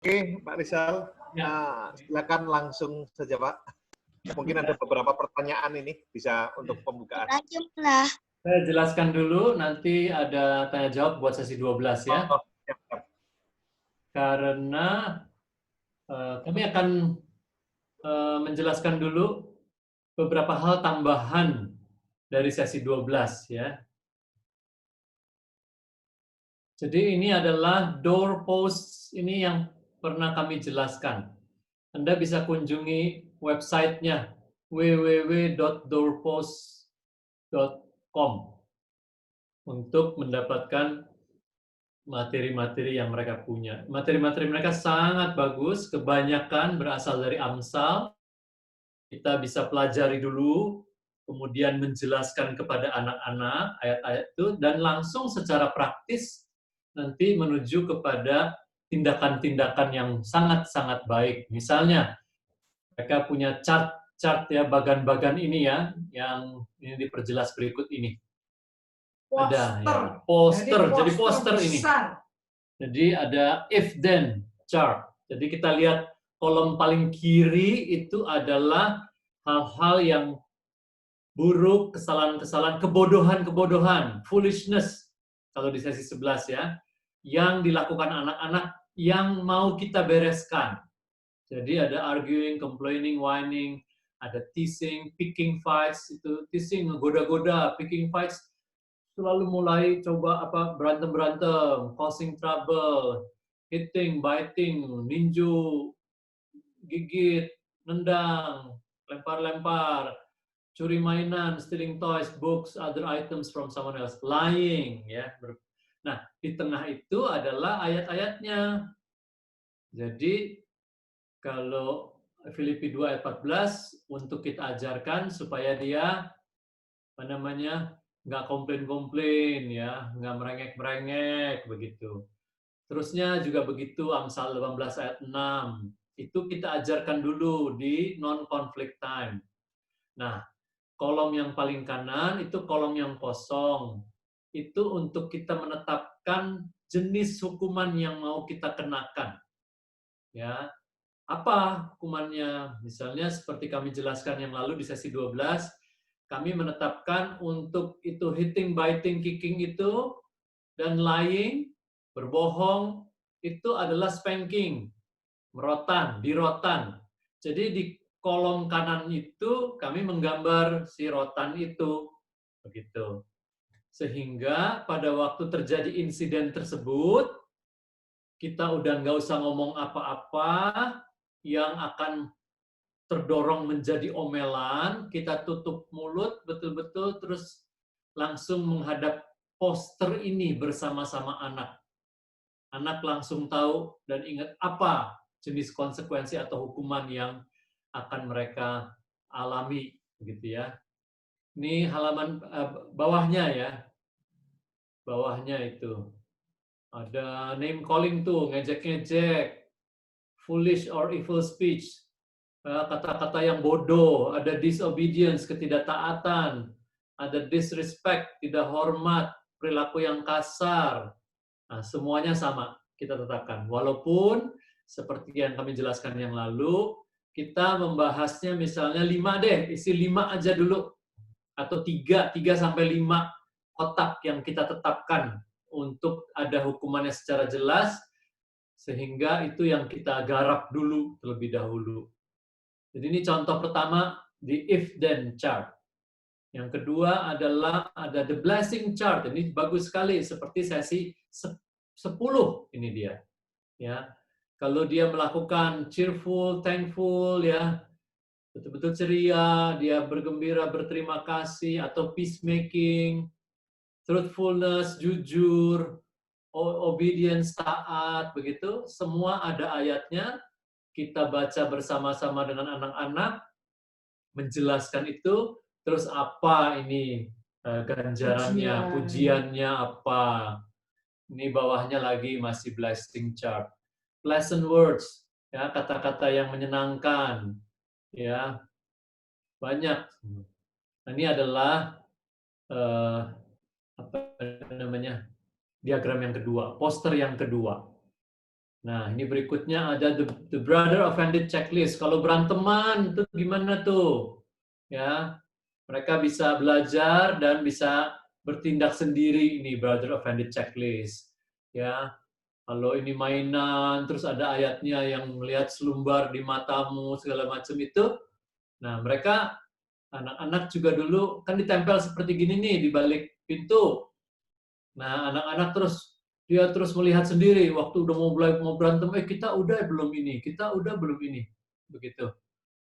Oke, Pak Rizal, Ya. silakan langsung saja, Pak. Mungkin ada beberapa pertanyaan ini bisa untuk pembukaan. Saya jelaskan dulu, nanti ada tanya jawab buat sesi 12 ya. Oh, siap. Karena kami akan menjelaskan dulu beberapa hal tambahan dari sesi 12 ya. Jadi ini adalah door post ini yang pernah kami jelaskan. Anda bisa kunjungi websitenya www.doorpost.com untuk mendapatkan materi-materi yang mereka punya. Materi-materi mereka sangat bagus, kebanyakan berasal dari Amsal. Kita bisa pelajari dulu, kemudian menjelaskan kepada anak-anak ayat-ayat itu, dan langsung secara praktis nanti menuju kepada tindakan-tindakan yang sangat-sangat baik. Misalnya, mereka punya chart ya, bagan-bagan ini ya, yang ini diperjelas berikut ini. Ada ya, poster. Jadi poster ini. Jadi ada if then chart. Jadi kita lihat kolom paling kiri itu adalah hal-hal yang buruk, kesalahan-kesalahan, kebodohan-kebodohan, foolishness kalau di sesi 11 ya, yang dilakukan anak-anak yang mau kita bereskan. Jadi ada arguing, complaining, whining, ada teasing, picking fights, itu teasing, ngegoda-goda, picking fights, selalu mulai coba berantem-berantem, causing trouble, hitting, biting, ninju, gigit, nendang, lempar-lempar, curi mainan, stealing toys, books, other items from someone else, lying, ya. Nah, di tengah itu adalah ayat-ayatnya. Jadi kalau Filipi 2 ayat 14 untuk kita ajarkan supaya dia nggak komplain-komplain ya, nggak merengek-merengek begitu. Terusnya juga begitu Amsal 18 ayat 6. Itu kita ajarkan dulu di non-conflict time. Nah, kolom yang paling kanan itu kolom yang kosong. Itu untuk kita menetapkan jenis hukuman yang mau kita kenakan. Ya, apa hukumannya? Misalnya seperti kami jelaskan yang lalu di sesi 12, kami menetapkan untuk itu hitting, biting, kicking itu, dan lying, berbohong, itu adalah spanking, merotan, dirotan. Jadi di kolom kanan itu kami menggambar si rotan itu, begitu. Sehingga pada waktu terjadi insiden tersebut, kita udah nggak usah ngomong apa-apa yang akan terdorong menjadi omelan, kita tutup mulut betul-betul, terus langsung menghadap poster ini bersama-sama anak. Anak langsung tahu dan ingat apa jenis konsekuensi atau hukuman yang akan mereka alami, begitu ya. Ini halaman bawahnya ya, bawahnya itu ada name calling tuh, ngejek-ngejek, foolish or evil speech, kata-kata yang bodoh, ada disobedience, ketidaktaatan, ada disrespect, tidak hormat, perilaku yang kasar. Nah, semuanya sama kita tetapkan. Walaupun seperti yang kami jelaskan yang lalu, kita membahasnya misalnya 5 deh, isi 5 aja dulu. Atau 3 sampai 5 kotak yang kita tetapkan untuk ada hukumannya secara jelas, sehingga itu yang kita garap dulu terlebih dahulu. Jadi ini contoh pertama di if then chart. Yang kedua adalah ada the blessing chart. Ini bagus sekali seperti sesi 10 ini dia. Ya. Kalau dia melakukan cheerful, thankful ya, betul-betul ceria, dia bergembira, berterima kasih atau peacemaking, truthfulness, jujur, obedience, taat, begitu, semua ada ayatnya. Kita baca bersama-sama dengan anak-anak, menjelaskan itu, terus apa ini ganjarannya, pujiannya apa. Ini bawahnya lagi masih blessing chart. Pleasant words, ya, kata-kata yang menyenangkan, ya, banyak. Nah, ini adalah apa namanya, diagram yang kedua, poster yang kedua. Nah, ini berikutnya ada the brother offended checklist. Kalau beranteman itu gimana tuh? Ya, mereka bisa belajar dan bisa bertindak sendiri ini brother offended checklist. Ya, kalau ini mainan terus ada ayatnya yang melihat selumbar di matamu segala macam itu. Nah, mereka anak-anak juga dulu kan ditempel seperti gini nih di balik pintu. Nah, anak-anak dia terus melihat sendiri waktu udah mau berantem, kita udah belum ini, kita udah belum ini. Begitu.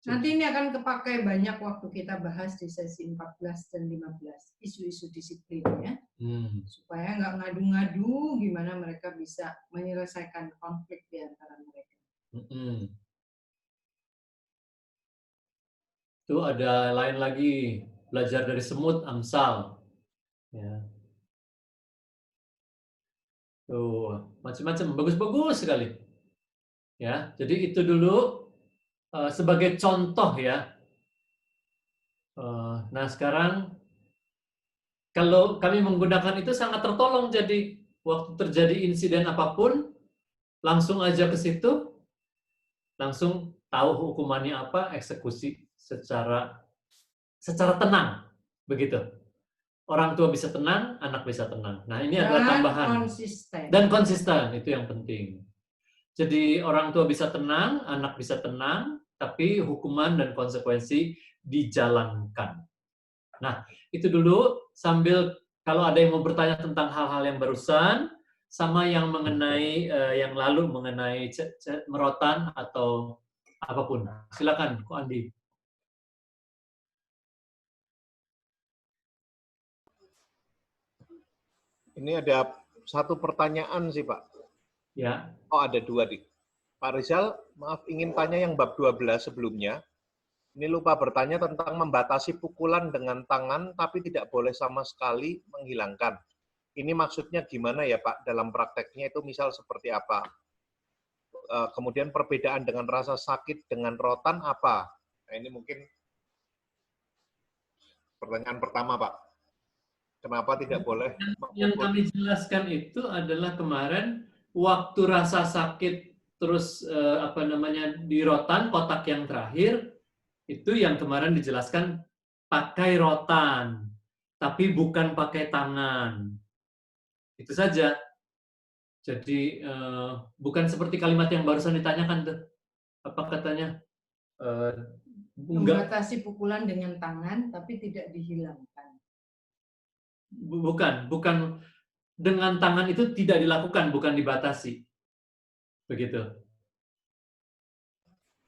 Nanti ini akan kepakai banyak waktu kita bahas di sesi 14 dan 15, isu-isu disiplin ya. Supaya nggak ngadu-ngadu gimana mereka bisa menyelesaikan konflik di antara mereka. Itu ada lain lagi, belajar dari semut, Amsal. Ya. Tuh, macam-macam, bagus-bagus sekali. Ya, jadi itu dulu sebagai contoh ya. Nah, sekarang kalau kami menggunakan itu sangat tertolong, jadi waktu terjadi insiden apapun, langsung aja ke situ, langsung tahu hukumannya apa, eksekusi secara tenang, begitu. Orang tua bisa tenang, anak bisa tenang. Nah, ini adalah tambahan. Dan konsisten, itu yang penting. Jadi orang tua bisa tenang, anak bisa tenang, tapi hukuman dan konsekuensi dijalankan. Nah, itu dulu sambil kalau ada yang mau bertanya tentang hal-hal yang barusan, sama yang mengenai yang lalu mengenai merotan atau apapun. Silakan, Ko Andi. Ini ada satu pertanyaan sih, Pak. Ya. Oh, ada dua, Dik. Pak Rizal, maaf ingin tanya yang bab 12 sebelumnya. Ini lupa bertanya tentang membatasi pukulan dengan tangan, tapi tidak boleh sama sekali menghilangkan. Ini maksudnya gimana ya, Pak? Dalam prakteknya itu misal seperti apa? Kemudian perbedaan dengan rasa sakit dengan rotan apa? Nah, ini mungkin pertanyaan pertama, Pak. Kenapa tidak boleh? Yang kami jelaskan itu adalah kemarin waktu rasa sakit terus di rotan kotak yang terakhir itu yang kemarin dijelaskan pakai rotan, tapi bukan pakai tangan. Itu saja. Jadi bukan seperti kalimat yang barusan ditanyakan tuh. Apa katanya? Membatasi pukulan dengan tangan, tapi tidak dihilangkan. Bukan dengan tangan itu tidak dilakukan, bukan dibatasi. Begitu.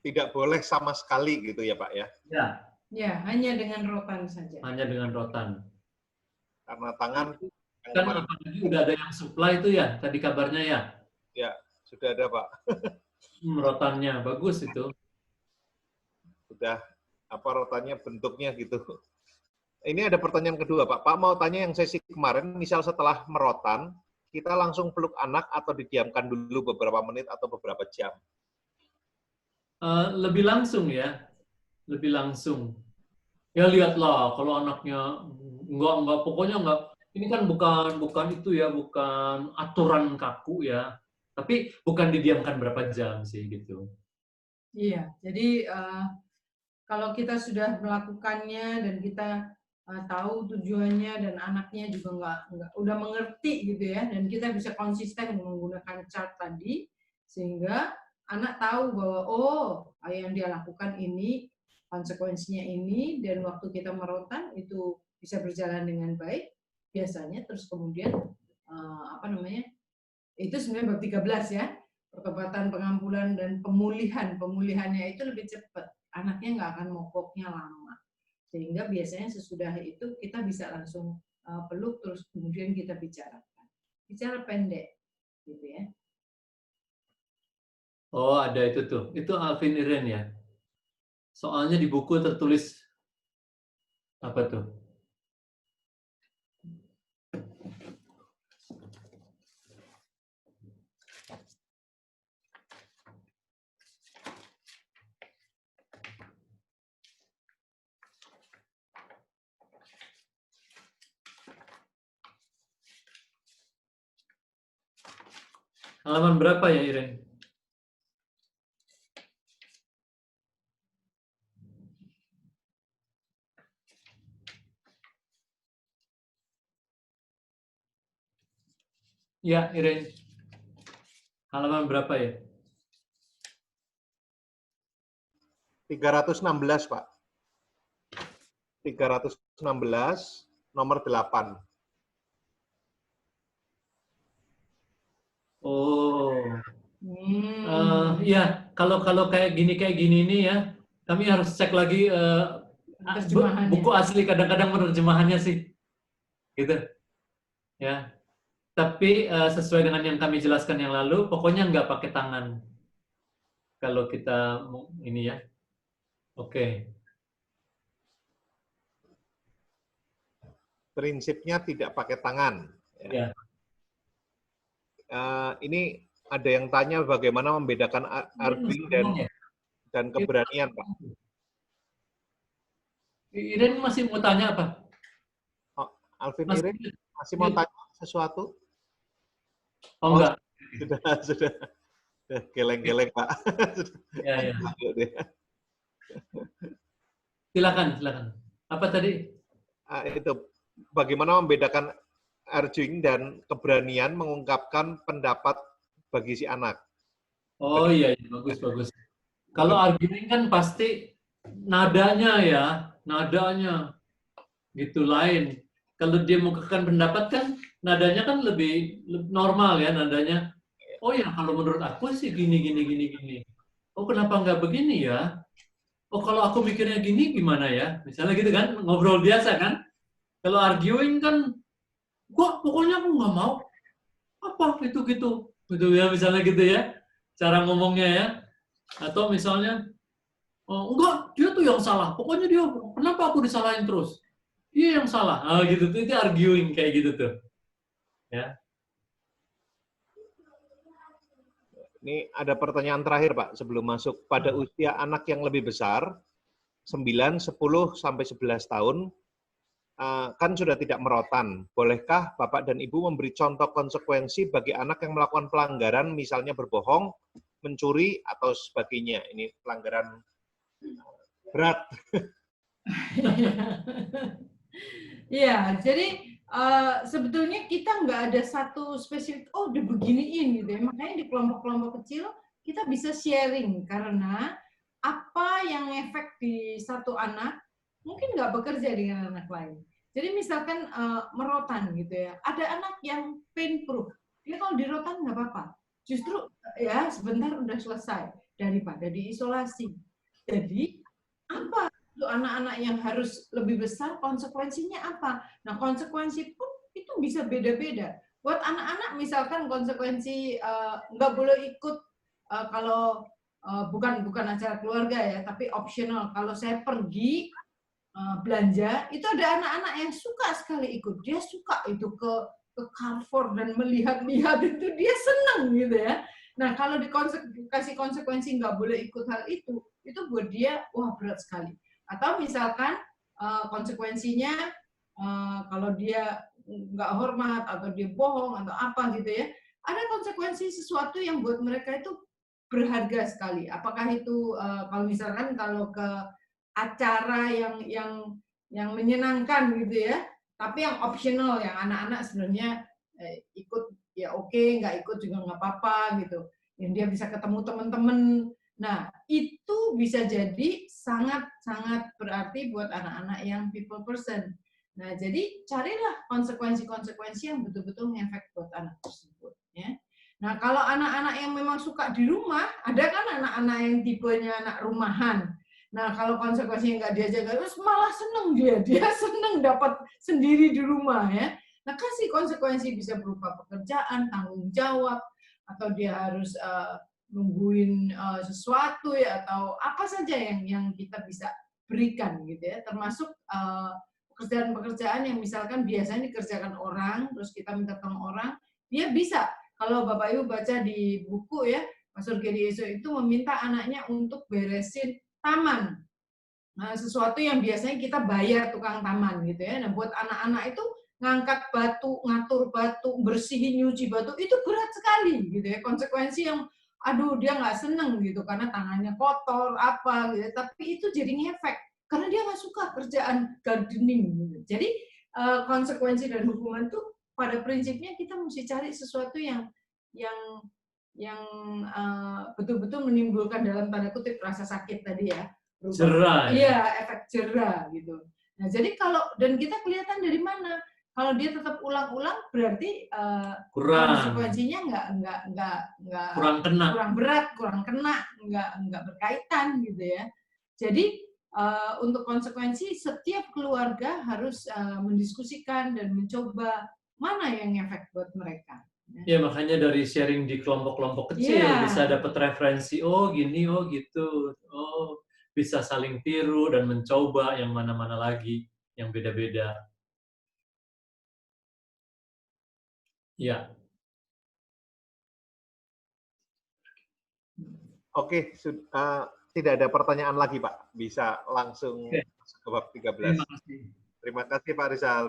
Tidak boleh sama sekali gitu ya, Pak ya? Ya. Ya, hanya dengan rotan saja. Hanya dengan rotan. Karena tangan kan apalagi udah ada yang supply itu ya, tadi kabarnya ya? Ya, sudah ada, Pak. Rotannya bagus itu. Sudah rotannya bentuknya gitu. Ini ada pertanyaan kedua, Pak. Pak mau tanya yang sesi kemarin, misal setelah merotan, kita langsung peluk anak atau didiamkan dulu beberapa menit atau beberapa jam? Lebih langsung ya, lebih langsung. Ya lihatlah, kalau anaknya enggak, pokoknya enggak. Ini kan bukan itu ya, bukan aturan kaku ya. Tapi bukan didiamkan berapa jam sih gitu. Iya, jadi kalau kita sudah melakukannya dan kita tahu tujuannya dan anaknya juga nggak udah mengerti gitu ya, dan kita bisa konsisten menggunakan chart tadi sehingga anak tahu bahwa oh yang dia lakukan ini konsekuensinya ini, dan waktu kita merotan itu bisa berjalan dengan baik biasanya. Terus kemudian itu sebenarnya bab 13 ya, pertobatan, pengampunan dan pemulihannya itu lebih cepat, anaknya nggak akan mogoknya lama, sehingga biasanya sesudah itu kita bisa langsung peluk, terus kemudian kita bicara pendek gitu ya. Oh, ada itu tuh. Itu Alvin Iren ya. Soalnya di buku tertulis apa tuh? Halaman berapa ya, Iren? Ya, Iren. Halaman berapa ya? 316, Pak. 316, nomor 8. Oh. Ya. Kalau kayak gini nih ya, kami harus cek lagi Terjemahannya. buku asli, kadang-kadang penerjemahannya sih, gitu. Ya. Tapi sesuai dengan yang kami jelaskan yang lalu, pokoknya nggak pakai tangan. Kalau kita ini ya, oke. Prinsipnya tidak pakai tangan. Ya. Ini ada yang tanya bagaimana membedakan arguing dan keberanian, Pak. Iren masih mau tanya apa? Oh, Alvin Iren masih mau tanya sesuatu? Oh, enggak. Sudah. Geleng-geleng, Pak. Ya. Silakan. Apa tadi? Itu bagaimana membedakan arguing dan keberanian mengungkapkan pendapat bagi si anak. Oh iya, bagus. Kalau arguing kan pasti nadanya gitu lain. Kalau dia mengungkapkan pendapat kan nadanya kan lebih normal ya nadanya. Oh ya, kalau menurut aku sih gini. Oh, kenapa nggak begini ya? Oh, kalau aku mikirnya gini gimana ya? Misalnya gitu kan, ngobrol biasa kan. Kalau arguing kan, pokoknya aku nggak mau. Apa gitu ya, misalnya gitu ya. Cara ngomongnya ya. Atau misalnya, oh, enggak, dia tuh yang salah. Pokoknya dia, kenapa aku disalahin terus? Dia yang salah. Gitu tuh, itu arguing kayak gitu tuh. Ya. Ini ada pertanyaan terakhir, Pak, sebelum masuk. Pada usia anak yang lebih besar, 9, 10, sampai 11 tahun, kan sudah tidak merotan. Bolehkah Bapak dan Ibu memberi contoh konsekuensi bagi anak yang melakukan pelanggaran, misalnya berbohong, mencuri, atau sebagainya? Ini pelanggaran berat. Iya, jadi sebetulnya kita nggak ada satu spesifik, oh udah beginiin gitu ya. Makanya di kelompok-kelompok kecil kita bisa sharing karena apa yang efek di satu anak mungkin nggak bekerja dengan anak lain. Jadi misalkan merotan gitu ya, ada anak yang pain proof, dia kalau dirotan nggak apa-apa. Justru ya sebentar udah selesai daripada diisolasi. Jadi apa untuk anak-anak yang harus lebih besar, konsekuensinya apa? Nah, konsekuensi pun itu bisa beda-beda. Buat anak-anak misalkan konsekuensi nggak boleh ikut kalau bukan acara keluarga ya, tapi optional. Kalau saya pergi belanja, itu ada anak-anak yang suka sekali ikut. Dia suka itu ke Carrefour dan melihat-lihat itu dia senang gitu ya. Nah, kalau dikasih konsekuensi nggak boleh ikut hal itu buat dia wah berat sekali. Atau misalkan konsekuensinya kalau dia nggak hormat atau dia bohong atau apa gitu ya, ada konsekuensi sesuatu yang buat mereka itu berharga sekali. Apakah itu kalau misalkan kalau ke acara yang menyenangkan gitu ya, tapi yang optional yang anak-anak sebenarnya ikut ya oke, nggak ikut juga nggak apa-apa gitu. Yang dia bisa ketemu teman-teman. Nah, itu bisa jadi sangat-sangat berarti buat anak-anak yang people person. Nah, jadi carilah konsekuensi-konsekuensi yang betul-betul ngefek buat anak tersebut. Ya. Nah, kalau anak-anak yang memang suka di rumah, ada kan anak-anak yang tipenya anak rumahan. Nah, kalau konsekuensinya nggak dia jaga terus malah seneng dia seneng dapat sendiri di rumah ya. Nah, kasih konsekuensi bisa berupa pekerjaan, tanggung jawab, atau dia harus nungguin sesuatu ya atau apa saja yang kita bisa berikan gitu ya, termasuk pekerjaan-pekerjaan yang misalkan biasanya dikerjakan orang, terus kita minta tolong orang, dia bisa. Kalau Bapak Ibu baca di buku ya, Pastor Gary Eso itu meminta anaknya untuk beresin taman. Nah, sesuatu yang biasanya kita bayar tukang taman gitu ya. Nah, buat anak-anak itu ngangkat batu, ngatur batu, bersihin, nyuci batu, itu berat sekali gitu ya. Konsekuensi yang aduh dia nggak seneng gitu karena tangannya kotor apa gitu. Tapi itu jadi ngefek karena dia nggak suka kerjaan gardening gitu. Jadi konsekuensi dan hukuman itu pada prinsipnya kita mesti cari sesuatu yang betul-betul menimbulkan dalam tanda kutip rasa sakit tadi ya. Jerah. Iya, efek jerah gitu. Nah, jadi dan kita kelihatan dari mana? Kalau dia tetap ulang-ulang berarti konsekuensinya nggak kurang kena, kurang berat, kurang kena, nggak berkaitan gitu ya. Jadi untuk konsekuensi setiap keluarga harus mendiskusikan dan mencoba mana yang efek buat mereka. Ya, makanya dari sharing di kelompok-kelompok kecil bisa dapat referensi, oh gini, oh gitu, oh bisa saling tiru dan mencoba yang mana-mana lagi, yang beda-beda. Ya. Oke, tidak ada pertanyaan lagi, Pak. Bisa langsung ke bab 13. Terima kasih. Terima kasih, Pak Rizal.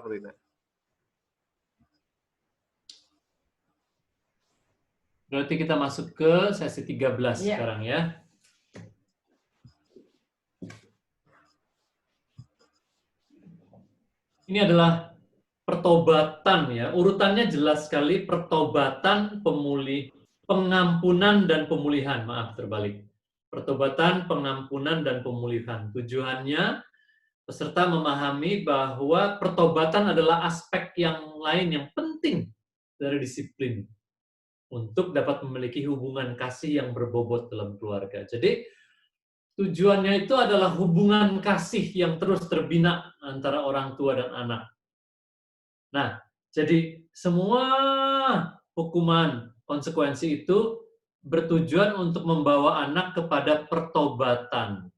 Berarti kita masuk ke sesi 13 sekarang ya. Ini adalah pertobatan ya. Urutannya jelas sekali, pertobatan, pengampunan dan pemulihan. Maaf, terbalik. Pertobatan, pengampunan dan pemulihan. Tujuannya peserta memahami bahwa pertobatan adalah aspek yang lain yang penting dari disiplin untuk dapat memiliki hubungan kasih yang berbobot dalam keluarga. Jadi tujuannya itu adalah hubungan kasih yang terus terbina antara orang tua dan anak. Nah, jadi semua hukuman, konsekuensi itu bertujuan untuk membawa anak kepada pertobatan.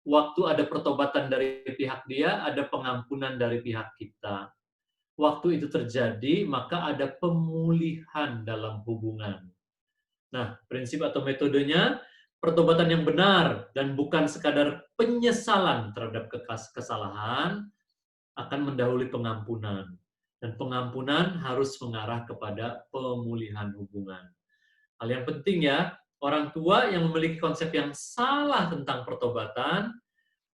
Waktu ada pertobatan dari pihak dia, ada pengampunan dari pihak kita. Waktu itu terjadi, maka ada pemulihan dalam hubungan. Nah, prinsip atau metodenya, pertobatan yang benar dan bukan sekadar penyesalan terhadap kesalahan akan mendahului pengampunan. Dan pengampunan harus mengarah kepada pemulihan hubungan. Hal yang penting ya, orang tua yang memiliki konsep yang salah tentang pertobatan,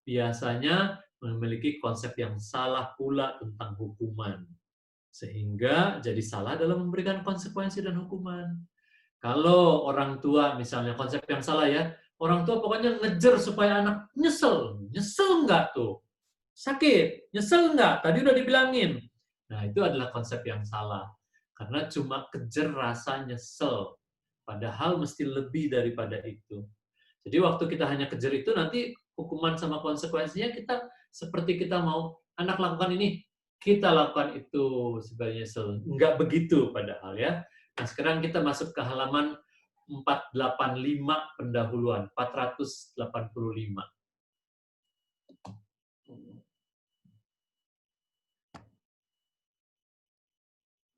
biasanya memiliki konsep yang salah pula tentang hukuman. Sehingga jadi salah dalam memberikan konsekuensi dan hukuman. Kalau orang tua, misalnya konsep yang salah ya, orang tua pokoknya ngejar supaya anak nyesel. Nyesel nggak tuh? Sakit? Nyesel nggak? Tadi udah dibilangin. Nah, itu adalah konsep yang salah. Karena cuma kejar rasa nyesel. Padahal mesti lebih daripada itu. Jadi waktu kita hanya kejar itu, nanti hukuman sama konsekuensinya kita seperti kita mau anak lakukan ini, kita lakukan itu sebagai nyesel. Enggak begitu padahal ya. Nah, sekarang kita masuk ke halaman 485 pendahuluan, 485.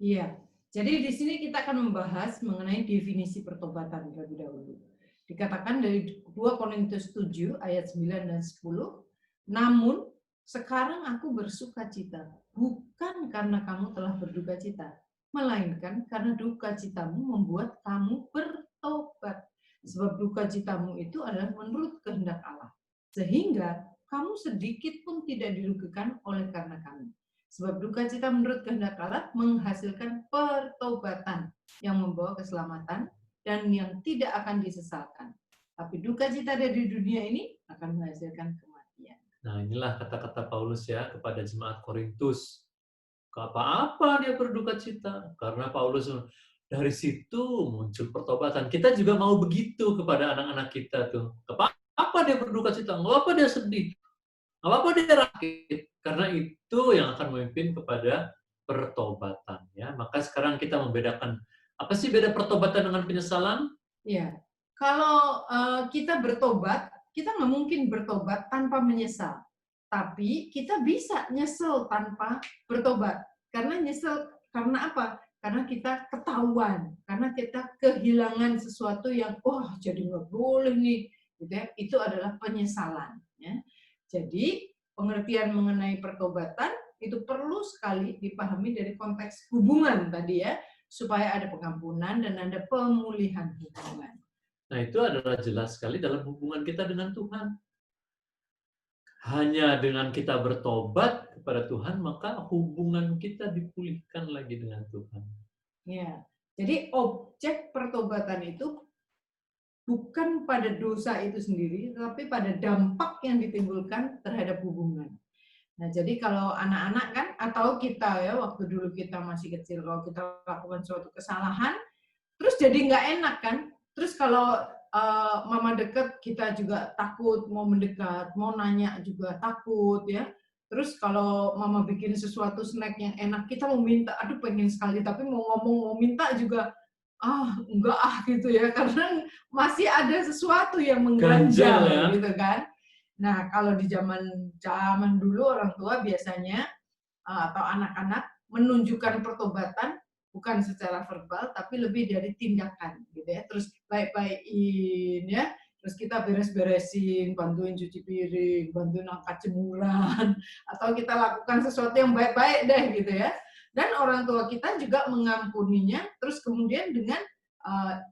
Iya, jadi di sini kita akan membahas mengenai definisi pertobatan terlebih dahulu. Dikatakan dari 2 Korintus 7 ayat 9 dan 10, namun sekarang aku bersuka cita, bukan karena kamu telah berduka cita, melainkan karena duka citamu membuat kamu bertobat. Sebab duka citamu itu adalah menurut kehendak Allah. Sehingga kamu sedikit pun tidak dirugikan oleh karena kami. Sebab duka cita menurut kehendak Allah menghasilkan pertobatan yang membawa keselamatan dan yang tidak akan disesalkan. Tapi duka cita dari dunia ini akan menghasilkan kematian. Nah, inilah kata-kata Paulus ya kepada jemaat Korintus. Apa-apa dia berduka cita. Karena Paulus dari situ muncul pertobatan. Kita juga mau begitu kepada anak-anak kita tuh. Apa dia berduka cita? Nggak apa dia sedih. Nggak apa dia sakit. Karena itu yang akan memimpin kepada pertobatan. Ya, maka sekarang kita membedakan apa sih beda pertobatan dengan penyesalan? Ya, kalau kita bertobat, kita nggak mungkin bertobat tanpa menyesal. Tapi kita bisa nyesel tanpa bertobat. Karena nyesel karena apa? Karena kita ketahuan, karena kita kehilangan sesuatu yang jadi nggak boleh nih, gitu ya. Itu adalah penyesalan. Ya. Jadi pengertian mengenai pertobatan itu perlu sekali dipahami dari konteks hubungan tadi ya, supaya ada pengampunan dan ada pemulihan hubungan. Nah, itu adalah jelas sekali dalam hubungan kita dengan Tuhan. hanya dengan kita bertobat kepada Tuhan, maka hubungan kita dipulihkan lagi dengan Tuhan. Ya, jadi objek pertobatan itu bukan pada dosa itu sendiri, tapi pada dampak yang ditimbulkan terhadap hubungan. Nah, jadi kalau anak-anak kan, atau kita ya, waktu dulu kita masih kecil, kalau kita lakukan suatu kesalahan, terus jadi nggak enak kan, terus kalau mama deket, kita juga takut mau mendekat, mau nanya juga takut ya. Terus kalau mama bikin sesuatu snack yang enak, kita mau minta, aduh pengen sekali, tapi mau ngomong, mau minta juga, enggak gitu ya, karena masih ada sesuatu yang mengganjal Ya. gitu kan. Nah, kalau di zaman dulu orang tua biasanya atau anak-anak menunjukkan pertobatan bukan secara verbal tapi lebih dari tindakan gitu ya. Terus baik-baikin ya. Terus kita beres-beresin, bantuin cuci piring, bantuin angkat jemuran, atau kita lakukan sesuatu yang baik-baik deh gitu ya. Dan orang tua kita juga mengampuninya, terus kemudian dengan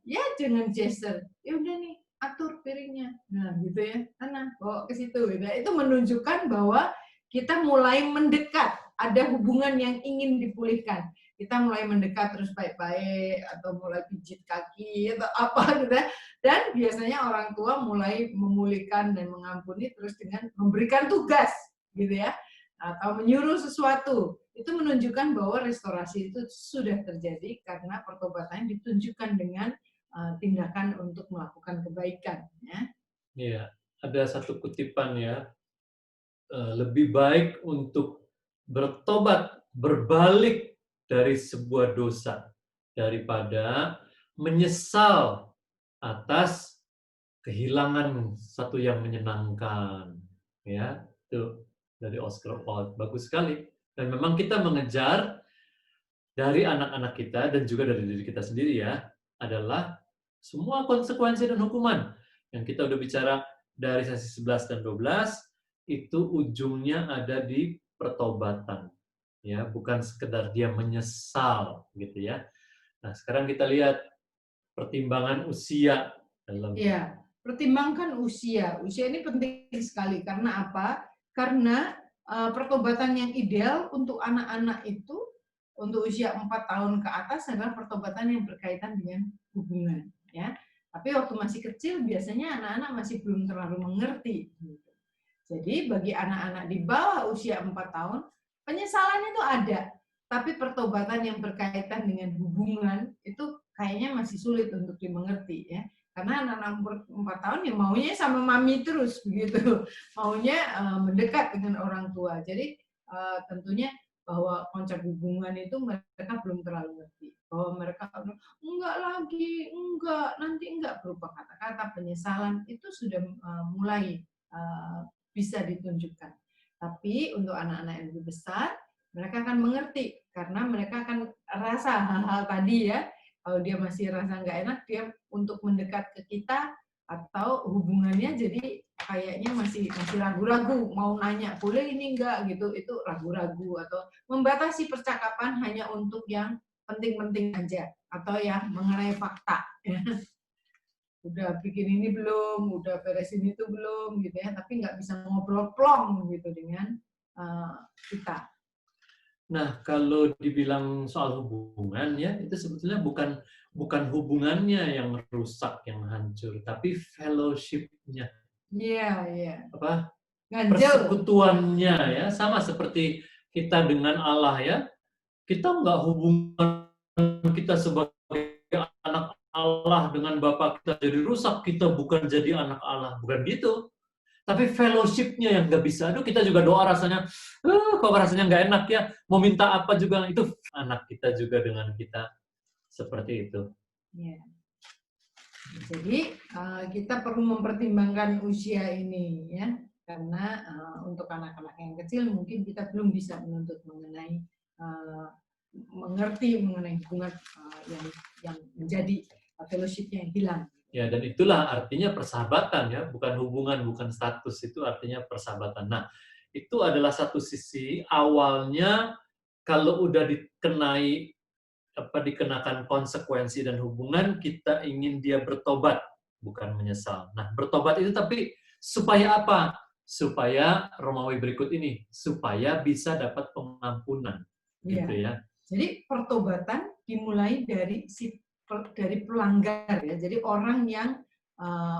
ya dengan gesture, ya udah nih atur piringnya, nah gitu ya, sana bawa ke situ, gitu. Itu menunjukkan bahwa kita mulai mendekat, ada hubungan yang ingin dipulihkan. Kita mulai mendekat terus baik-baik, atau mulai pijit kaki atau apa gitu ya. Dan biasanya orang tua mulai memulihkan dan mengampuni terus dengan memberikan tugas, gitu ya, atau menyuruh sesuatu. Itu menunjukkan bahwa restorasi itu sudah terjadi karena pertobatan ditunjukkan dengan tindakan untuk melakukan kebaikan. Ya. Iya, ada satu kutipan ya, lebih baik untuk bertobat, berbalik dari sebuah dosa daripada menyesal atas kehilangan satu yang menyenangkan. Ya, itu dari Oscar Wilde, bagus sekali. Dan memang kita mengejar dari anak-anak kita dan juga dari diri kita sendiri ya, adalah semua konsekuensi dan hukuman yang kita udah bicara dari sesi 11 dan 12 itu ujungnya ada di pertobatan ya, bukan sekedar dia menyesal gitu ya. Nah, sekarang kita lihat pertimbangan usia dalam pertimbangkan usia. Usia ini penting sekali karena apa? Karena pertobatan yang ideal untuk anak-anak itu untuk usia 4 tahun ke atas adalah pertobatan yang berkaitan dengan hubungan ya. Tapi waktu masih kecil biasanya anak-anak masih belum terlalu mengerti. Jadi bagi anak-anak di bawah usia 4 tahun, penyesalan itu ada. Tapi pertobatan yang berkaitan dengan hubungan itu kayaknya masih sulit untuk dimengerti ya. Karena anak-anak 4 tahun ya maunya sama mami terus begitu. Maunya mendekat dengan orang tua. Jadi tentunya bahwa konsep hubungan itu mereka belum terlalu ngerti. Bahwa mereka enggak lagi, nanti enggak, berupa kata-kata penyesalan itu sudah mulai bisa ditunjukkan. Tapi untuk anak-anak yang lebih besar, mereka akan mengerti karena mereka akan rasa hal-hal tadi ya. Kalau dia masih rasa nggak enak, dia untuk mendekat ke kita atau hubungannya jadi kayaknya masih ragu-ragu, mau nanya boleh ini enggak gitu, itu ragu-ragu, atau membatasi percakapan hanya untuk yang penting-penting aja atau yang mengenai fakta. Udah bikin ini belum, udah beresin itu belum gitu ya, tapi nggak bisa ngobrol plong gitu dengan kita. Nah, kalau dibilang soal hubungan ya, itu sebetulnya bukan hubungannya yang rusak, yang hancur, tapi fellowship-nya. Iya. Apa? Ganjel. Persekutuannya ya, sama seperti kita dengan Allah ya. Kita nggak hubungan kita sebagai anak Allah dengan Bapa kita jadi rusak, kita bukan jadi anak Allah, bukan gitu. Tapi fellowship-nya yang nggak bisa. Aduh, kita juga doa rasanya, kok rasanya nggak enak ya. Mau minta apa juga, itu anak kita juga dengan kita. Seperti itu. Ya. Jadi, kita perlu mempertimbangkan usia ini ya. Karena untuk anak-anak yang kecil mungkin kita belum bisa menuntut mengenai, mengerti mengenai hubungan yang menjadi fellowship-nya yang hilang. Ya, dan itulah artinya persahabatan ya, bukan hubungan, bukan status, itu artinya persahabatan. Nah, itu adalah satu sisi awalnya kalau udah dikenakan konsekuensi dan hubungan, kita ingin dia bertobat, bukan menyesal. Nah, bertobat itu tapi supaya apa? supaya Romawi berikut ini, supaya bisa dapat pengampunan, gitu ya. Jadi pertobatan dimulai dari pelanggar ya. Jadi orang yang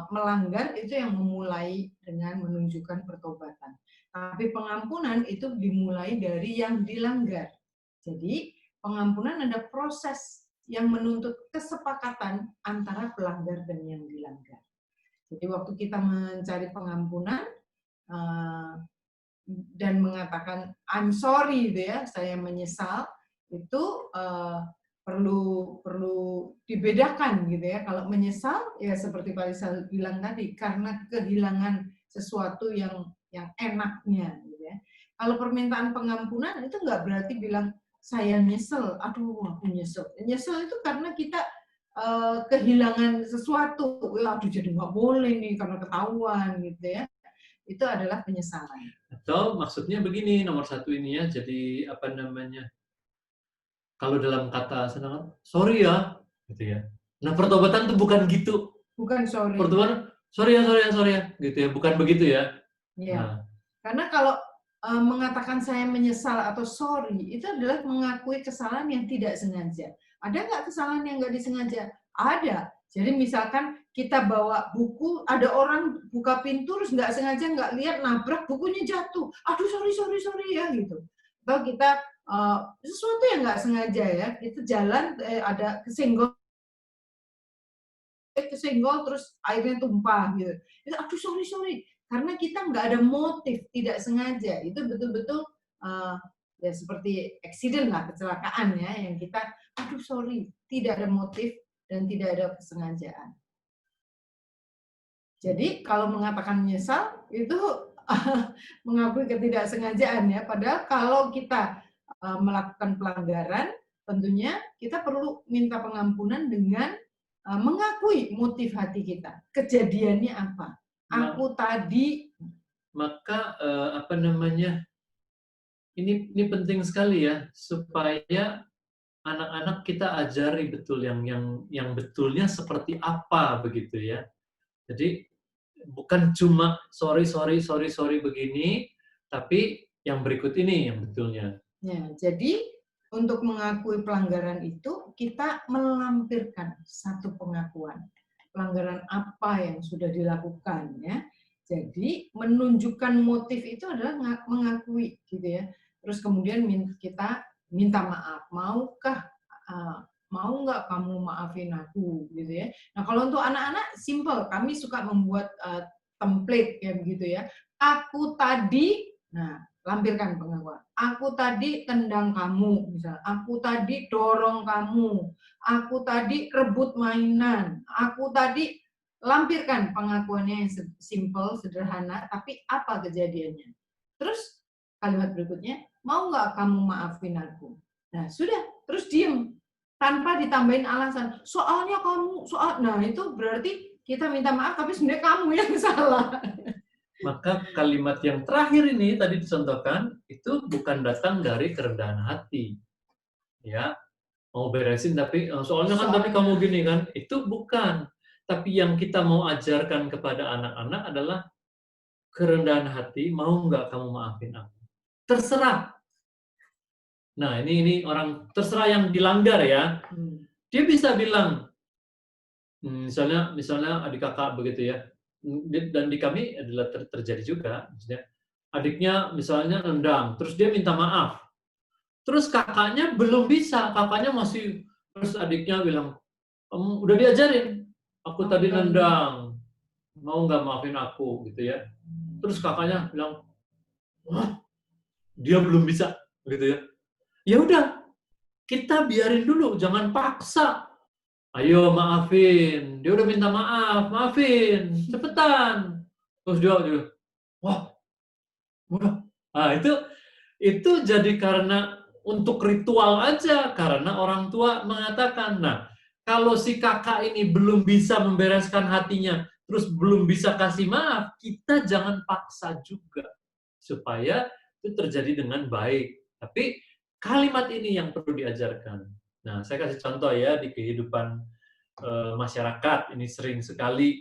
melanggar itu yang memulai dengan menunjukkan pertobatan. Tapi pengampunan itu dimulai dari yang dilanggar. Jadi pengampunan ada proses yang menuntut kesepakatan antara pelanggar dan yang dilanggar. Jadi waktu kita mencari pengampunan dan mengatakan I'm sorry gitu ya, saya menyesal, itu perlu dibedakan gitu ya. Kalau menyesal ya seperti Pak Rizal bilang tadi, karena kehilangan sesuatu yang enaknya gitu ya. Kalau permintaan pengampunan itu nggak berarti bilang saya nyesel, aduh aku nyesel. Nyesel itu karena kita kehilangan sesuatu, aduh jadi nggak boleh nih karena ketahuan gitu ya. Itu adalah penyesalan. Atau maksudnya begini, nomor satu ini ya, jadi apa namanya, kalau dalam kata senang, sorry ya, gitu ya. Nah, pertobatan itu bukan gitu. Bukan sorry. Pertobatan, sorry ya, gitu ya. Bukan begitu ya. Iya. Nah. Karena kalau mengatakan saya menyesal atau sorry, itu adalah mengakui kesalahan yang tidak sengaja. Ada nggak kesalahan yang nggak disengaja? Ada. Jadi misalkan kita bawa buku, ada orang buka pintu terus nggak sengaja nggak lihat nabrak bukunya jatuh. Aduh sorry ya gitu. Atau kita sesuatu yang nggak sengaja ya, kita jalan ada kesenggol terus airnya tumpah gitu. Itu aduh sorry. Karena kita nggak ada motif, tidak sengaja. Itu betul-betul ya seperti accident lah, kecelakaan ya, yang kita aduh sorry, tidak ada motif dan tidak ada kesengajaan. Jadi kalau mengatakan menyesal itu mengakui ketidaksengajaan ya. Padahal kalau kita melakukan pelanggaran, tentunya kita perlu minta pengampunan dengan mengakui motif hati kita. Kejadiannya apa? Aku tadi. Maka apa namanya? Ini penting sekali ya, supaya anak-anak kita ajari betul yang betulnya seperti apa begitu ya. Jadi bukan cuma sorry begini, tapi yang berikut ini yang betulnya. Ya, jadi untuk mengakui pelanggaran itu kita melampirkan satu pengakuan. Pelanggaran apa yang sudah dilakukan ya. Jadi menunjukkan motif itu adalah mengakui gitu ya. Terus kemudian kita minta maaf. Mau nggak kamu maafin aku gitu ya. Nah kalau untuk anak-anak simple, kami suka membuat template ya begitu ya. Aku tadi, nah lampirkan pengakuan. Aku tadi tendang kamu, misalnya. Aku tadi dorong kamu. Aku tadi rebut mainan. Aku tadi lampirkan pengakuannya yang simple, sederhana, tapi apa kejadiannya. Terus kalimat berikutnya, mau nggak kamu maafin aku? Nah sudah, terus diem. Tanpa ditambahin alasan. Soalnya kamu, nah itu berarti kita minta maaf, tapi sebenarnya kamu yang salah. Maka kalimat yang terakhir ini tadi dicontohkan itu bukan datang dari kerendahan hati. Ya, mau beresin tapi soalnya kan tadi kamu gini kan, itu bukan. Tapi yang kita mau ajarkan kepada anak-anak adalah kerendahan hati, mau nggak kamu maafin aku? Terserah. Nah, ini orang terserah yang dilanggar ya. Dia bisa bilang, misalnya adik kakak begitu ya, dan di kami adalah terjadi juga, maksudnya adiknya misalnya nendang, terus dia minta maaf, terus kakaknya belum bisa, kakaknya masih, terus adiknya bilang, udah diajarin, aku tadi nendang, mau nggak maafin aku gitu ya, terus kakaknya bilang, wah dia belum bisa gitu ya, ya udah kita biarin dulu, jangan paksa. Ayo maafin, dia udah minta maaf, maafin, cepetan. Terus dia, wah, udah. Nah itu jadi karena untuk ritual aja, karena orang tua mengatakan. Nah, kalau si kakak ini belum bisa membereskan hatinya, terus belum bisa kasih maaf, kita jangan paksa juga supaya itu terjadi dengan baik. Tapi kalimat ini yang perlu diajarkan. Nah, saya kasih contoh ya di kehidupan masyarakat, ini sering sekali,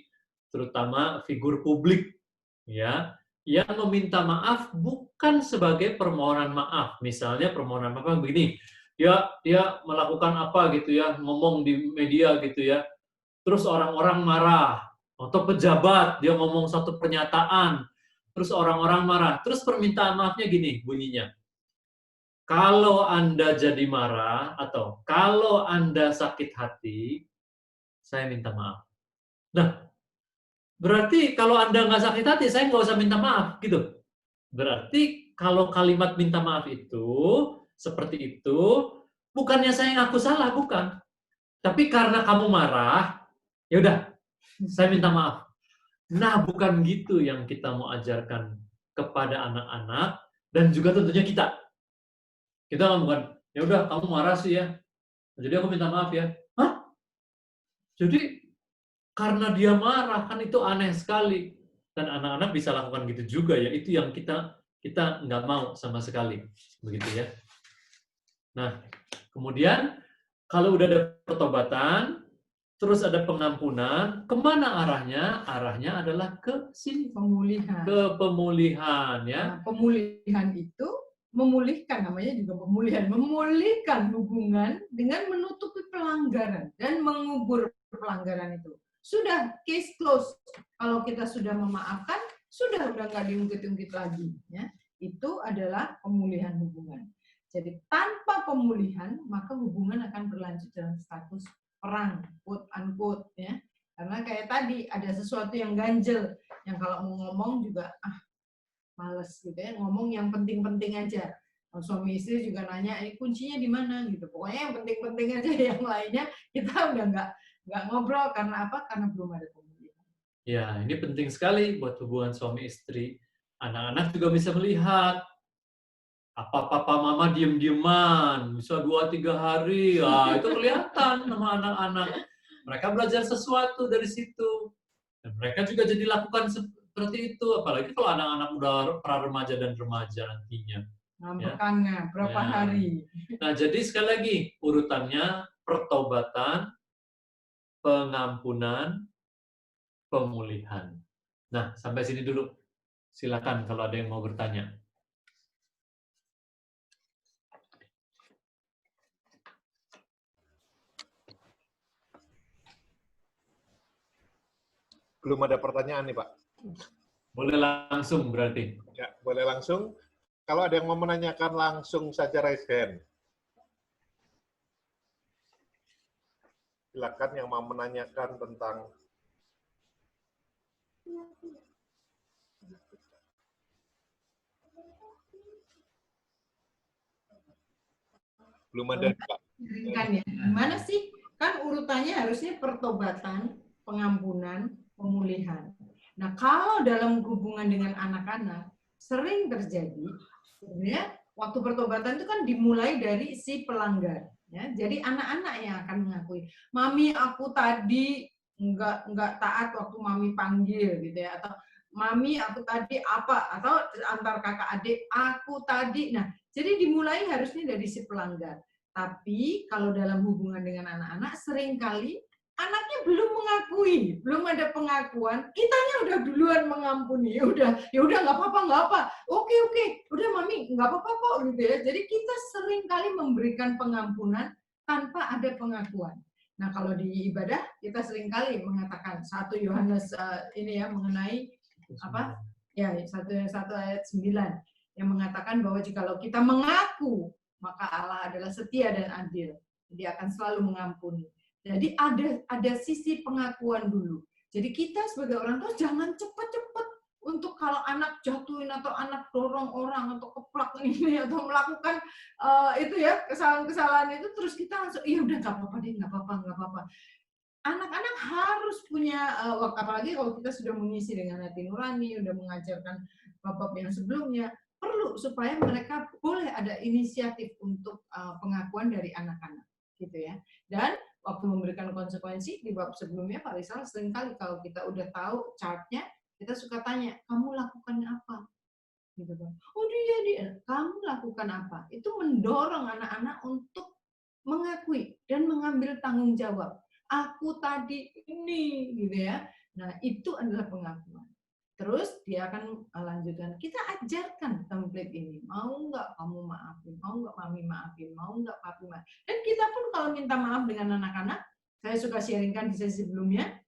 terutama figur publik, ya. yang meminta maaf bukan sebagai permohonan maaf. Misalnya permohonan maaf begini, dia melakukan apa gitu ya, ngomong di media gitu ya, terus orang-orang marah, atau pejabat dia ngomong satu pernyataan, terus orang-orang marah, terus permintaan maafnya gini bunyinya, kalau Anda jadi marah atau kalau Anda sakit hati, saya minta maaf. Nah, berarti kalau Anda nggak sakit hati, saya nggak usah minta maaf, gitu. Berarti kalau kalimat minta maaf itu, seperti itu, bukannya saya ngaku salah, bukan. Tapi karena kamu marah, ya udah, saya minta maaf. Nah, bukan gitu yang kita mau ajarkan kepada anak-anak dan juga tentunya kita. Kita kan bukan, ya udah kamu marah sih ya, jadi aku minta maaf ya. Hah? Jadi karena dia marah kan itu aneh sekali. Dan anak-anak bisa lakukan gitu juga ya. Itu yang kita nggak mau sama sekali, begitu ya. Nah, kemudian kalau udah ada pertobatan, terus ada pengampunan, kemana arahnya? Arahnya adalah ke sini, Pemulihan. ke pemulihan ya. Nah, pemulihan itu memulihkan, namanya juga pemulihan, memulihkan hubungan dengan menutupi pelanggaran dan mengubur pelanggaran itu. Sudah case close. Kalau kita sudah memaafkan, sudah nggak diungkit-ungkit lagi. Ya. Itu adalah pemulihan hubungan. Jadi tanpa pemulihan, maka hubungan akan berlanjut dalam status perang, quote unquote. Ya. Karena kayak tadi, ada sesuatu yang ganjel, yang kalau mau ngomong juga, males gitu ya, ngomong yang penting-penting aja. Suami istri juga nanya, kuncinya di mana gitu. Pokoknya yang penting-penting aja, yang lainnya kita udah nggak ngobrol. Karena apa? Karena belum ada pemulihan. Ya, ini penting sekali buat hubungan suami istri. Anak-anak juga bisa melihat apa papa mama diem-dieman, bisa 2-3 hari, itu kelihatan sama anak-anak. Mereka belajar sesuatu dari situ. Dan mereka juga jadi lakukan seperti itu, apalagi kalau anak-anak udah pra-remaja dan remaja nantinya. Ngambekannya berapa hari. Nah, jadi sekali lagi, urutannya pertobatan, pengampunan, pemulihan. Nah, sampai sini dulu. Silakan kalau ada yang mau bertanya. Belum ada pertanyaan nih, Pak. Boleh langsung berarti. Ya, boleh langsung. Kalau ada yang mau menanyakan, langsung saja raise hand. Silakan yang mau menanyakan tentang belum ada, Pak. Kan ya, gimana sih? Kan urutannya harusnya pertobatan, pengampunan, pemulihan. Nah, kalau dalam hubungan dengan anak-anak, sering terjadi, sebenarnya waktu pertobatan itu kan dimulai dari si pelanggar. Ya. Jadi anak-anak yang akan mengakui, mami aku tadi nggak taat waktu mami panggil gitu ya, atau mami aku tadi apa, atau antar kakak adik aku tadi. Nah, jadi dimulai harusnya dari si pelanggar. Tapi kalau dalam hubungan dengan anak-anak, seringkali anaknya belum mengakui, belum ada pengakuan, kitanya udah duluan mengampuni. Ya udah nggak apa-apa. Oke, udah mami nggak apa-apa kok gitu ya. Jadi kita seringkali memberikan pengampunan tanpa ada pengakuan. Nah, kalau di ibadah kita seringkali mengatakan 1 Yohanes ini ya mengenai apa? Ya, 1 ayat 9 yang mengatakan bahwa jikalau kita mengaku, maka Allah adalah setia dan adil. Dia akan selalu mengampuni. Jadi ada sisi pengakuan dulu. Jadi kita sebagai orang tua jangan cepat-cepat untuk kalau anak jatuhin atau anak dorong orang atau keplak ini atau melakukan itu ya kesalahan-kesalahan itu, terus kita langsung iya udah nggak apa-apa deh, nggak apa-apa. Anak-anak harus punya apalagi kalau kita sudah mengisi dengan hati nurani, udah mengajarkan bab-bab yang sebelumnya, perlu supaya mereka boleh ada inisiatif untuk pengakuan dari anak-anak gitu ya. Dan waktu memberikan konsekuensi di bab sebelumnya Pak Rizal seringkali kalau kita udah tahu chartnya, kita suka tanya, kamu lakukan apa? Gitu kan. Oh dia, kamu lakukan apa? Itu mendorong anak-anak untuk mengakui dan mengambil tanggung jawab. Aku tadi ini gitu ya. Nah, itu adalah pengakuan. Terus dia akan lanjutkan, kita ajarkan template ini, mau nggak kamu maafin, mau nggak mami maafin, mau nggak papi maafin. Dan kita pun kalau minta maaf dengan anak-anak, saya suka sharingkan di sesi sebelumnya,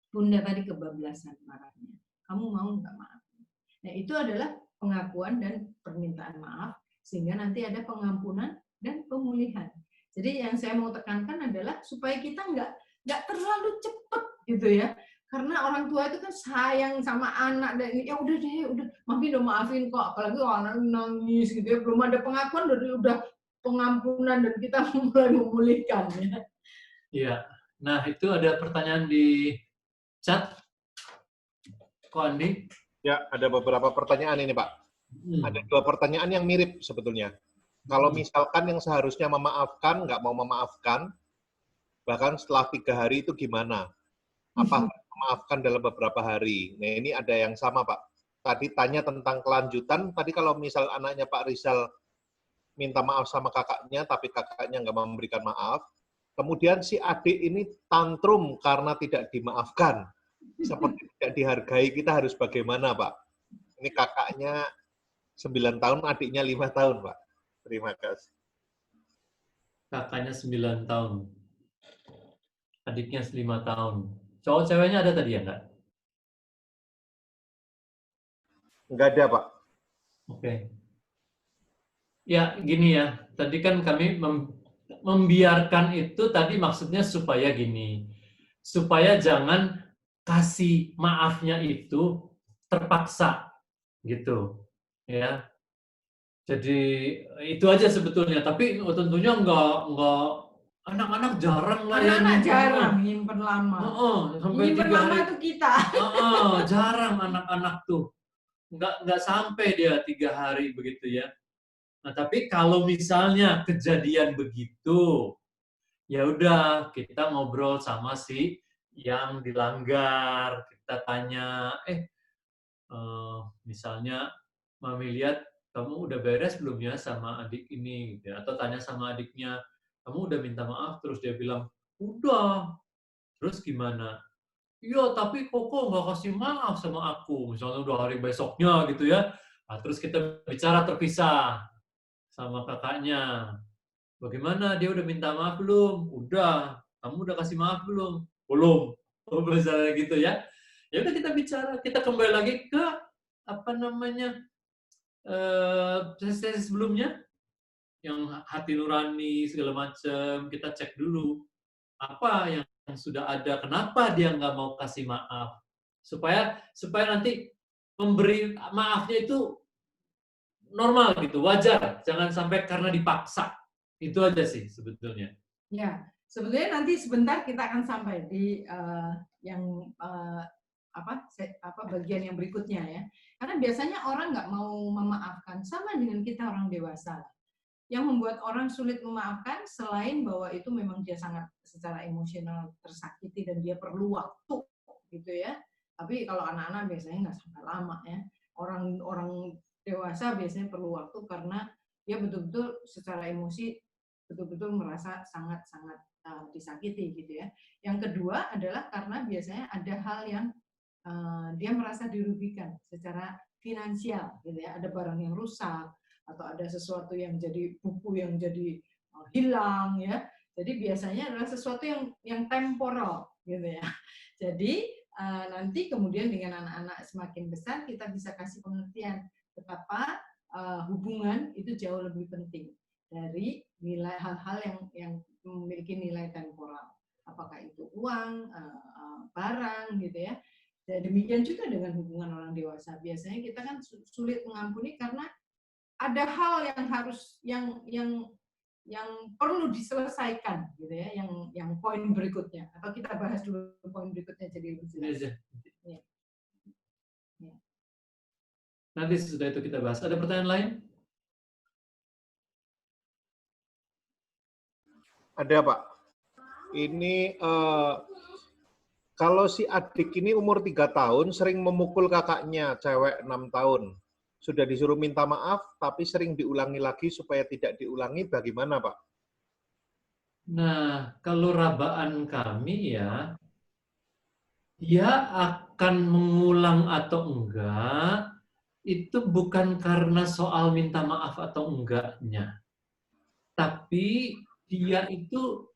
Bunda tadi kebablasan marahnya, kamu mau nggak maafin. Nah itu adalah pengakuan dan permintaan maaf, sehingga nanti ada pengampunan dan pemulihan. Jadi yang saya mau tekankan adalah supaya kita nggak terlalu cepat gitu ya. Karena orang tua itu kan sayang sama anak dan ya udah deh, udah mami udah maafin kok, apalagi kalau anak nangis gitu ya, belum ada pengakuan udah pengampunan dan kita mulai memulihkan ya. Iya. Nah, itu ada pertanyaan di chat. Kok Andi? Ya, ada beberapa pertanyaan ini, Pak. Ada 2 pertanyaan yang mirip sebetulnya. Kalau misalkan yang seharusnya memaafkan, nggak mau memaafkan, bahkan setelah 3 hari itu gimana? Apa memaafkan dalam beberapa hari? Nah, ini ada yang sama, Pak. Tadi tanya tentang kelanjutan, tadi kalau misal anaknya Pak Rizal minta maaf sama kakaknya, tapi kakaknya nggak memberikan maaf, kemudian si adik ini tantrum karena tidak dimaafkan. Seperti tidak dihargai, kita harus bagaimana, Pak? Ini kakaknya 9 tahun, adiknya 5 tahun, Pak. Terima kasih. Kakaknya 9 tahun. Adiknya 5 tahun. Cowok ceweknya ada tadi ya, enggak? Enggak ada, Pak. Oke. Ya, gini ya. Tadi kan kami membiarkan itu tadi maksudnya supaya gini. Supaya jangan kasih maafnya itu terpaksa gitu. Ya. Jadi itu aja sebetulnya, tapi tentunya enggak anak-anak jarang lah ya Anak-anak jarang nyimpen lama. Sampai Nyimpen 3 lama hari. itu kita. Jarang anak-anak tuh. Enggak sampai dia 3 hari begitu ya. Nah, tapi kalau misalnya kejadian begitu, ya udah kita ngobrol sama si yang dilanggar, kita tanya, misalnya Mami lihat kamu udah beres belum ya sama adik ini, gitu ya. Atau tanya sama adiknya, kamu udah minta maaf, terus dia bilang, udah. Terus gimana? Iya, tapi Koko nggak kasih maaf sama aku. Misalnya udah hari besoknya gitu ya. Nah, terus kita bicara terpisah sama kakaknya. Bagaimana, dia udah minta maaf belum? Udah. Kamu udah kasih maaf belum? Belum. Oh, misalnya gitu ya. Ya udah kita bicara, kita kembali lagi ke apa namanya sesi sebelumnya yang hati nurani segala macam, kita cek dulu apa yang sudah ada, kenapa dia nggak mau kasih maaf, supaya nanti memberi maafnya itu normal gitu, wajar, jangan sampai karena dipaksa. Itu aja sih sebetulnya. Ya, sebetulnya nanti sebentar kita akan sampai di yang bagian yang berikutnya ya. Karena biasanya orang nggak mau memaafkan, sama dengan kita orang dewasa. Yang membuat orang sulit memaafkan selain bahwa itu memang dia sangat secara emosional tersakiti dan dia perlu waktu gitu ya. Tapi kalau anak-anak biasanya nggak sampai lama ya. Orang dewasa biasanya perlu waktu karena dia betul-betul secara emosi betul-betul merasa sangat-sangat disakiti gitu ya. Yang kedua adalah karena biasanya ada hal yang dia merasa dirugikan secara finansial gitu ya. Ada barang yang rusak atau ada sesuatu yang jadi buku yang jadi hilang ya. Jadi biasanya adalah sesuatu yang temporal gitu ya. Jadi nanti kemudian dengan anak-anak semakin besar kita bisa kasih pengertian betapa hubungan itu jauh lebih penting dari nilai hal-hal yang memiliki nilai temporal. Apakah itu uang, barang gitu ya. Dan demikian juga dengan hubungan orang dewasa. Biasanya kita kan sulit mengampuni karena ada hal yang harus yang perlu diselesaikan gitu ya, yang poin berikutnya, atau kita bahas dulu poin berikutnya jadi lebih jelas. Ya. Ya. Nanti sesudah itu kita bahas. Ada pertanyaan lain? Ada, Pak. Ini kalau si adik ini umur 3 tahun sering memukul kakaknya cewek 6 tahun. Sudah disuruh minta maaf, tapi sering diulangi lagi supaya tidak diulangi, bagaimana, Pak? Nah, kalau rabaan kami ya, dia bukan mengulang atau enggak, itu bukan karena soal minta maaf atau enggaknya. Tapi dia itu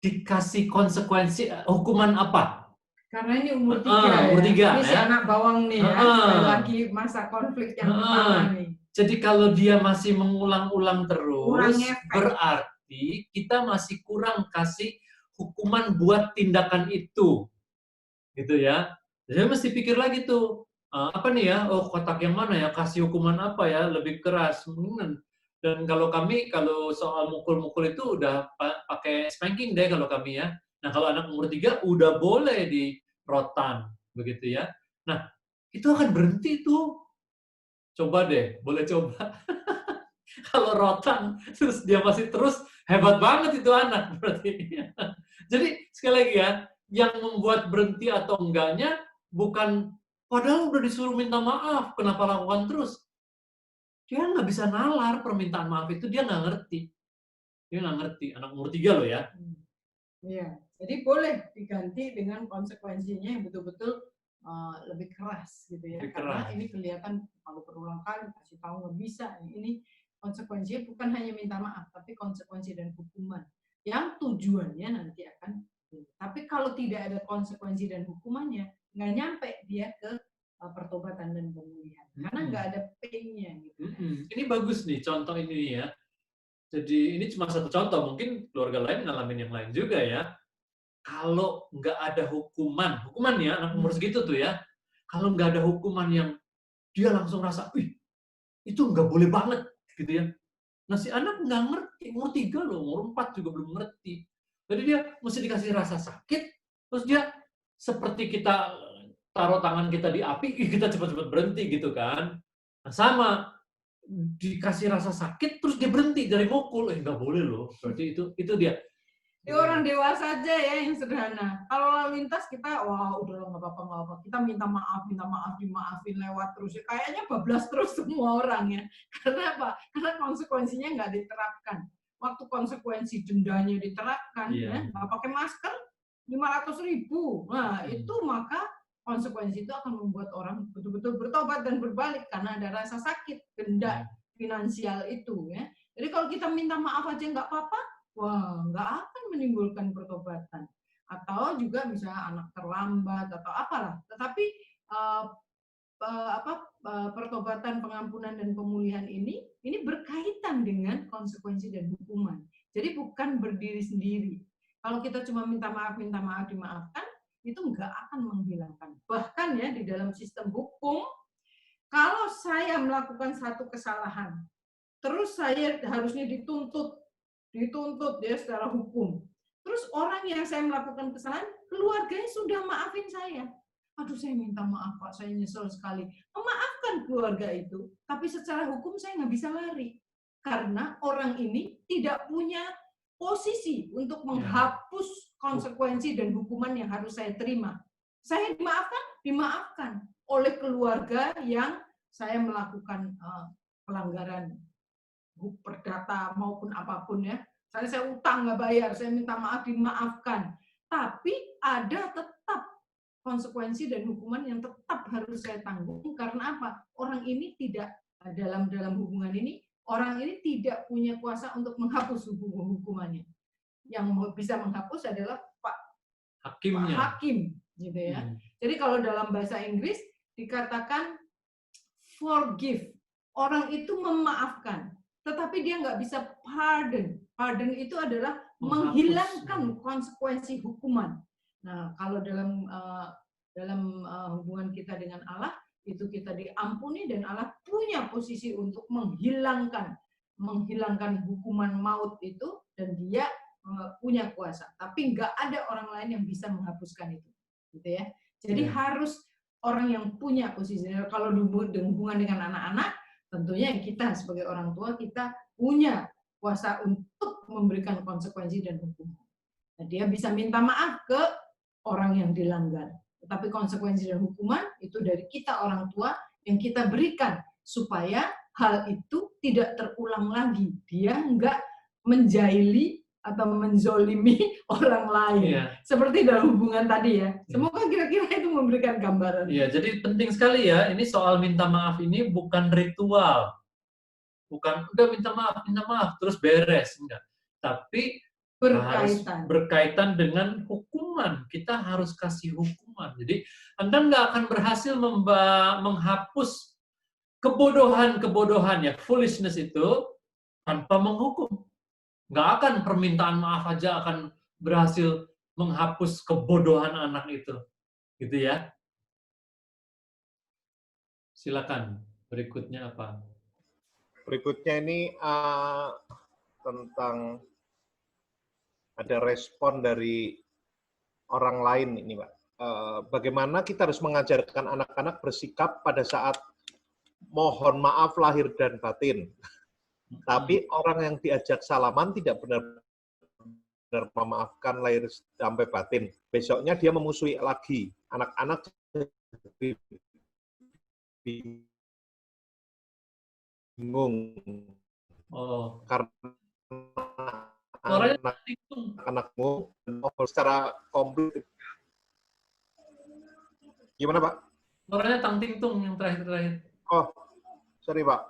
dikasih konsekuensi, hukuman apa? Karena ini umur 3 Umur 3 Ini si ya. anak bawang nih ya. Sekali lagi masa konflik yang pertama nih. Jadi kalau dia masih mengulang-ulang Kurang terus, efek. berarti kita masih kurang kasih hukuman buat tindakan itu. Gitu ya. Jadi mesti pikir lagi tuh, apa nih ya, oh kotak yang mana ya, kasih hukuman apa ya, lebih keras. Dan kalau kami, kalau soal mukul-mukul itu udah pakai spanking deh kalau kami ya. Nah kalau anak umur 3 udah boleh di rotan, begitu ya. Nah itu akan berhenti tuh. Coba deh, boleh coba. Kalau rotan, terus dia masih terus, hebat banget itu anak berarti. Jadi sekali lagi ya, yang membuat berhenti atau enggaknya bukan, padahal udah disuruh minta maaf, kenapa lakukan terus? Dia nggak bisa nalar permintaan maaf itu, dia nggak ngerti. Dia nggak ngerti, anak umur 3 loh ya. Iya, jadi boleh diganti dengan konsekuensinya yang betul-betul lebih keras gitu ya. Lebih Karena keras. ini kelihatan kalau berulang kali kasih tahu nggak bisa. Ini konsekuensinya bukan hanya minta maaf, tapi konsekuensi dan hukuman yang tujuannya nanti akan. Tapi kalau tidak ada konsekuensi dan hukumannya, nggak nyampe dia ke pertobatan dan pemulihan. Karena nggak ada pain-nya gitu. Ini bagus nih contoh ini ya. Jadi ini cuma satu contoh, mungkin keluarga lain ngalamin yang lain juga ya. Kalau nggak ada hukuman ya anak umur segitu tuh ya, kalau nggak ada hukuman yang dia langsung rasa, wih itu nggak boleh banget gitu ya. Nah si anak nggak ngerti, umur 3 loh, umur 4 juga belum ngerti. Jadi dia mesti dikasih rasa sakit, terus dia seperti kita taruh tangan kita di api, kita cepat-cepat berhenti gitu kan. Nah sama, dikasih rasa sakit terus dia berhenti dari mukul, nggak boleh loh. Berarti itu dia. Di orang dewasa aja ya yang sederhana. Kalau lalu lintas kita, wah udah nggak apa-apa. Kita minta maaf, dimaafin lewat terus. Kayaknya bablas terus semua orang ya. Karena apa? Karena konsekuensinya nggak diterapkan. Waktu konsekuensi dendanya diterapkan, ya nggak pakai masker, 500.000. Nah itu maka konsekuensi itu akan membuat orang betul-betul bertobat dan berbalik karena ada rasa sakit, denda finansial itu ya. Jadi kalau kita minta maaf aja nggak apa-apa, wah nggak akan menimbulkan pertobatan. Atau juga misalnya anak terlambat atau apalah. Tetapi pertobatan, pengampunan dan pemulihan ini berkaitan dengan konsekuensi dan hukuman. Jadi bukan berdiri sendiri. Kalau kita cuma minta maaf, dimaafkan, itu nggak akan menghilangkan. Bahkan ya di dalam sistem hukum, kalau saya melakukan satu kesalahan, terus saya harusnya dituntut ya secara hukum. Terus orang yang saya melakukan kesalahan, keluarganya sudah maafin saya. Aduh saya minta maaf Pak, saya nyesel sekali. Memaafkan keluarga itu, tapi secara hukum saya nggak bisa lari. Karena orang ini tidak punya posisi untuk menghapus konsekuensi dan hukuman yang harus saya terima. Saya dimaafkan oleh keluarga yang saya melakukan pelanggaran perdata maupun apapun ya. Saya utang nggak bayar, saya minta maaf dimaafkan. Tapi ada tetap konsekuensi dan hukuman yang tetap harus saya tanggung karena apa? Orang ini tidak dalam hubungan ini, orang ini tidak punya kuasa untuk menghapus hukumannya. Yang bisa menghapus adalah Pak Hakim, gitu ya. Jadi kalau dalam bahasa Inggris dikatakan forgive, orang itu memaafkan, tetapi dia nggak bisa pardon. Pardon itu adalah menghilangkan konsekuensi hukuman. Nah, kalau dalam hubungan kita dengan Allah, itu kita diampuni dan Allah punya posisi untuk menghilangkan hukuman maut itu dan dia punya kuasa. Tapi nggak ada orang lain yang bisa menghapuskan itu, gitu ya. Jadi harus orang yang punya posisi. Kalau hubungan dengan anak-anak, tentunya kita sebagai orang tua kita punya kuasa untuk memberikan konsekuensi dan hukuman. Nah, dia bisa minta maaf ke orang yang dilanggar. Tetapi konsekuensi dan hukuman itu dari kita orang tua yang kita berikan supaya hal itu tidak terulang lagi. Dia enggak menjahili atau menzolimi orang lain. Iya. Seperti dalam hubungan tadi ya. Semoga kira-kira itu memberikan gambaran. Iya, jadi penting sekali ya, ini soal minta maaf ini bukan ritual. Bukan, udah minta maaf, terus beres. Enggak. Tapi harus berkaitan dengan hukuman. Kita harus kasih hukuman. Jadi, Anda nggak akan berhasil menghapus kebodohan-kebodohan ya, foolishness itu tanpa menghukum. Nggak akan permintaan maaf aja akan berhasil menghapus kebodohan anak itu. Gitu ya. Silakan, berikutnya apa? Berikutnya ini tentang ada respon dari orang lain ini, Pak. Bagaimana kita harus mengajarkan anak-anak bersikap pada saat mohon maaf lahir dan batin. Tapi orang yang diajak salaman tidak benar-benar memaafkan lahir sampai batin. Besoknya dia memusuhi lagi. Anak-anak bingung. Oh. Karena anak-anakmu secara komplit. Gimana, Pak? Suaranya tang-ting-tung yang terakhir-terakhir. Oh, sorry, Pak.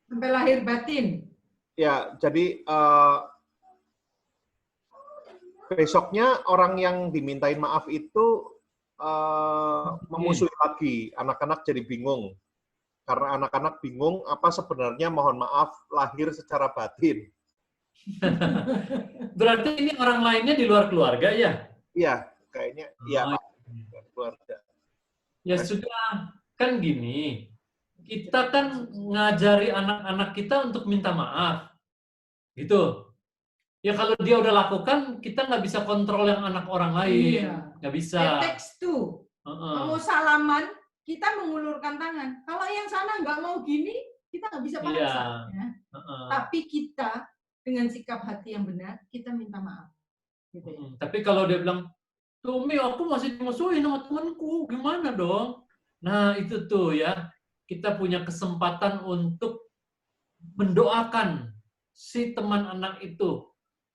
Sampai lahir batin. Ya, jadi besoknya orang yang dimintain maaf itu memusuhi lagi. Anak-anak jadi bingung. Karena anak-anak bingung apa sebenarnya mohon maaf lahir secara batin. Berarti ini orang lainnya di luar keluarga ya? Iya, kayaknya iya, Pak. Keluarga. Ya sudah, kan gini. Kita kan ngajari anak-anak kita untuk minta maaf. Gitu. Ya kalau dia udah lakukan, kita nggak bisa kontrol yang anak orang lain. Iya. Nggak bisa. Text tuh. Mau salaman, kita mengulurkan tangan. Kalau yang sana nggak mau gini, kita nggak bisa paksa. Iya. Ya. Tapi kita dengan sikap hati yang benar, kita minta maaf. Gitu ya. Tapi kalau dia bilang, tuh Mi, aku masih dimusuhin sama temanku, gimana dong? Nah itu tuh ya, kita punya kesempatan untuk mendoakan si teman anak itu.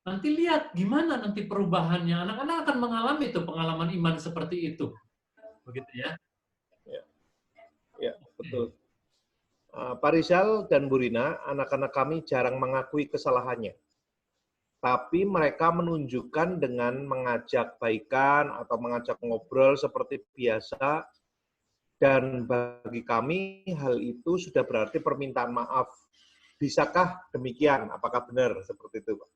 Nanti lihat gimana nanti perubahannya. Anak-anak akan mengalami itu pengalaman iman seperti itu. Begitu ya. Ya, betul. Pak Rizal dan Bu Rina, anak-anak kami jarang mengakui kesalahannya. Tapi mereka menunjukkan dengan mengajak baikan atau mengajak ngobrol seperti biasa. Dan bagi kami hal itu sudah berarti permintaan maaf. Bisakah demikian? Apakah benar seperti itu, Pak?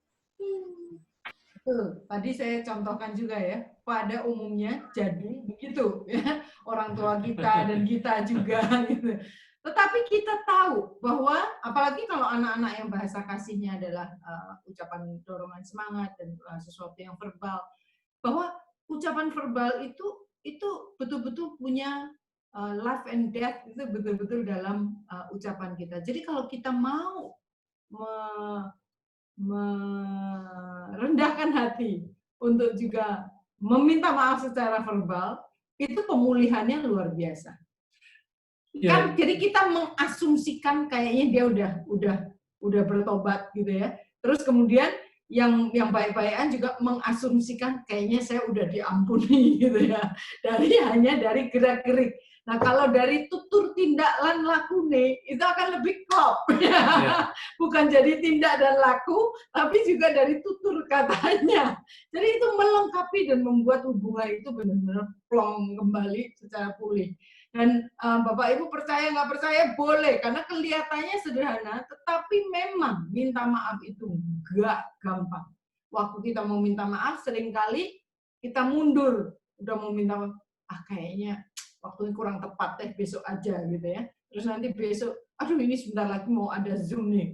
Tadi saya contohkan juga ya, pada umumnya jadi begitu ya, orang tua kita dan kita juga gitu. Tetapi kita tahu bahwa apalagi kalau anak-anak yang bahasa kasihnya adalah ucapan dorongan semangat dan sesuatu yang verbal, bahwa ucapan verbal itu betul-betul punya life and death, itu betul-betul dalam ucapan kita. Jadi kalau kita mau merendahkan hati untuk juga meminta maaf secara verbal, itu pemulihannya luar biasa. Ya. Kan jadi kita mengasumsikan kayaknya dia udah bertobat gitu ya. Terus kemudian yang baik-baikan juga mengasumsikan kayaknya saya udah diampuni gitu ya. Hanya dari gerak-gerik. Nah, kalau dari tutur tindak lan lakune itu akan lebih klop. Ya. Bukan jadi tindak dan laku, tapi juga dari tutur katanya. Jadi itu melengkapi dan membuat hubungan itu benar-benar plong kembali secara pulih. Dan Bapak Ibu percaya nggak percaya boleh, karena kelihatannya sederhana, tetapi memang minta maaf itu nggak gampang. Waktu kita mau minta maaf, seringkali kita mundur. Udah mau minta maaf, kayaknya waktunya kurang tepat deh, besok aja gitu ya. Terus nanti besok, aduh ini sebentar lagi mau ada Zoom nih,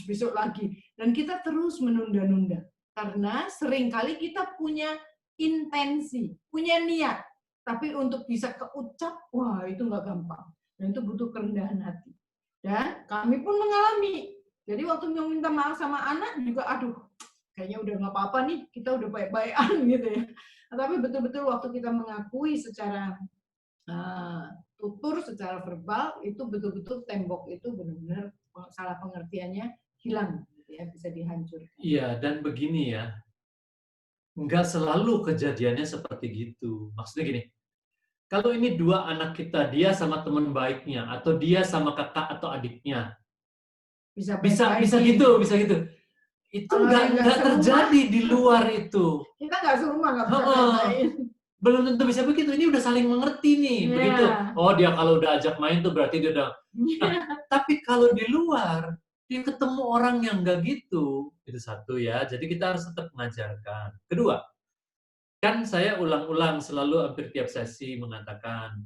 besok lagi. Dan kita terus menunda-nunda. Karena seringkali kita punya intensi, punya niat. Tapi untuk bisa keucap, wah itu nggak gampang. Dan itu butuh kerendahan hati. Dan kami pun mengalami. Jadi waktu mau minta maaf sama anak juga, aduh kayaknya udah nggak apa-apa nih, kita udah baik-baikan gitu ya. Tapi betul-betul waktu kita mengakui secara tutur, secara verbal, itu betul-betul tembok itu benar-benar salah pengertiannya hilang. ya, bisa dihancurkan. Iya, dan begini ya, nggak selalu kejadiannya seperti gitu. Maksudnya gini, kalau ini dua anak kita, dia sama teman baiknya, atau dia sama kakak atau adiknya, Bisa bisa baik-baikin. bisa gitu. Itu Kalau yang nggak terjadi di luar itu. Kita nggak serumah, nggak bisa Heeh. baik-baikin. Belum tentu bisa begitu. Ini udah saling mengerti nih. Iya. Begitu. Oh, dia kalau udah ajak main tuh berarti dia udah. Nah, tapi kalau di luar, dia ketemu orang yang nggak gitu. Itu satu ya. Jadi kita harus tetap mengajarkan. Kedua, kan saya ulang-ulang selalu hampir tiap sesi mengatakan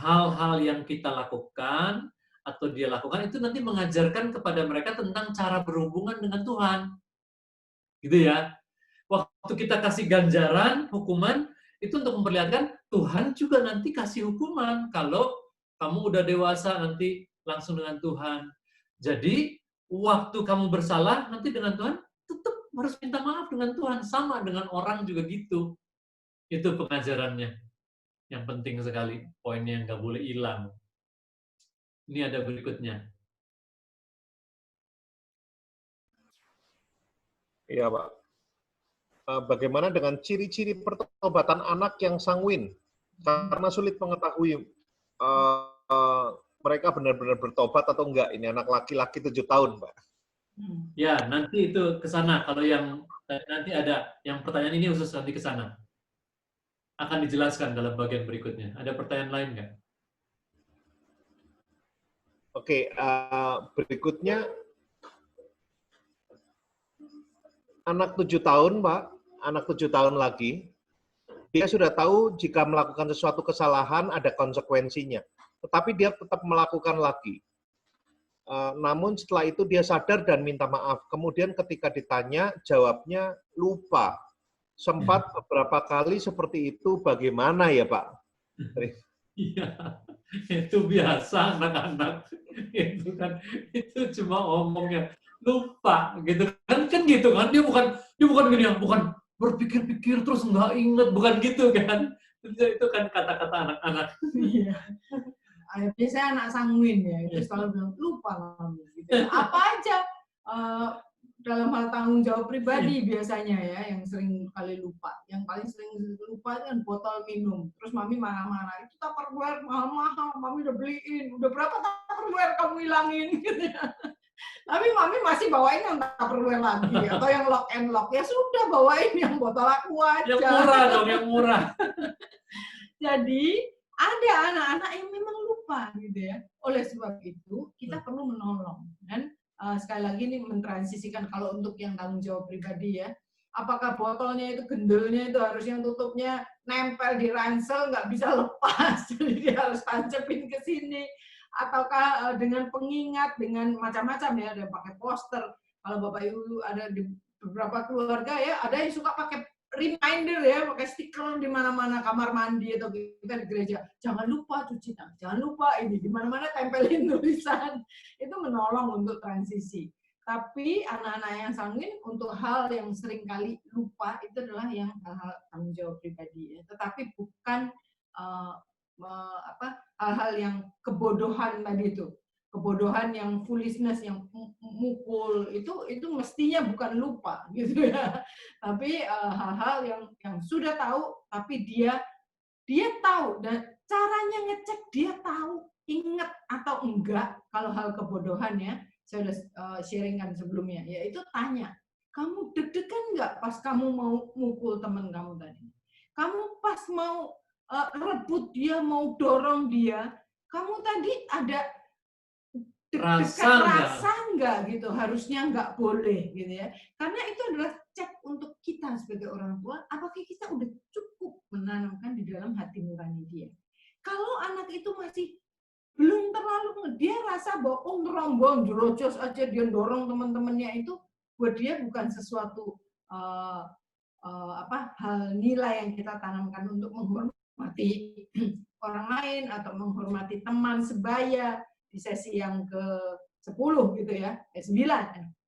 hal-hal yang kita lakukan atau dia lakukan itu nanti mengajarkan kepada mereka tentang cara berhubungan dengan Tuhan. Gitu ya. Waktu kita kasih ganjaran, hukuman, itu untuk memperlihatkan Tuhan juga nanti kasih hukuman. Kalau kamu udah dewasa, nanti langsung dengan Tuhan. Jadi, waktu kamu bersalah, nanti dengan Tuhan, tetap harus minta maaf dengan Tuhan. Sama dengan orang juga gitu. Itu pengajarannya. Yang penting sekali. Poinnya yang nggak boleh hilang. Ini ada berikutnya. Iya, Pak. Bagaimana dengan ciri-ciri pertobatan anak yang sanguin? Karena sulit mengetahui mereka benar-benar bertobat atau enggak. Ini anak laki-laki 7 tahun, Pak. Ya, nanti itu ke sana. Kalau yang nanti ada, yang pertanyaan ini khusus nanti ke sana. Akan dijelaskan dalam bagian berikutnya. Ada pertanyaan lain nggak? Oke, berikutnya anak 7 tahun, Pak, anak 7 tahun lagi, dia sudah tahu jika melakukan sesuatu kesalahan ada konsekuensinya, tetapi dia tetap melakukan lagi. Namun setelah itu dia sadar dan minta maaf. Kemudian ketika ditanya, jawabnya lupa. Sempat beberapa kali seperti itu, bagaimana ya, Pak? Iya, itu biasa anak-anak. Itu kan, itu cuma omongnya lupa gitu kan gitu kan, dia bukan gini ya, bukan berpikir-pikir terus nggak inget, bukan gitu kan. Itu kan kata-kata anak-anak. Iya. Biasanya anak sanguin ya, itu selalu bilang lupa Mami. Gitu. Apa aja dalam hal tanggung jawab pribadi biasanya ya yang sering kali lupa. Yang paling sering lupa kan botol minum. Terus Mami marah-marah, itu Tupperware mahal-mahal, Mami udah beliin, udah berapa Tupperware kamu hilangin gitu ya. Tapi Mami masih bawain yang Tupperware lagi atau yang lock and lock. Ya sudah, bawain yang botol aku aja. Yang murah dong, yang murah. Jadi ada anak-anak yang memang lupa gitu ya. Oleh sebab itu kita perlu menolong. Dan sekali lagi ini mentransisikan kalau untuk yang tanggung jawab pribadi ya. Apakah botolnya itu gendelnya itu harusnya tutupnya nempel di ransel nggak bisa lepas, jadi dia harus tancepin ke sini. Ataukah dengan pengingat, dengan macam-macam ya, ada pakai poster. Kalau Bapak Ibu ada di beberapa keluarga ya, ada yang suka pakai reminder ya, pakai stiker di mana-mana kamar mandi atau kita di gereja. Jangan lupa cuci tangan, jangan lupa ini di mana-mana tempelin tulisan. Itu menolong untuk transisi. Tapi anak-anak yang sanguin untuk hal yang sering kali lupa itu adalah yang hal-hal tanggung jawab pribadi. Ya. Tetapi bukan hal-hal yang kebodohan tadi itu. Kebodohan yang foolishness, yang mukul itu mestinya bukan lupa gitu ya, tapi hal-hal yang sudah tahu tapi dia tahu dan caranya ngecek dia tahu ingat atau enggak. Kalau hal kebodohan ya saya udah sharingkan sebelumnya, yaitu tanya, kamu deg-degan nggak pas kamu mau mukul teman kamu tadi, kamu pas mau rebut dia, mau dorong dia, kamu tadi ada rasa enggak gitu, harusnya enggak boleh gitu ya, karena itu adalah cek untuk kita sebagai orang tua, apakah kita udah cukup menanamkan di dalam hati nurani dia. Kalau anak itu masih belum terlalu, dia rasa bahwa ngerombong jerocos aja dia dorong teman-temannya, itu buat dia bukan sesuatu hal nilai yang kita tanamkan untuk menghormati orang lain atau menghormati teman sebaya. Di sesi yang ke-10 gitu ya, 9,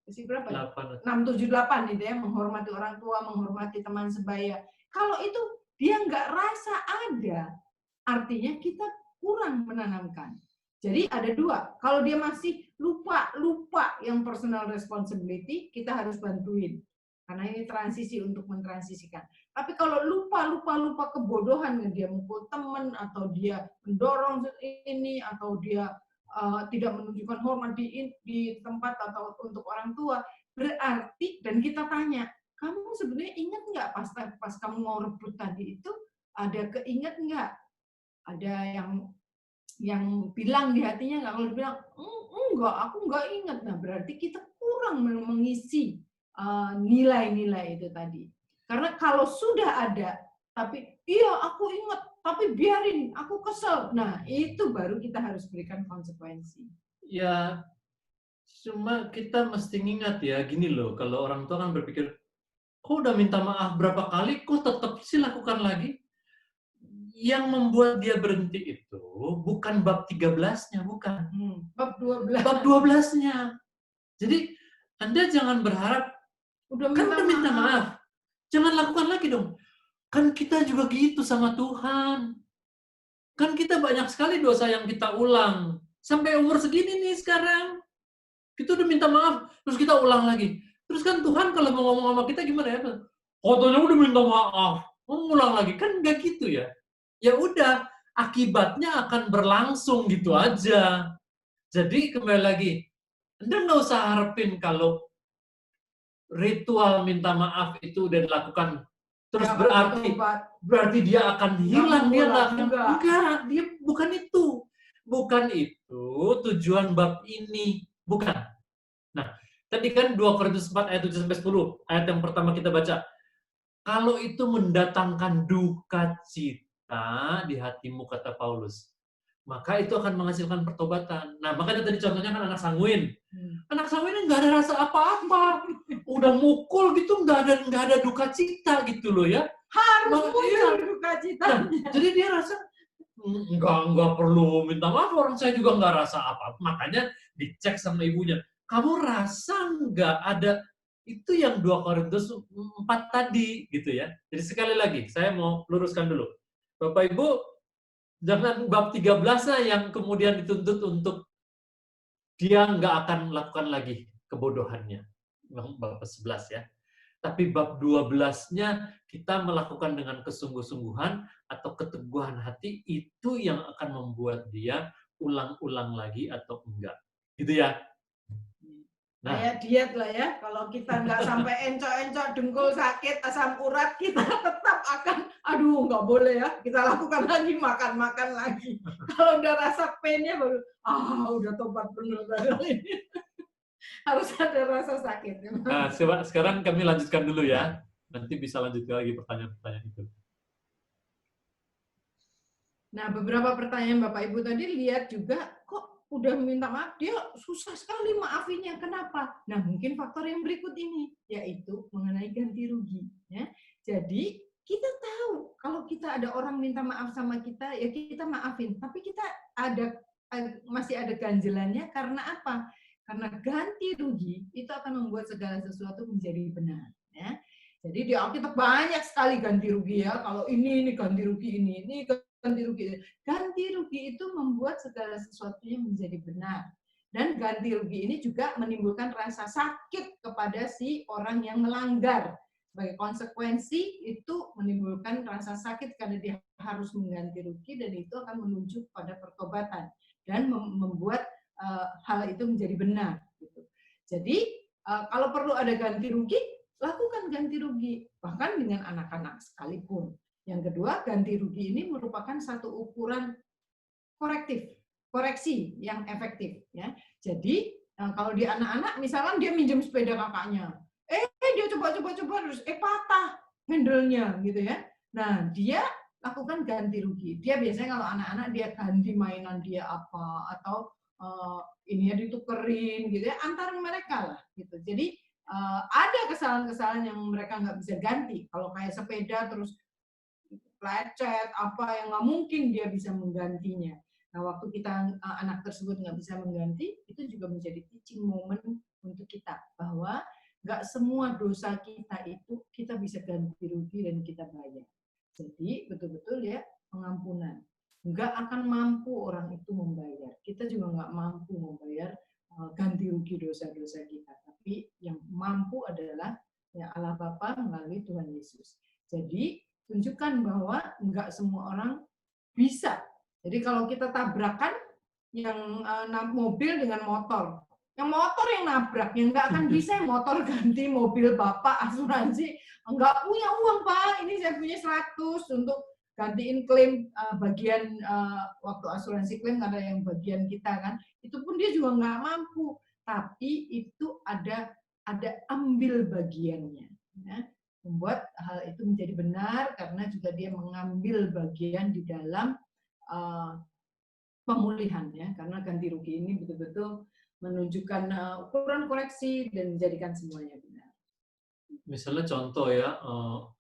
sesi berapa? 6, 7, 8 gitu ya, menghormati orang tua, menghormati teman sebaya. Kalau itu dia nggak rasa ada, artinya kita kurang menanamkan. Jadi ada dua, kalau dia masih lupa yang personal responsibility, kita harus bantuin. Karena ini transisi untuk mentransisikan. Tapi kalau lupa kebodohan, dia mukul teman, atau dia mendorong ini, atau dia tidak menunjukkan hormat di tempat atau untuk orang tua, berarti, dan kita tanya, kamu sebenarnya ingat nggak pas kamu mau rebut tadi itu, ada keinget nggak? Ada yang bilang di hatinya nggak? Kalau dibilang enggak, aku nggak ingat. Nah, berarti kita kurang mengisi nilai-nilai itu tadi. Karena kalau sudah ada, tapi iya aku ingat, tapi biarin, aku kesel. Nah, itu baru kita harus berikan konsekuensi. Ya, cuma kita mesti ingat ya, gini loh, kalau orang tua kan berpikir, kok udah minta maaf berapa kali, kok tetap sih lakukan lagi? Yang membuat dia berhenti itu bukan bab 13-nya, bukan. Bab 12. Bab 12-nya. Jadi, Anda jangan berharap, udah minta maaf. Jangan lakukan lagi dong. Kan kita juga gitu sama Tuhan. Kan kita banyak sekali dosa yang kita ulang. Sampai umur segini nih sekarang. Kita udah minta maaf, terus kita ulang lagi. Terus kan Tuhan kalau mau ngomong sama kita gimana ya? Katanya udah minta maaf, mau ngulang lagi. Kan nggak gitu ya. Ya udah, akibatnya akan berlangsung gitu aja. Jadi kembali lagi, Anda nggak usah harapin kalau ritual minta maaf itu udah dilakukan terus berarti dia akan hilang, dia enggak, dia bukan itu tujuan bab ini, bukan. Nah, tadi kan 2 Korintus 4 ayat 7 sampai 10, ayat yang pertama kita baca. Kalau itu mendatangkan duka cita di hatimu, kata Paulus, maka itu akan menghasilkan pertobatan. Nah, makanya tadi contohnya kan anak sanguin. Anak sanguin nggak ada rasa apa-apa. Udah mukul gitu, nggak ada duka cita gitu loh ya. Harus muncul duka citanya. Nah, jadi dia rasa, nggak perlu minta maaf, orang saya juga nggak rasa apa-apa. Makanya dicek sama ibunya. Kamu rasa nggak ada, itu yang 2 Korintus 4 tadi gitu ya. Jadi sekali lagi, saya mau luruskan dulu. Bapak Ibu, jangan bab 13-nya yang kemudian dituntut untuk dia nggak akan melakukan lagi kebodohannya. Bab 11 ya. Tapi bab 12-nya kita melakukan dengan kesungguh-sungguhan atau keteguhan hati, itu yang akan membuat dia ulang-ulang lagi atau enggak. Gitu ya. Nah, kayak diet lah ya, kalau kita nggak sampai encok-encok, dengkul sakit, asam urat, kita tetap akan, aduh nggak boleh ya, kita lakukan lagi, makan lagi. Kalau udah rasa pain-nya baru, udah tobat bener ini. Harus ada rasa sakit. Nah, sekarang kami lanjutkan dulu ya. Nanti bisa lanjut lagi pertanyaan-pertanyaan itu. Nah, beberapa pertanyaan Bapak Ibu tadi lihat juga, kok udah minta maaf, dia susah sekali maafinya. Kenapa? Nah, mungkin faktor yang berikut ini, yaitu mengenai ganti rugi. Ya. Jadi, kita tahu kalau kita ada orang minta maaf sama kita, ya kita maafin. Tapi kita masih ada ganjelannya karena apa? Karena ganti rugi itu akan membuat segala sesuatu menjadi benar. Ya. Jadi di Alkitab banyak sekali ganti rugi ya. Kalau ini ganti rugi ini ganti rugi. Ganti rugi itu membuat segala sesuatunya menjadi benar. Dan ganti rugi ini juga menimbulkan rasa sakit kepada si orang yang melanggar. Sebagai konsekuensi itu menimbulkan rasa sakit karena dia harus mengganti rugi, dan itu akan menunjuk pada pertobatan dan membuat hal itu menjadi benar. Jadi kalau perlu ada ganti rugi, lakukan ganti rugi, bahkan dengan anak-anak sekalipun. Yang kedua, ganti rugi ini merupakan satu ukuran koreksi yang efektif. Ya. Jadi kalau di anak-anak, misalkan dia minjem sepeda kakaknya, dia coba terus patah handle-nya gitu ya. Nah, dia lakukan ganti rugi. Dia biasanya kalau anak-anak dia ganti mainan dia apa, atau ini ya ditukerin gitu ya, antar mereka lah gitu. Jadi ada kesalahan-kesalahan yang mereka nggak bisa ganti. Kalau kayak sepeda terus lecet apa yang nggak mungkin dia bisa menggantinya. Nah, waktu kita anak tersebut nggak bisa mengganti, itu juga menjadi teaching moment untuk kita bahwa nggak semua dosa kita itu kita bisa ganti rugi dan kita bayar. Jadi betul-betul ya pengampunan. Nggak akan mampu orang itu membayar. Kita juga nggak mampu membayar ganti rugi dosa-dosa kita. Tapi yang mampu adalah ya Allah Bapa melalui Tuhan Yesus. Jadi tunjukkan bahwa enggak semua orang bisa. Jadi kalau kita tabrakan yang mobil dengan motor, yang motor yang nabrak, yang nggak akan bisa yang motor ganti mobil Bapak asuransi, nggak punya uang Pak, ini saya punya 100 untuk gantiin klaim bagian waktu asuransi klaim ada yang bagian kita kan, itu pun dia juga nggak mampu, tapi itu ada ambil bagiannya, ya. Membuat hal itu menjadi benar karena juga dia mengambil bagian di dalam pemulihan, ya, karena ganti rugi ini betul-betul menunjukkan ukuran koreksi dan menjadikan semuanya benar. Misalnya contoh ya,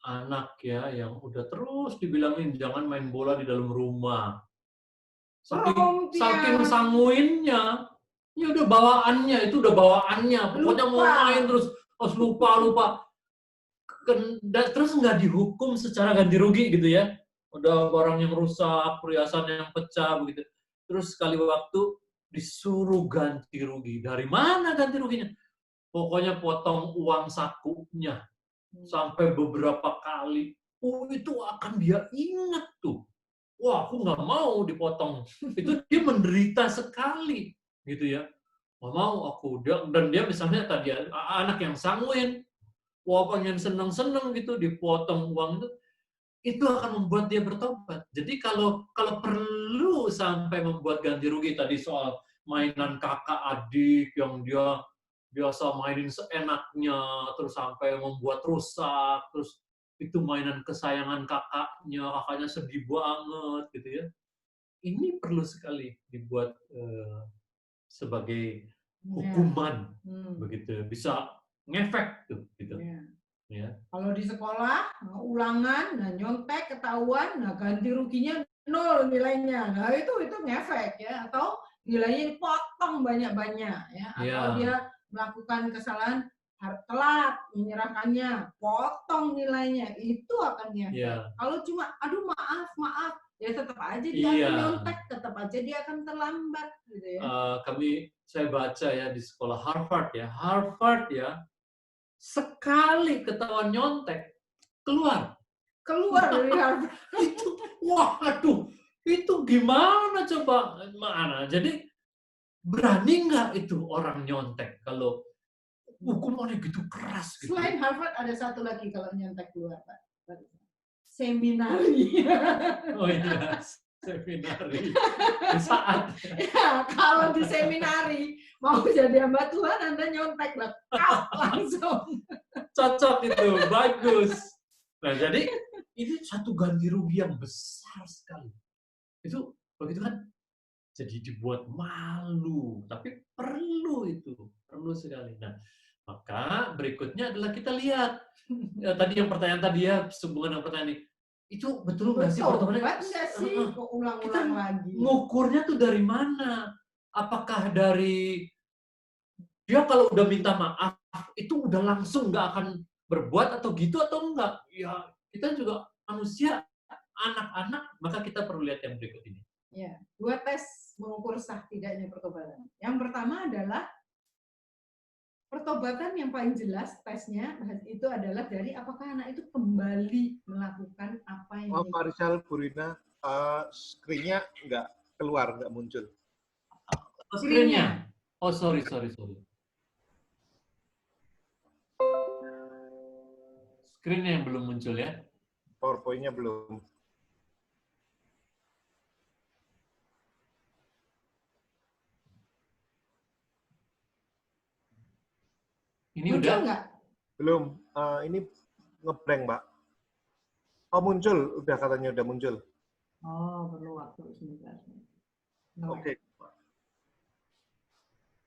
anak ya yang udah terus dibilangin jangan main bola di dalam rumah. Saking sanguinnya, ya udah bawaannya, itu udah bawaannya. Pokoknya mau main terus lupa. Terus nggak dihukum secara ganti rugi gitu ya. Udah barang yang rusak, perhiasan yang pecah begitu. Terus sekali waktu disuruh ganti rugi. Dari mana ganti ruginya? Pokoknya potong uang sakunya sampai beberapa kali. Oh, itu akan dia ingat tuh. Wah, aku nggak mau dipotong. Itu dia menderita sekali, gitu ya. Nggak mau aku. Dan dia misalnya tadi anak yang sanguin, wah pengen seneng-seneng gitu, dipotong uang itu akan membuat dia bertobat. Jadi kalau perlu sampai membuat ganti rugi tadi soal mainan kakak adik yang dia biasa mainin seenaknya, terus sampai membuat rusak, terus itu mainan kesayangan kakaknya sedih banget gitu ya. Ini perlu sekali dibuat sebagai hukuman, begitu bisa ngefek tuh gitu. Ya. Kalau di sekolah ulangan, nyontek ketahuan, ganti ruginya 0 nilainya, nah itu ngefek ya, atau nilainya dipotong banyak-banyak ya, atau dia melakukan kesalahan telat menyerahkannya, potong nilainya, itu akan ngefek. Kalau cuma aduh maaf, ya tetap aja dia akan nyontek, tetap aja dia akan terlambat gitu ya. Saya baca ya di sekolah Harvard ya, sekali ketahuan nyontek keluar dari Harvard. Itu gimana coba? Mana? Jadi berani nggak itu orang nyontek kalau hukumannya gitu keras? Gitu. Selain Harvard ada satu lagi kalau nyontek keluar, Pak. Seminari. Oh iya, seminari. Di saat. Ya, kalau di seminari mau jadi hamba Tuhan, Anda nyontek langsung. Cocok itu, bagus. Nah, jadi ini satu ganti rugi yang besar sekali. Itu begitu kan? Jadi dibuat malu, tapi perlu sekali. Nah, maka berikutnya adalah kita lihat tadi yang pertanyaan tadi ya, sehubungan dengan pertanyaan ini, itu betul nggak sih pertemuannya? Enggak sih, kok ulang-ulang lagi. Ngukurnya tuh dari mana? Apakah dari dia kalau udah minta maaf itu udah langsung nggak akan berbuat atau gitu atau enggak? Ya kita juga manusia, anak-anak, maka kita perlu lihat yang berikut ini. Ya, 2 tes mengukur sah tidaknya pertobatan. Yang pertama adalah pertobatan yang paling jelas tesnya itu adalah dari apakah anak itu kembali melakukan apa yang Pak Rizal, Bu Rina, screen-nya nggak keluar, nggak muncul. Screen-nya? Oh, sorry. Screen-nya yang belum muncul ya? PowerPoint-nya belum. Ini muncul udah? Nggak? Belum. Ini ngeblank, Mbak. Oh, muncul. Udah katanya udah muncul. Oh, perlu waktu sebentar. Oke.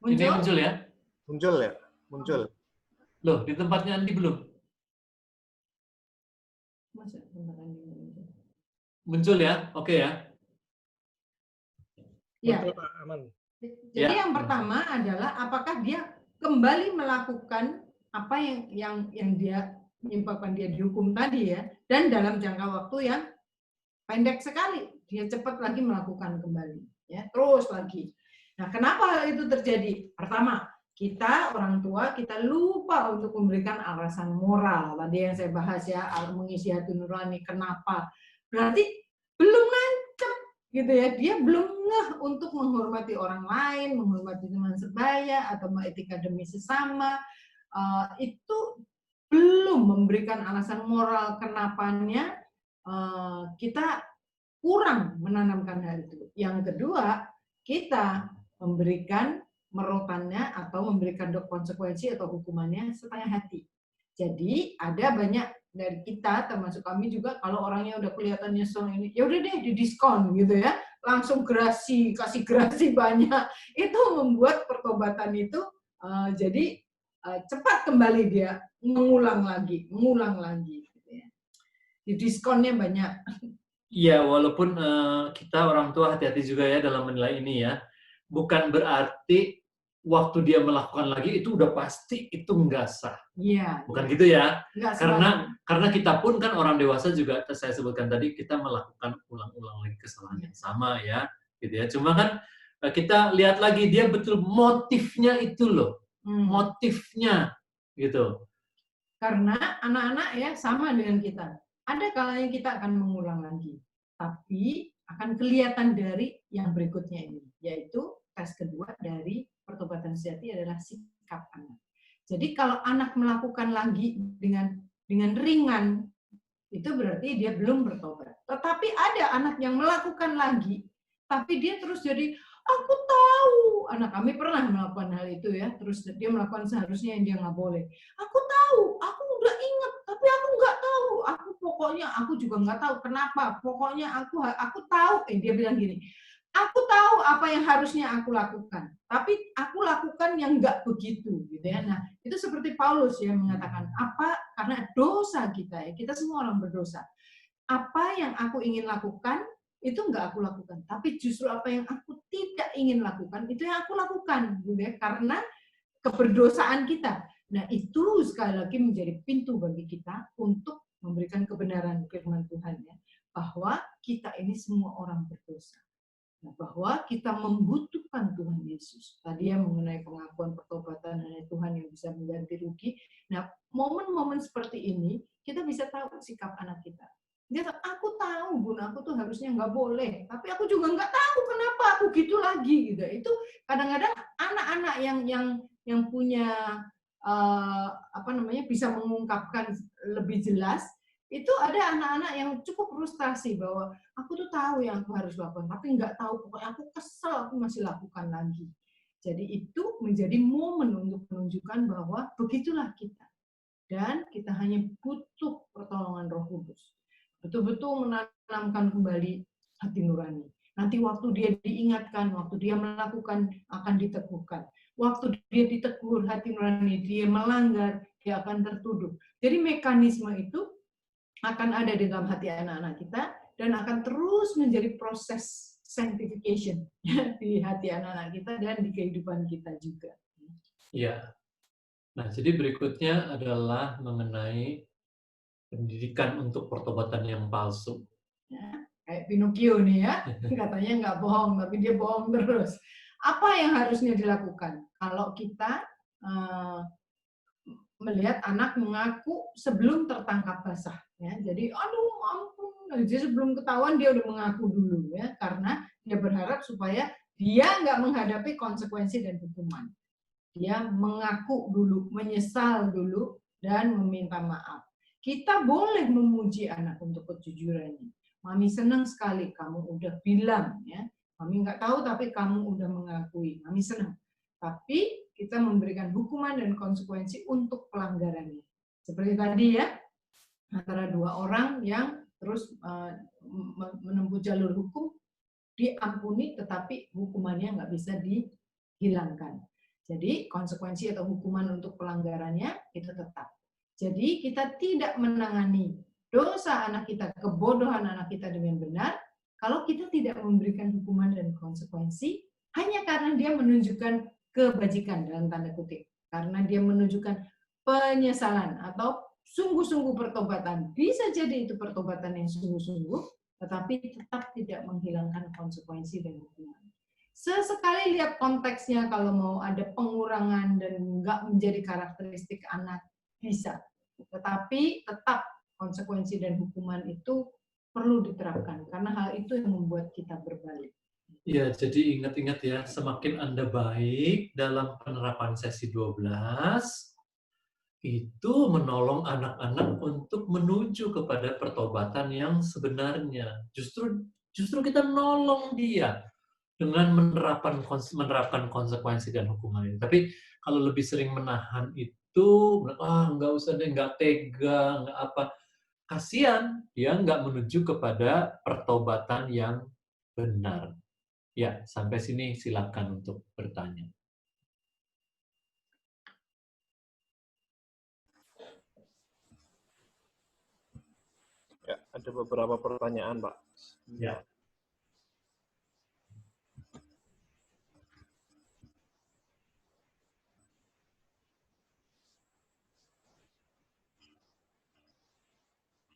Ini muncul ya? Muncul ya? Muncul. Loh, di tempatnya Andi belum? Masa tempat Andi muncul? Muncul ya? Oke ya? Ya. Muncul, Pak. Aman. Jadi yang pertama adalah apakah dia kembali melakukan apa yang dia menyebabkan dia dihukum tadi ya, dan dalam jangka waktu yang pendek sekali, dia cepat lagi melakukan kembali, ya terus lagi. Nah, kenapa hal itu terjadi? Pertama, kita orang tua kita lupa untuk memberikan alasan moral. Tadi yang saya bahas ya, mengisi hati nurani. Kenapa? Berarti belum nancep gitu ya. Dia belum ngeh untuk menghormati orang lain, menghormati teman sebaya atau etika demi sesama. Itu belum memberikan alasan moral kenapanya kita kurang menanamkan hal itu. Yang kedua, kita memberikan merotannya atau memberikan konsekuensi atau hukumannya setengah hati. Jadi ada banyak dari kita, termasuk kami juga, kalau orangnya udah kelihatan nyesel ini, ya udah deh didiskon gitu ya, langsung gerasi, kasih gerasi banyak. Itu membuat pertobatan itu jadi cepat kembali dia mengulang lagi. Gitu ya. Didiskonnya banyak. Iya, walaupun kita orang tua hati-hati juga ya dalam menilai ini ya. Bukan berarti waktu dia melakukan lagi itu udah pasti itu nggak sah. Iya. Bukan gitu ya. Nggak karena kita pun kan orang dewasa juga saya sebutkan tadi kita melakukan ulang-ulang lagi kesalahan yang sama ya, gitu ya. Cuma kan kita lihat lagi dia betul motifnya itu loh. Motifnya gitu. Karena anak-anak ya sama dengan kita. Ada kalanya kita akan mengulang lagi, tapi akan kelihatan dari yang berikutnya ini, yaitu tes kedua dari pertobatan sejati adalah sikap anak. Jadi kalau anak melakukan lagi dengan ringan, itu berarti dia belum bertobat. Tetapi ada anak yang melakukan lagi, tapi dia terus jadi, aku tahu, anak kami pernah melakukan hal itu ya, terus dia melakukan seharusnya yang dia nggak boleh. Aku tahu, aku udah ingat, tapi aku nggak tahu. Aku juga nggak tahu kenapa. Pokoknya aku tahu. Dia bilang gini, aku tahu apa yang harusnya aku lakukan, tapi aku lakukan yang nggak begitu, gitu ya. Nah, itu seperti Paulus yang mengatakan karena dosa kita ya, kita semua orang berdosa. Apa yang aku ingin lakukan itu nggak aku lakukan, tapi justru apa yang aku tidak ingin lakukan itu yang aku lakukan, gitu ya, karena keberdosaan kita. Nah, itu sekali lagi menjadi pintu bagi kita untuk memberikan kebenaran firman Tuhan ya, bahwa kita ini semua orang berdosa. Nah, bahwa kita membutuhkan Tuhan Yesus. Tadi yang mengenai pengakuan pertobatan hanya Tuhan yang bisa mengganti rugi. Nah, momen-momen seperti ini kita bisa tahu sikap anak kita. Dia tahu, aku tahu Bun, aku tuh harusnya nggak boleh, tapi aku juga nggak tahu kenapa aku gitu lagi gitu. Itu kadang-kadang anak-anak yang punya bisa mengungkapkan lebih jelas. Itu ada anak-anak yang cukup frustasi bahwa aku tuh tahu yang aku harus lakukan, tapi nggak tahu, pokoknya aku kesel, aku masih lakukan lagi. Jadi itu menjadi momen untuk menunjukkan bahwa begitulah kita. Dan kita hanya butuh pertolongan Roh Kudus. Betul-betul menanamkan kembali hati nurani. Nanti waktu dia diingatkan, waktu dia melakukan akan diteguhkan. Waktu dia ditegur hati nurani, dia melanggar, dia akan tertuduh. Jadi mekanisme itu akan ada di dalam hati anak-anak kita dan akan terus menjadi proses sanctification di hati anak-anak kita dan di kehidupan kita juga. Iya. Nah, jadi berikutnya adalah mengenai pendidikan untuk pertobatan yang palsu. Ya, kayak Pinocchio nih ya, katanya nggak bohong, tapi dia bohong terus. Apa yang harusnya dilakukan? Kalau kita melihat anak mengaku sebelum tertangkap basah, ya. Jadi, aduh ampun, jadi sebelum ketahuan dia udah mengaku dulu ya, karena dia berharap supaya dia nggak menghadapi konsekuensi dan hukuman. Dia mengaku dulu, menyesal dulu, dan meminta maaf. Kita boleh memuji anak untuk kejujurannya. Mami senang sekali kamu udah bilang ya. Mami nggak tahu tapi kamu udah mengakui. Mami senang. Tapi kita memberikan hukuman dan konsekuensi untuk pelanggarannya. Seperti tadi ya, antara dua orang yang terus menempuh jalur hukum, diampuni tetapi hukumannya nggak bisa dihilangkan. Jadi konsekuensi atau hukuman untuk pelanggarannya itu tetap. Jadi kita tidak menangani dosa anak kita, kebodohan anak kita dengan benar, kalau kita tidak memberikan hukuman dan konsekuensi hanya karena dia menunjukkan kebajikan dalam tanda kutip. Karena dia menunjukkan penyesalan atau sungguh-sungguh pertobatan. Bisa jadi itu pertobatan yang sungguh-sungguh, tetapi tetap tidak menghilangkan konsekuensi dan hukuman. sesekali lihat konteksnya kalau mau ada pengurangan dan nggak menjadi karakteristik anak bisa. Tetapi tetap konsekuensi dan hukuman itu perlu diterapkan karena hal itu yang membuat kita berbalik. Ya, jadi ingat-ingat ya, semakin Anda baik dalam penerapan sesi 12, itu menolong anak-anak untuk menuju kepada pertobatan yang sebenarnya. Justru kita nolong dia dengan menerapkan konsekuensi dan hukuman ini. Tapi kalau lebih sering menahan itu, nggak usah deh, nggak tega, nggak apa. Kasihan, dia nggak menuju kepada pertobatan yang benar. Ya, sampai sini silakan untuk bertanya. Ya, ada beberapa pertanyaan, Pak. Ya.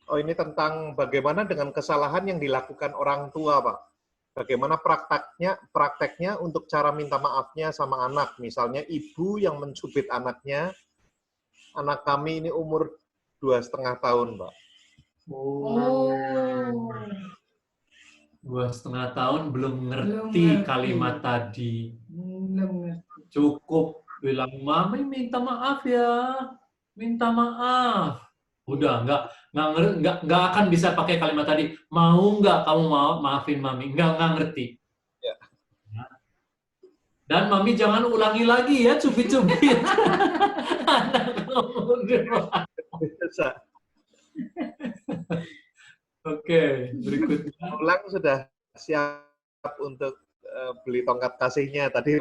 Oh, ini tentang bagaimana dengan kesalahan yang dilakukan orang tua, Pak. Bagaimana prakteknya untuk cara minta maafnya sama anak. Misalnya ibu yang mencubit anaknya, anak kami ini umur 2,5 tahun, Pak. Oh. 2,5 tahun belum ngerti kalimat tadi. Belum ngerti. Cukup bilang, Mami minta maaf ya, minta maaf. Udah, nggak akan bisa pakai kalimat tadi. Mau nggak kamu maafin Mami? Nggak ngerti. Ya. Dan Mami jangan ulangi lagi ya, cubit-cubit. Anak kamu Bisa. Oke, berikutnya. Ulang sudah siap untuk beli tongkat kasihnya tadi.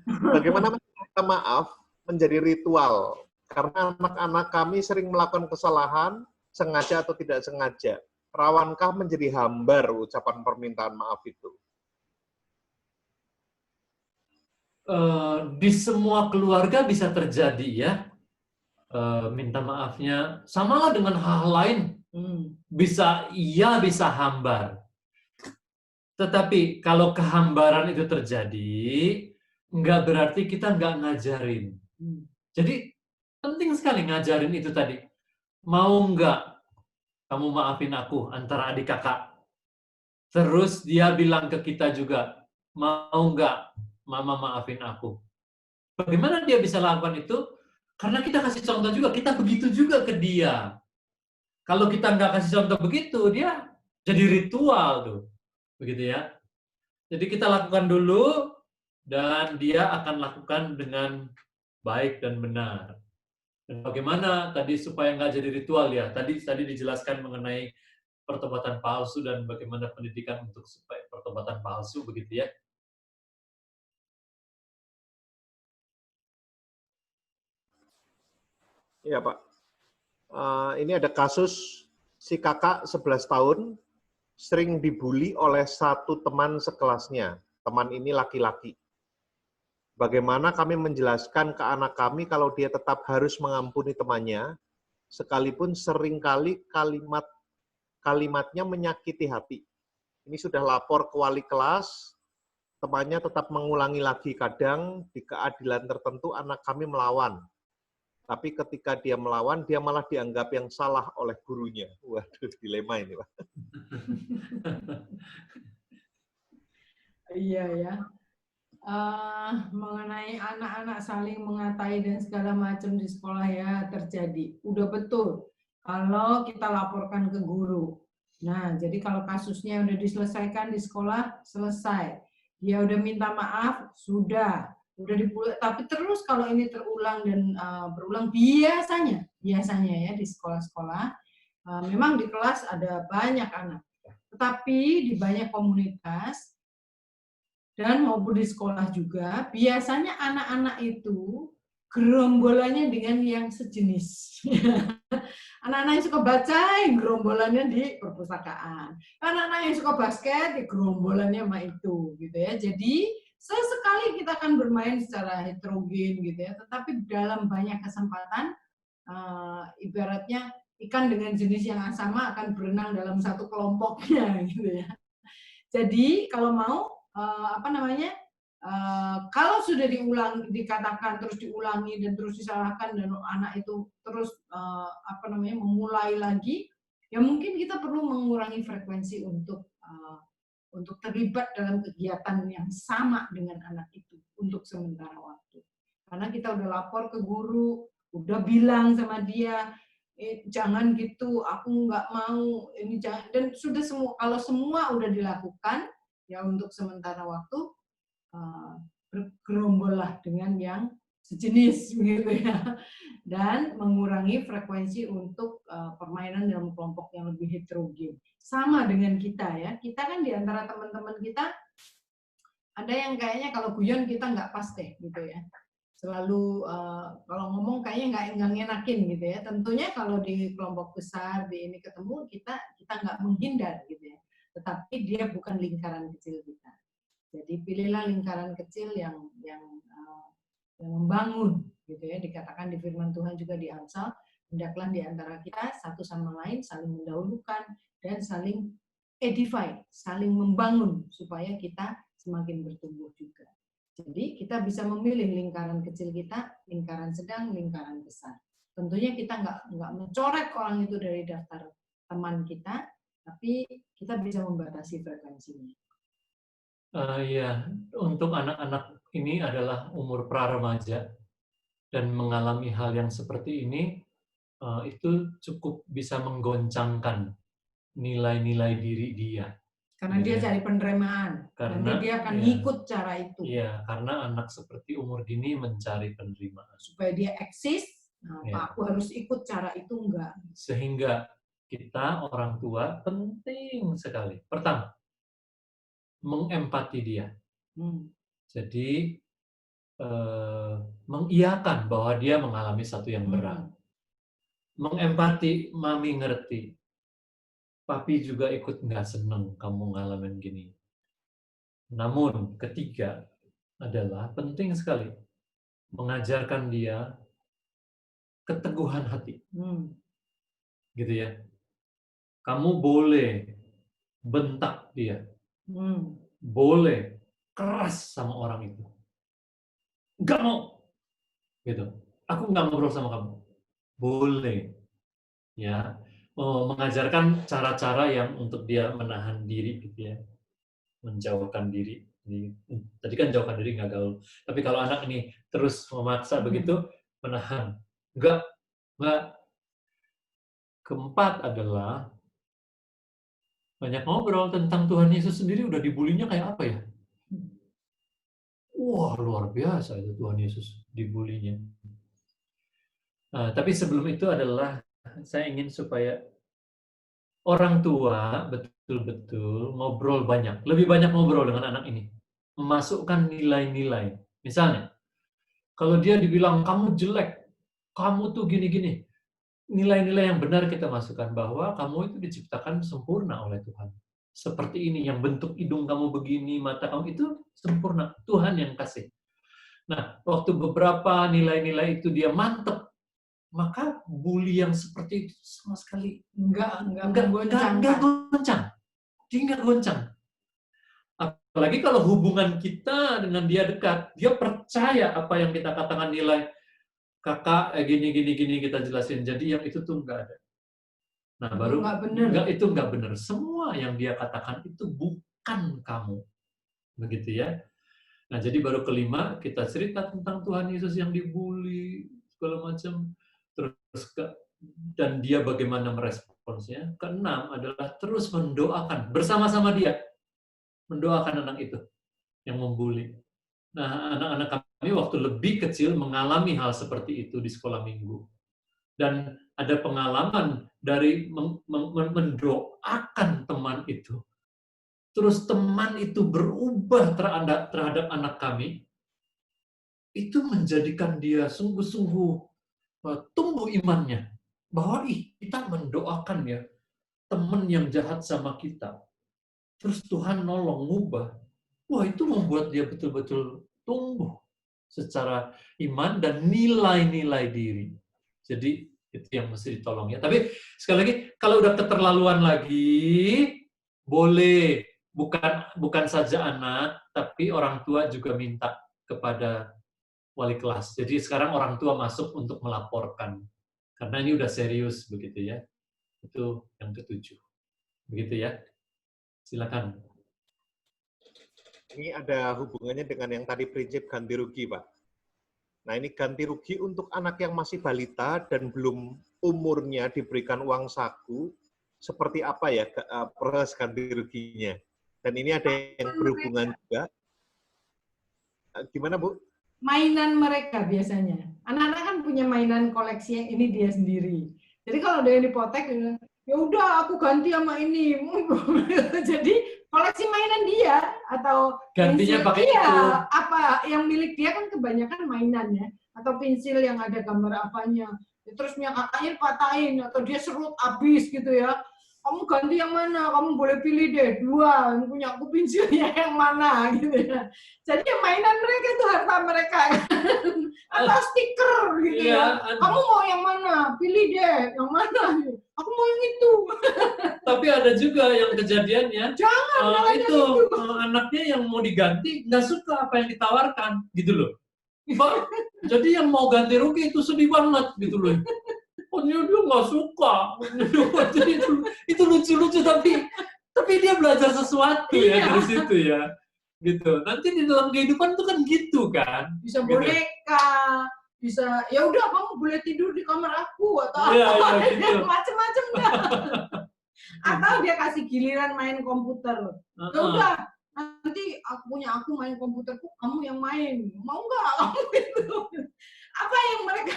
Bagaimana minta maaf menjadi ritual? Karena anak-anak kami sering melakukan kesalahan, sengaja atau tidak sengaja. Rawankah menjadi hambar ucapan permintaan maaf itu? Di semua keluarga bisa terjadi ya. Minta maafnya samalah dengan hal lain. Bisa iya, bisa hambar. Tetapi kalau kehambaran itu terjadi, nggak berarti kita nggak ngajarin. Jadi penting sekali ngajarin itu tadi. Mau nggak kamu maafin aku antara adik kakak? Terus dia bilang ke kita juga, mau nggak mama maafin aku? Bagaimana dia bisa lakukan itu? Karena kita kasih contoh juga, kita begitu juga ke dia. Kalau kita nggak kasih contoh begitu, dia jadi ritual tuh. Begitu ya. Jadi kita lakukan dulu, dan dia akan lakukan dengan baik dan benar. Dan bagaimana tadi supaya nggak jadi ritual ya? Tadi dijelaskan mengenai pertobatan palsu dan bagaimana pendidikan untuk supaya pertobatan palsu, begitu ya. Iya, Pak. Ini ada kasus si kakak 11 tahun sering dibully oleh satu teman sekelasnya. Teman ini laki-laki. Bagaimana kami menjelaskan ke anak kami kalau dia tetap harus mengampuni temannya, sekalipun seringkali kalimatnya menyakiti hati. Ini sudah lapor ke wali kelas, temannya tetap mengulangi lagi. Kadang di keadilan tertentu anak kami melawan. Tapi ketika dia melawan, dia malah dianggap yang salah oleh gurunya. Waduh, dilema ini, Pak. Iya ya. Mengenai anak-anak saling mengatai dan segala macam di sekolah ya terjadi. Udah betul kalau kita laporkan ke guru. Nah, jadi kalau kasusnya udah diselesaikan di sekolah, selesai. Dia udah minta maaf, sudah dipulih. Tapi terus kalau ini terulang dan berulang, biasanya ya di sekolah-sekolah, memang di kelas ada banyak anak. Tetapi di banyak komunitas, dan maupun di sekolah juga, biasanya anak-anak itu gerombolannya dengan yang sejenis. Anak-anak yang suka baca, gerombolannya di perpustakaan. Anak-anak yang suka basket, gerombolannya sama itu, gitu ya. Jadi sesekali kita akan bermain secara heterogen, gitu ya. Tetapi dalam banyak kesempatan, ibaratnya ikan dengan jenis yang sama akan berenang dalam satu kelompoknya, gitu ya. Jadi kalau mau kalau sudah diulang, dikatakan terus diulangi dan terus disalahkan dan anak itu terus memulai lagi, ya mungkin kita perlu mengurangi frekuensi untuk terlibat dalam kegiatan yang sama dengan anak itu untuk sementara waktu. Karena kita udah lapor ke guru, udah bilang sama dia, jangan gitu, aku nggak mau, ini jangan, dan sudah semua, kalau semua udah dilakukan, ya untuk sementara waktu, bergerombollah dengan yang sejenis begitu ya, dan mengurangi frekuensi untuk permainan dalam kelompok yang lebih heterogen. Sama dengan kita ya, kita kan di antara teman-teman kita ada yang kayaknya kalau guyon kita nggak pas deh gitu ya, selalu kalau ngomong kayaknya nggak ngenakin gitu ya. Tentunya kalau di kelompok besar di ini ketemu kita nggak menghindar gitu ya, tetapi dia bukan lingkaran kecil kita. Jadi pilihlah lingkaran kecil yang membangun gitu ya. Dikatakan di firman Tuhan juga di Amsal, hendaklah di antara kita satu sama lain saling mendahulukan dan saling edify, saling membangun supaya kita semakin bertumbuh juga. Jadi kita bisa memilih lingkaran kecil kita, lingkaran sedang, lingkaran besar. Tentunya kita nggak mencoret orang itu dari daftar teman kita, tapi kita bisa membatasi frekuensinya. Ya, untuk anak-anak ini adalah umur pra-remaja dan mengalami hal yang seperti ini, itu cukup bisa menggoncangkan nilai-nilai diri dia. Karena dia cari penerimaan, nanti dia akan ngikut cara itu. Iya, karena anak seperti umur dini mencari penerimaan. Supaya dia eksis, aku harus ikut cara itu enggak. Sehingga kita orang tua penting sekali. Pertama, mengempati dia. Jadi mengiyakan bahwa dia mengalami satu yang berat. Mengempati, mami ngerti. Papi juga ikut nggak seneng kamu ngalamin gini. Namun ketiga adalah penting sekali mengajarkan dia keteguhan hati. Gitu ya. Kamu boleh bentak dia. Boleh keras sama orang itu. Nggak mau. Gitu. Aku nggak ngobrol sama kamu. Boleh. Ya. Mengajarkan cara-cara yang untuk dia menahan diri gitu ya. Menjauhkan diri. Tadi kan jauhkan diri nggak gaul. Tapi kalau anak ini terus memaksa begitu, menahan. Nggak. Keempat adalah banyak ngobrol tentang Tuhan Yesus sendiri. Udah dibulinya kayak apa ya? Wah, luar biasa itu Tuhan Yesus dibulinya. Tapi sebelum itu adalah saya ingin supaya orang tua betul-betul ngobrol banyak, lebih banyak ngobrol dengan anak ini, memasukkan nilai-nilai. Misalnya, kalau dia dibilang kamu jelek, kamu tuh gini-gini, nilai-nilai yang benar kita masukkan bahwa kamu itu diciptakan sempurna oleh Tuhan. Seperti ini, yang bentuk hidung kamu begini, mata kamu itu sempurna. Tuhan yang kasih. Nah, waktu beberapa nilai-nilai itu dia mantep, maka bully yang seperti itu sama sekali enggak goncang. Dia enggak goncang. Apalagi kalau hubungan kita dengan dia dekat, dia percaya apa yang kita katakan nilai kakak gini kita jelasin. Jadi yang itu tuh enggak ada. Nah, baru itu enggak benar. Semua yang dia katakan itu bukan kamu. Begitu ya. Nah, jadi baru kelima kita cerita tentang Tuhan Yesus yang dibully segala macam. Terus dan dia bagaimana meresponsnya. Keenam adalah terus mendoakan bersama-sama dia. Mendoakan anak itu yang membuli. Nah, anak-anak kami waktu lebih kecil mengalami hal seperti itu di sekolah minggu. Dan ada pengalaman dari mendoakan teman itu. Terus teman itu berubah terhadap anak kami. Itu menjadikan dia sungguh-sungguh tumbuh imannya. Bahwa kita mendoakan ya teman yang jahat sama kita. Terus Tuhan nolong, ngubah. Wah, itu membuat dia betul-betul tumbuh secara iman dan nilai-nilai diri. Jadi itu yang mesti ditolong ya. Tapi sekali lagi, kalau udah keterlaluan lagi, boleh bukan saja anak, tapi orang tua juga minta kepada wali kelas. Jadi sekarang orang tua masuk untuk melaporkan. Karena ini udah serius begitu ya. Itu yang ketujuh. Begitu ya. Silakan. Ini ada hubungannya dengan yang tadi prinsip ganti rugi, Pak. Nah, ini ganti rugi untuk anak yang masih balita dan belum umurnya diberikan uang saku, seperti apa ya proses ganti ruginya? Dan ini ada yang berhubungan juga. Gimana, Bu? Mainan mereka biasanya. Anak-anak kan punya mainan koleksi yang ini dia sendiri. Jadi kalau ada yang dipotek, ya udah aku ganti sama ini. Jadi koleksi mainan dia atau gantinya pensil, pakai iya, itu. apa yang milik dia kan kebanyakan mainan ya, atau pensil yang ada gambar apanya. Terus punya kakaknya patahin atau dia serut habis gitu ya. Kamu ganti yang mana? Kamu boleh pilih deh dua. Yang punya aku pensilnya yang mana gitu ya. Jadi mainan mereka itu harta mereka atau stiker gitu ya. Kamu mau yang mana? Pilih deh yang mana? Aku mau yang itu. Tapi ada juga yang kejadiannya itu anaknya yang mau diganti nggak suka apa yang ditawarkan gitu loh. Mbak, jadi yang mau ganti rugi itu sedih banget gitu loh. Oh dia nggak suka. Jadi itu lucu-lucu tapi dia belajar sesuatu ya dari situ ya. Gitu. Nanti di dalam kehidupan itu kan gitu kan. Bisa gitu. boneka, bisa ya udah kamu boleh tidur di kamar aku atau gitu. macem-macem dah. Atau dia kasih giliran main komputer. Ya udah nanti aku main komputerku, kamu yang main. Mau nggak kamu itu? Apa yang mereka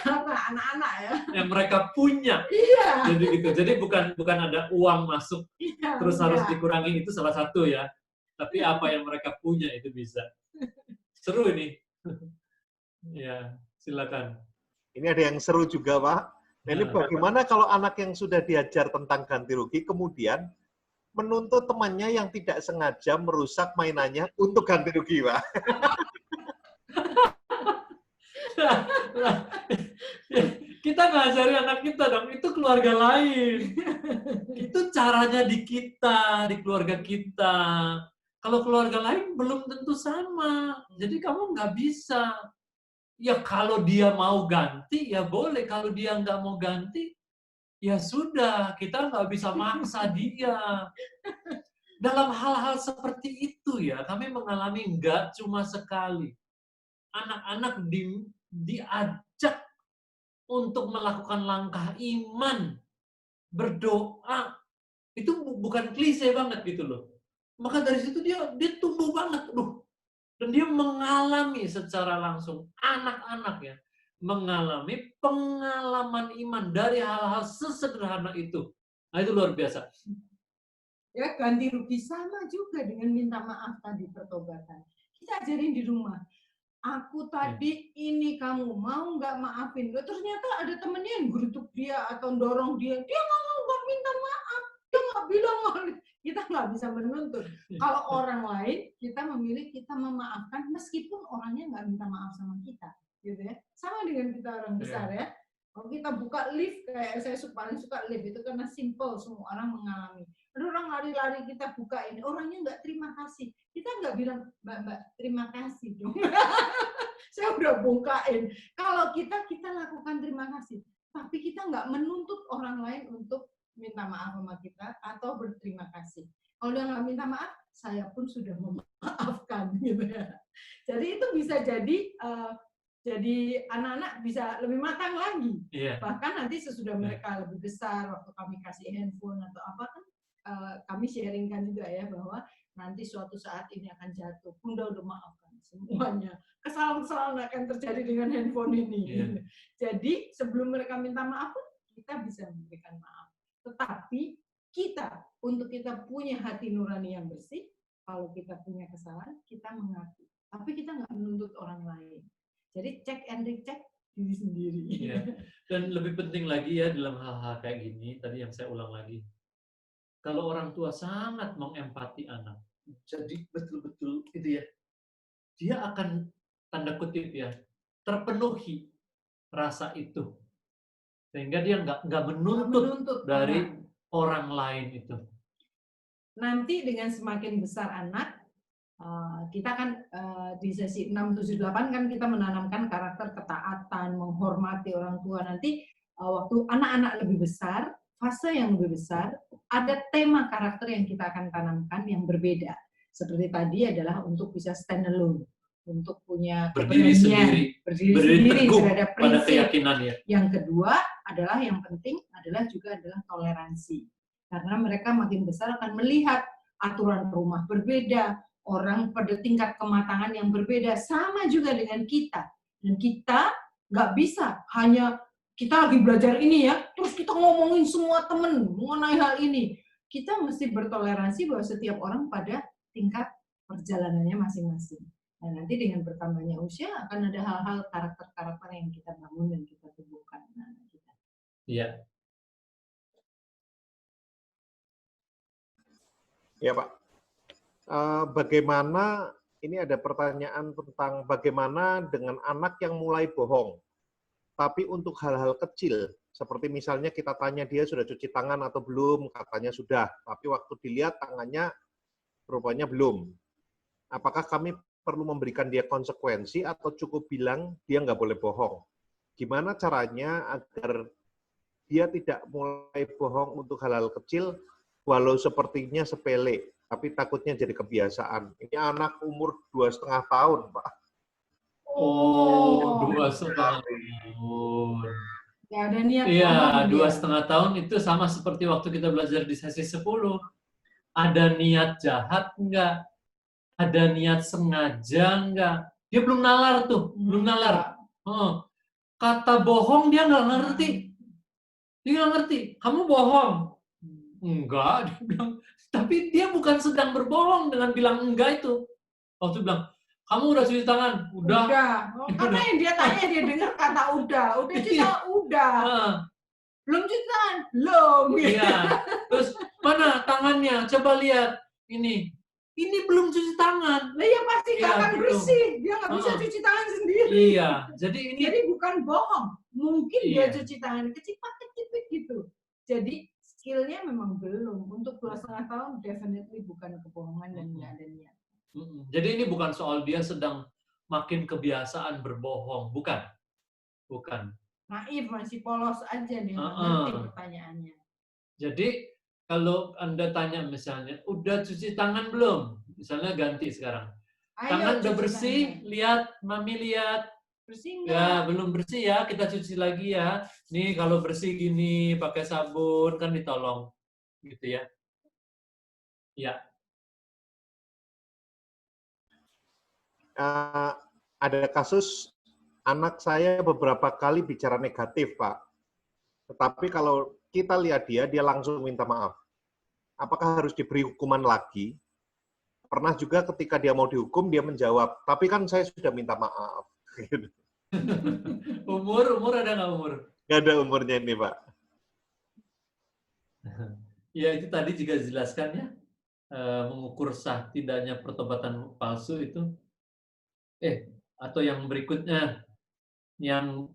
anak-anak ya? Yang mereka punya. Iya. Jadi gitu. Jadi bukan ada uang masuk terus harus dikurangin, itu salah satu ya. Tapi apa yang mereka punya itu bisa. Seru ini. Ya, silakan. Ini ada yang seru juga, Pak. Nah, ini bagaimana kalau anak yang sudah diajar tentang ganti rugi, kemudian menuntut temannya yang tidak sengaja merusak mainannya untuk ganti rugi, Pak? Kita ngajari anak kita dong, itu keluarga lain. Itu caranya di kita, di keluarga kita. Kalau keluarga lain belum tentu sama. Jadi kamu nggak bisa. Ya kalau dia mau ganti, ya boleh. Kalau dia nggak mau ganti, ya sudah. Kita nggak bisa maksa dia. Dalam hal-hal seperti itu ya, kami mengalami nggak cuma sekali. Anak-anak diajak untuk melakukan langkah iman, berdoa. Itu bukan klise banget gitu loh. Maka dari situ dia tumbuh banget. Dan dia mengalami secara langsung, anak-anak ya, mengalami pengalaman iman dari hal-hal sesederhana itu. Nah, itu luar biasa. Ya, ganti rugi sama juga dengan minta maaf tadi pertobatan. Kita ajarin di rumah. Aku tadi ini kamu mau nggak maafin? Ternyata ada temennya yang gerutuk dia atau dorong dia. Dia nggak mau minta maaf. Dia nggak bilang. Kita nggak bisa menuntut. Kalau orang lain, kita memilih kita memaafkan meskipun orangnya nggak minta maaf sama kita, gitu ya. Sama dengan kita orang besar ya. Kalau kita buka lift, kayak saya paling suka lift itu karena simple, semua orang mengalami. Ada orang lari-lari kita buka ini, orangnya nggak terima kasih. Kita nggak bilang, Mbak, terima kasih dong. Saya udah bukain. Kalau kita lakukan terima kasih. Tapi kita nggak menuntut orang lain untuk minta maaf sama kita atau berterima kasih. Kalau dia nggak minta maaf, saya pun sudah memaafkan. Gitu ya. Jadi itu bisa jadi anak-anak bisa lebih matang lagi. Bahkan nanti sesudah mereka lebih besar, waktu kami kasih handphone atau apa kan, kami sharingkan juga ya bahwa nanti suatu saat ini akan jatuh. Bunda udah maafkan semuanya. Kesalahan-kesalahan akan terjadi dengan handphone ini. Jadi sebelum mereka minta maaf pun kita bisa memberikan maaf. Tetapi untuk kita punya hati nurani yang bersih, kalau kita punya kesalahan, kita mengaku. Tapi kita nggak menuntut orang lain. Jadi check and recheck diri sendiri. Dan lebih penting lagi ya dalam hal-hal kayak gini, tadi yang saya ulang lagi. Kalau orang tua sangat mengempati anak, jadi betul-betul itu ya, dia akan tanda kutip ya, terpenuhi rasa itu. Sehingga dia nggak menuntut dari orang lain itu. nanti dengan semakin besar anak, kita kan di sesi 6, 7, 8 kan kita menanamkan karakter ketaatan, menghormati orang tua. Nanti waktu anak-anak lebih besar, fase yang lebih besar, ada tema karakter yang kita akan tanamkan yang berbeda. Seperti tadi adalah untuk bisa stand alone, untuk punya berdiri sendiri, berdiri teguh terhadap pada prinsip. keyakinannya. Yang kedua adalah yang penting adalah toleransi. Karena mereka makin besar akan melihat aturan rumah berbeda, orang pada tingkat kematangan yang berbeda, sama juga dengan kita. Dan kita nggak bisa hanya kita lagi belajar ini ya, terus kita ngomongin semua temen mengenai hal ini. Kita mesti bertoleransi bahwa setiap orang pada tingkat perjalanannya masing-masing. Nah, nanti dengan bertambahnya usia akan ada hal-hal karakter-karakter yang kita bangun dan kita tumbuhkan anak kita. Iya. Ya Pak. Bagaimana, ini ada pertanyaan tentang bagaimana dengan anak yang mulai bohong, tapi untuk hal-hal kecil, seperti misalnya kita tanya dia sudah cuci tangan atau belum, katanya sudah, tapi waktu dilihat tangannya rupanya belum. Apakah kami perlu memberikan dia konsekuensi atau cukup bilang dia nggak boleh bohong? Gimana caranya agar dia tidak mulai bohong untuk hal-hal kecil, walau sepertinya sepele, tapi takutnya jadi kebiasaan. Ini anak umur 2,5 tahun, Pak. Oh, 2,5 tahun. Ya, ada niat Iya, bohong dia. 2,5 tahun itu sama seperti waktu kita belajar di sesi 10. Ada niat jahat enggak? Ada niat sengaja enggak? Dia belum nalar tuh, belum nalar. Kata bohong dia nggak ngerti. Dia nggak ngerti. Kamu bohong. Enggak, dia bilang. Tapi dia bukan sedang berbohong dengan bilang enggak itu. Waktu bilang, kamu udah cuci tangan? Udah. Oh, karena yang dia tanya, dia dengar kata udah cuci tangan, udah. Belum cuci tangan? Belum. Iya. Terus, mana tangannya? Coba lihat. Ini belum cuci tangan. Lah ya pasti nggak akan gitu. bersih. Dia nggak bisa cuci tangan sendiri. Iya. Jadi bukan bohong. Mungkin dia Iya. cuci tangan kecipit gitu. Jadi skillnya memang belum. Untuk 2,5 tahun definitely bukan kebohongan dan nggak ada niat. Jadi ini bukan soal dia sedang makin kebiasaan berbohong, bukan. Naif, masih polos aja dia nggak ngerti pertanyaannya. Jadi kalau Anda tanya misalnya, udah cuci tangan belum? Misalnya ganti sekarang. Tangan udah bersih, tangan. Lihat, Mami lihat. Bersih enggak? Ya, belum bersih ya, kita cuci lagi ya. Nih kalau bersih gini, pakai sabun, kan ditolong. Gitu ya. Ya. Ada kasus anak saya beberapa kali bicara negatif, Pak. Tetapi kalau kita lihat dia langsung minta maaf. Apakah harus diberi hukuman lagi? Pernah juga ketika dia mau dihukum, dia menjawab, tapi kan saya sudah minta maaf. Umur ada nggak umur? Nggak ada umurnya ini, Pak. Ya, itu tadi juga dijelaskan ya. Mengukur sah tidaknya pertobatan palsu itu. Atau yang berikutnya. Yang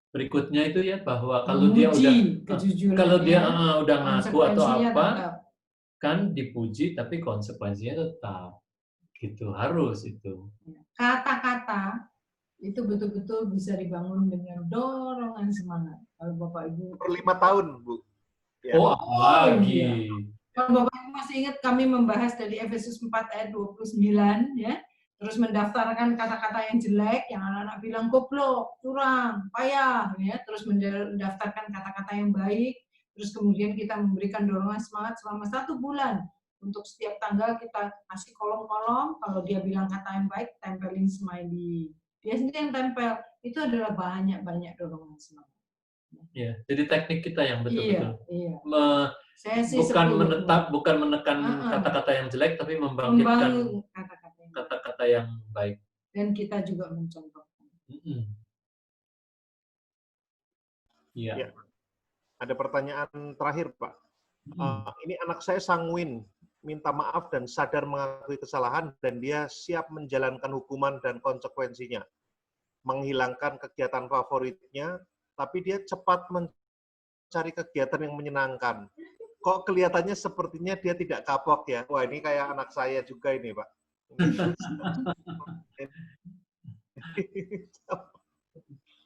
berikutnya itu ya, bahwa kalau dia udah ngaku atau apa, kan dipuji, tapi konsekuensinya tetap. Gitu, harus itu. Kata-kata itu betul-betul bisa dibangun dengan dorongan semangat. Kalau Bapak Ibu per 5 tahun, Bu. Ya. Lagi. Iya. Kalau Bapak Ibu masih ingat kami membahas dari Efesus 4 ayat 29 ya. Terus mendaftarkan kata-kata yang jelek, yang anak-anak bilang goblok, curang, payah ya. Terus mendaftarkan kata-kata yang baik. Terus kemudian kita memberikan dorongan semangat selama 1 bulan. Untuk setiap tanggal kita kasih kolom-kolom, kalau dia bilang kata yang baik, tempelin smiley. Dia sendiri yang tempel, itu adalah banyak-banyak dorongan semangat. Ya, jadi teknik kita yang betul-betul. Iya. Bukan menekan kata-kata yang jelek, tapi membangkitkan kata-kata yang baik. Dan kita juga mencontohkan. Iya. Ya. Ada pertanyaan terakhir, Pak. Ini anak saya sanguin, minta maaf dan sadar mengakui kesalahan, dan dia siap menjalankan hukuman dan konsekuensinya. Menghilangkan kegiatan favoritnya, tapi dia cepat mencari kegiatan yang menyenangkan. kok kelihatannya sepertinya dia tidak kapok ya. Wah, ini kayak anak saya juga ini, Pak.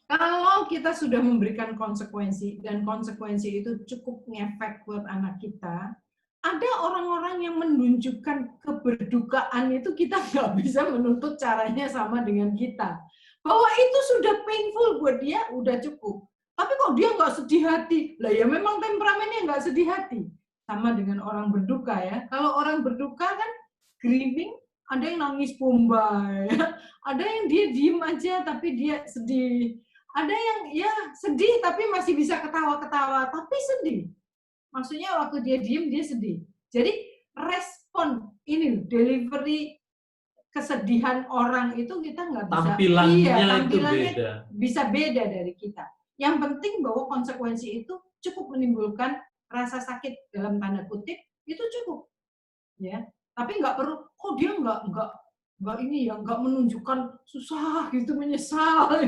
Kalau kita sudah memberikan konsekuensi, dan konsekuensi itu cukup ngefek buat anak kita, ada orang-orang yang menunjukkan keberdukaan itu kita nggak bisa menuntut caranya sama dengan kita. Bahwa itu sudah painful buat dia, udah cukup. Tapi kok dia nggak sedih hati? Lah ya memang temperamennya nggak sedih hati. Sama dengan orang berduka ya. Kalau orang berduka kan grieving, ada yang nangis bombay, ada yang dia diem aja tapi dia sedih. Ada yang ya sedih tapi masih bisa ketawa-ketawa, tapi sedih. Maksudnya waktu dia diem, dia sedih. Jadi respon ini, delivery kesedihan orang itu kita nggak bisa. Tampilannya itu tampilannya beda. bisa beda dari kita. Yang penting bahwa konsekuensi itu cukup menimbulkan rasa sakit dalam tanda kutip, itu cukup. Ya. Tapi nggak perlu, kok dia nggak ini ya, nggak menunjukkan susah gitu, menyesal.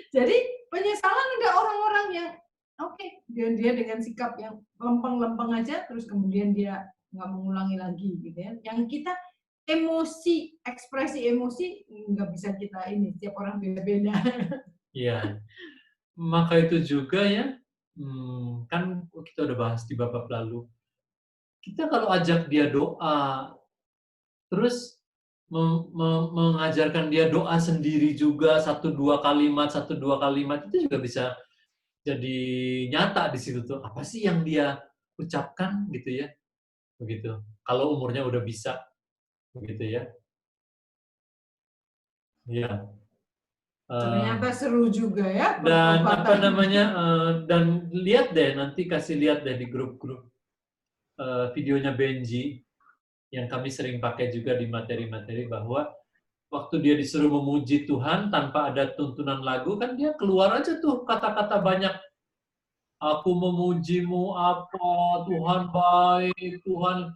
Jadi penyesalan ada orang-orang yang oke, dia dengan sikap yang lempeng-lempeng aja, terus kemudian dia nggak mengulangi lagi gitu ya. Yang kita emosi, ekspresi emosi nggak bisa kita ini, setiap orang beda-beda. Iya. Maka itu juga ya, kan kita udah bahas di bab lalu. Kita kalau ajak dia doa, terus mengajarkan dia doa sendiri juga, satu dua kalimat itu juga bisa jadi nyata di situ tuh. Apa sih yang dia ucapkan gitu ya, begitu. Kalau umurnya udah bisa, begitu ya. Iya. Ternyata seru juga ya. Dan apa namanya? Dan lihat deh, nanti kasih lihat deh di grup-grup videonya Benji yang kami sering pakai juga di materi-materi, bahwa waktu dia disuruh memuji Tuhan tanpa ada tuntunan lagu, kan dia keluar aja tuh kata-kata banyak. Aku memujimu apa, Tuhan baik, Tuhan.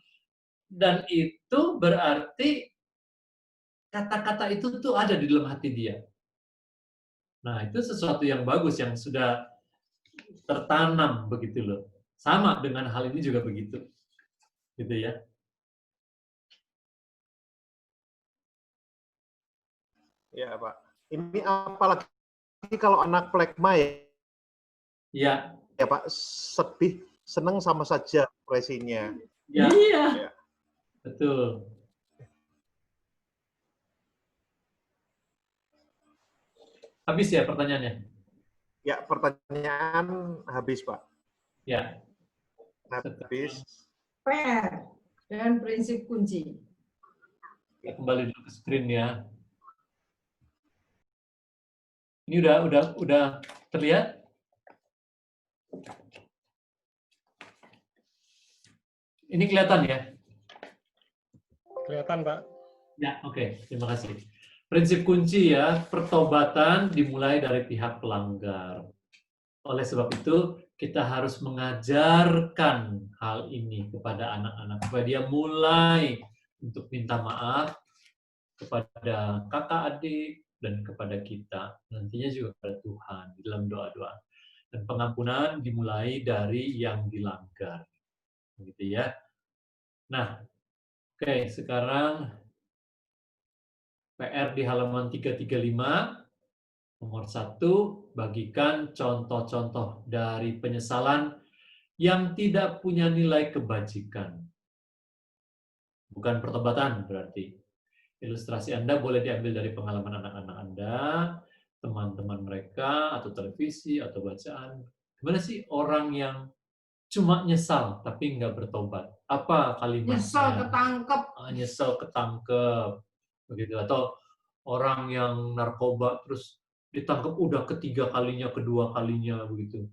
Dan itu berarti kata-kata itu tuh ada di dalam hati dia. Nah, itu sesuatu yang bagus, yang sudah tertanam begitu loh. Sama dengan hal ini juga begitu. Gitu ya. Ya, Pak. Ini apalagi kalau anak plekma ya. Ya. Ya, Pak, sedih, senang sama saja ekspresinya. Ya. Iya. Ya. Betul. Habis ya pertanyaannya? Ya, pertanyaan habis, Pak. Ya. Habis. PR dan prinsip kunci. Kita kembali dulu ke screen ya. Ini udah terlihat? Ini kelihatan ya? Kelihatan, Pak. Ya, oke. Terima kasih. Prinsip kunci ya, pertobatan dimulai dari pihak pelanggar. Oleh sebab itu, kita harus mengajarkan hal ini kepada anak-anak, supaya dia mulai untuk minta maaf kepada kakak adik dan kepada kita, nantinya juga kepada Tuhan di dalam doa-doa. Dan pengampunan dimulai dari yang dilanggar. Begitu ya. Nah, oke, sekarang PR di halaman 335. Nomor 1, bagikan contoh-contoh dari penyesalan yang tidak punya nilai kebajikan. Bukan pertobatan berarti. Ilustrasi Anda boleh diambil dari pengalaman anak-anak Anda, teman-teman mereka, atau televisi, atau bacaan. Gimana sih orang yang cuma nyesal tapi nggak bertobat? Apa kalimatnya? Nyesel ketangkep. Nyesel ketangkep. Begitu. Atau orang yang narkoba terus ditangkap udah ketiga kalinya, kedua kalinya begitu.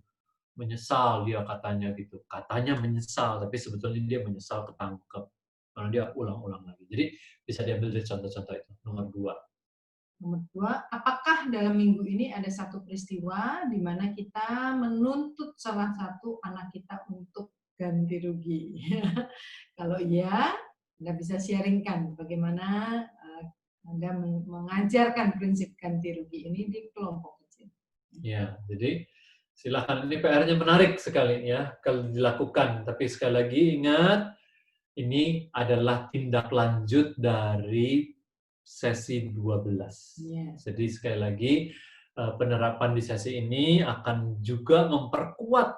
Menyesal dia katanya gitu. Katanya menyesal, tapi sebetulnya dia menyesal ketangkep. Karena dia ulang-ulang lagi. Jadi bisa diambil dari contoh-contoh itu. Nomor 2. Nomor 2, apakah dalam minggu ini ada satu peristiwa di mana kita menuntut salah satu anak kita untuk ganti rugi? Kalau iya, Anda bisa sharingkan bagaimana Anda mengajarkan prinsip ganti rugi ini di kelompok kecil. Ya, jadi Silakan, ini PR-nya menarik sekali ya kalau dilakukan. Tapi sekali lagi ingat, ini adalah tindak lanjut dari sesi 12. Yes. Jadi sekali lagi, penerapan di sesi ini akan juga memperkuat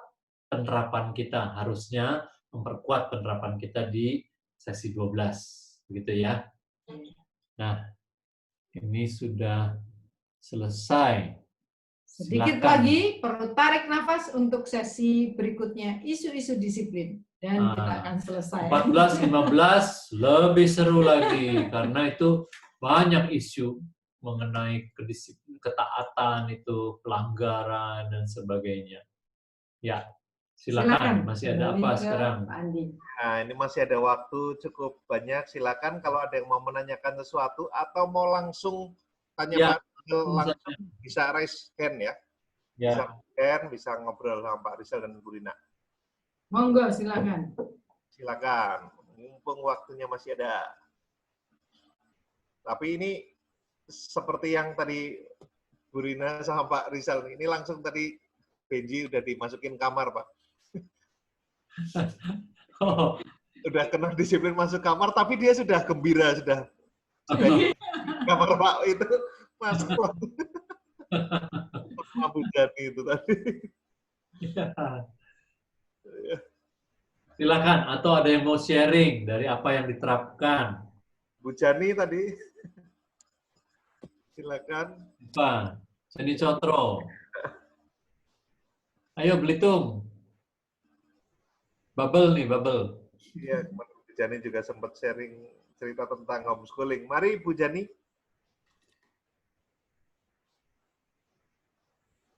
penerapan kita. Harusnya memperkuat penerapan kita di sesi 12. Begitu ya. Nah, ini sudah selesai. Sedikit Silakan. lagi, perlu tarik nafas untuk sesi berikutnya, isu-isu disiplin. Dan kita akan selesai. 14, 15 lebih seru lagi karena itu banyak isu mengenai ketaatan itu, pelanggaran dan sebagainya. Ya, silakan. Masih ada apa sekarang? Pak Andi. Nah, ini masih ada waktu cukup banyak. Silakan kalau ada yang mau menanyakan sesuatu atau mau langsung tanya Ya, Pak Rizal langsung bisa raise hand ya. Bisa Ya, hand, bisa ngobrol sama Pak Rizal dan Bu Rina. Monggo, silakan. Silakan. Mumpung waktunya masih ada. Tapi ini seperti yang tadi Bu Rina sama Pak Rizal, ini langsung tadi Benji udah dimasukin kamar, Pak. oh, Udah kena disiplin masuk kamar, tapi dia sudah gembira, sudah di kamar Pak itu masuk Abu Dhani itu tadi. ya. Silakan, atau ada yang mau sharing dari apa yang diterapkan? Bu Jani tadi, silakan. Pak, Seni Cotro. Ayo Belitung. Bubble nih, bubble. Iya, kemarin Bu Jani juga sempat sharing cerita tentang homeschooling. Mari Bu Jani.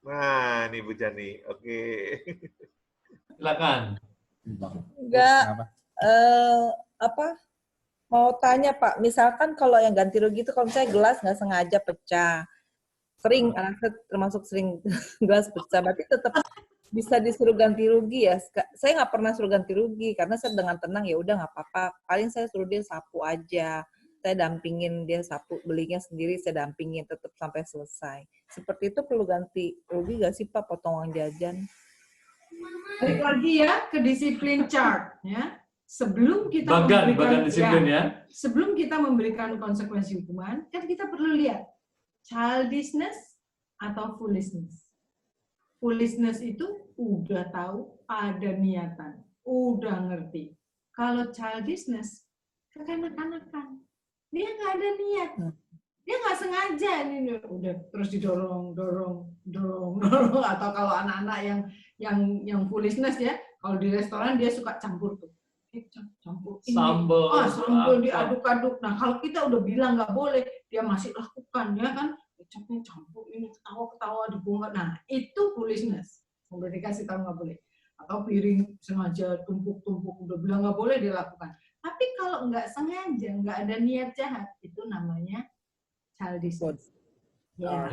Nah, ini Bu Jani. Oke. Silakan. Enggak, apa, mau tanya Pak, misalkan kalau yang ganti rugi itu kalau misalnya gelas nggak sengaja pecah, sering, anak saya termasuk sering gelas pecah, berarti tetap bisa disuruh ganti rugi ya? Saya nggak pernah suruh ganti rugi, karena saya dengan tenang, ya udah nggak apa-apa, paling saya suruh dia sapu aja, saya dampingin dia sapu, belinya sendiri, saya dampingin tetap sampai selesai. Seperti itu perlu ganti rugi nggak sih Pak, potong uang jajan? Balik lagi ya ke disiplin chart ya. Sebelum kita Bagan disiplin ya. Sebelum kita memberikan konsekuensi hukuman, kan kita perlu lihat childishness atau foolishness. Foolishness itu udah tahu ada niatan, udah ngerti. Kalau childishness kekanak-kanakan, dia nggak ada niat. Dia nggak sengaja ini udah terus dorong atau kalau anak-anak yang foolishness ya, kalau di restoran dia suka campur tuh campur ini sambal diaduk-aduk. Nah kalau kita udah bilang nggak boleh, dia masih lakukan ya kan, kecapnya campur ini, ketawa dibongkar. Nah itu foolishness, udah dikasih tahu nggak boleh. Atau piring sengaja tumpuk udah bilang nggak boleh, dia lakukan. Tapi kalau nggak sengaja, nggak ada niat jahat, itu namanya childishness. Ya,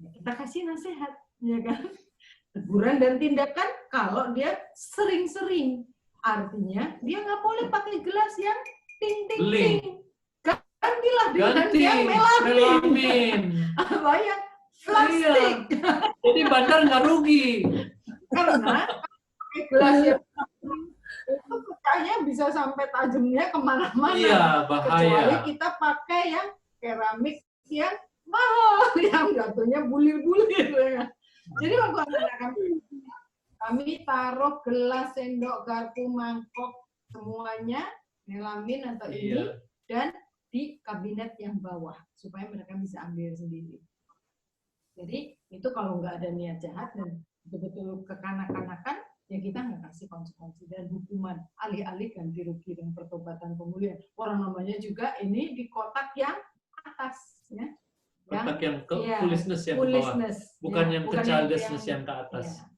kita kasih nasihat, ya kan? Teguran dan tindakan kalau dia sering-sering. Artinya dia nggak boleh pakai gelas yang ting. Gantilah dengan yang melamin. Apa ya? Plastik. Iya. Jadi bandar nggak rugi. Karena pakai gelas yang itu pecahnya bisa sampai tajamnya kemana-mana. Iya, bahaya. Kecuali kita pakai yang keramik yang mahal, yang jatuhnya bulir-bulir. Ya. Jadi waktu anak-anak kami taruh gelas, sendok, garpu, mangkok, semuanya melamin atau ini, dan di kabinet yang bawah, supaya mereka bisa ambil sendiri. Jadi itu kalau nggak ada niat jahat dan betul-betul kekanak-kanakan, ya kita nggak kasih konsekuensi dan hukuman, alih-alih ganti rugi dan pertobatan pemulihan. Orang namanya juga ini di kotak yang atas, ya. Kotak yang ke foolishness yang ke bawah, bukan yang ke childishness yang ke atas. Ya.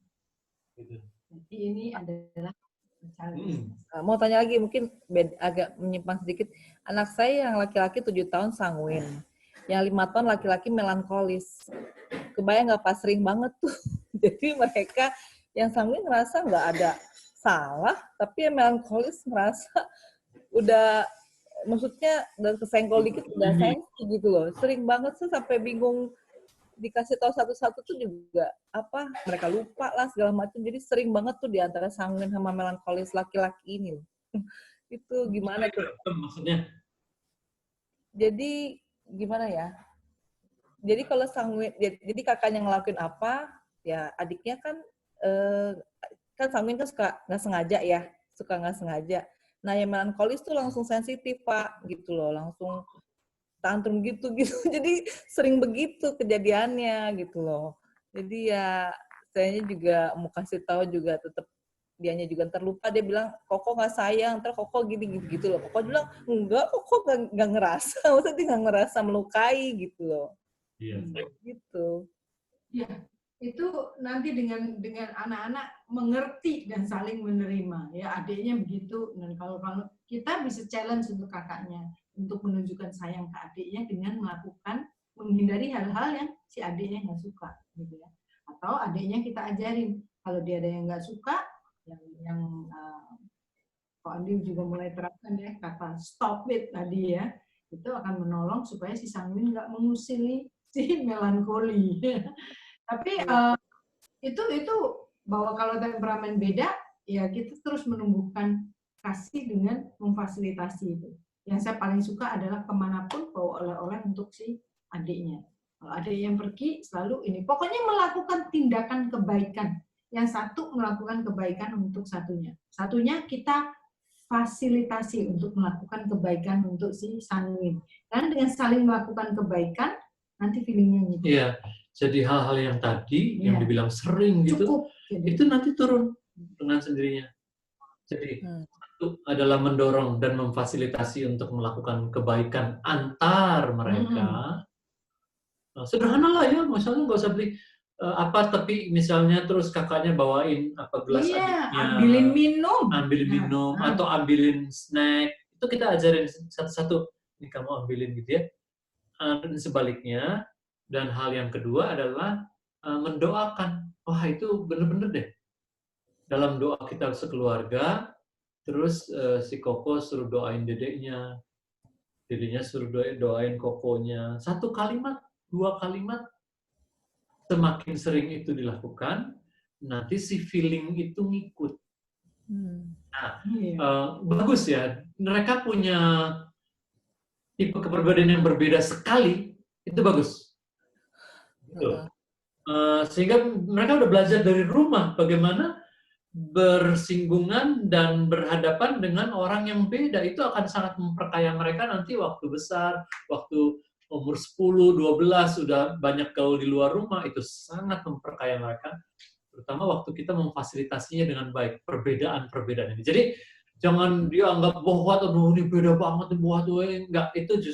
Gitu. Jadi ini adalah Mau tanya lagi, mungkin agak menyimpang sedikit. Anak saya yang laki-laki 7 tahun sanguin, yang 5 tahun laki-laki melankolis. Kebayang nggak Pak, sering banget tuh. Jadi mereka yang sanguin ngerasa nggak ada salah, tapi yang melankolis ngerasa udah, maksudnya dan kesenggol dikit udah sensi gitu loh. Sering banget sih sampai bingung dikasih tahu satu-satu tuh juga apa mereka lupa lah segala macam. Jadi sering banget tuh di antara sanguin sama melankolis laki-laki ini loh. Itu gimana tuh? Maksudnya? Jadi gimana ya? Jadi kalau sanguin, jadi kakaknya ngelakuin apa, ya adiknya kan kan sanguin kan suka nggak sengaja ya, suka nggak sengaja. Nah yang melankolis tuh langsung sensitif Pak, gitu loh, langsung tantrum gitu. Jadi sering begitu kejadiannya gitu loh. Jadi ya sayanya juga mau kasih tahu juga tetap dianya juga terlupa, dia bilang Koko nggak sayang, ntar Koko gini gitu loh. Koko bilang enggak, Koko nggak ngerasa, maksudnya dia nggak ngerasa melukai gitu loh. Iya. Gitu. Ya, itu nanti dengan anak-anak mengerti dan saling menerima. Ya, adiknya begitu. Dan kalau kita bisa challenge untuk kakaknya untuk menunjukkan sayang ke adiknya dengan menghindari hal-hal yang si adiknya nggak suka, gitu ya. Atau adiknya kita ajarin kalau dia ada yang nggak suka, yang Pak Andi juga mulai terapkan ya kata stop it tadi ya, itu akan menolong supaya si sanguin nggak mengusili si melankoli. Tapi itu bahwa kalau temperamen beda, ya kita terus menumbuhkan kasih dengan memfasilitasi itu. Yang saya paling suka adalah kemanapun bawa oleh-oleh untuk si adiknya. Kalau adik yang pergi selalu ini, pokoknya melakukan tindakan kebaikan. Yang satu melakukan kebaikan untuk satunya. Satunya kita fasilitasi untuk melakukan kebaikan untuk si sanguin. Karena dengan saling melakukan kebaikan, nanti feelingnya gitu. Iya, jadi hal-hal yang tadi yang dibilang sering gitu, cukup, itu nanti turun dengan sendirinya. Jadi satu adalah mendorong dan memfasilitasi untuk melakukan kebaikan antar mereka. Sederhana lah ya, misalnya nggak usah beli tapi misalnya terus kakaknya bawain gelas adiknya, ambilin minum atau ambilin snack, itu kita ajarin satu-satu, ini kamu ambilin gitu ya. Dan sebaliknya, dan hal yang kedua adalah mendoakan. Wah itu bener-bener deh. Dalam doa kita sekeluarga, terus si Koko suruh doain dedeknya, dedeknya suruh doain Kokonya. 1 kalimat, 2 kalimat, semakin sering itu dilakukan, nanti si feeling itu ngikut. Nah, bagus ya. Mereka punya tipe kepribadian yang berbeda sekali, itu bagus. Gitu. Sehingga mereka udah belajar dari rumah bagaimana bersinggungan dan berhadapan dengan orang yang beda. Itu akan sangat memperkaya mereka nanti waktu besar, waktu umur 10, 12, sudah banyak gaul di luar rumah, itu sangat memperkaya mereka, terutama waktu kita memfasilitasinya dengan baik, perbedaan-perbedaan ini. Jadi, jangan dianggap bahwa ini beda banget, enggak, itu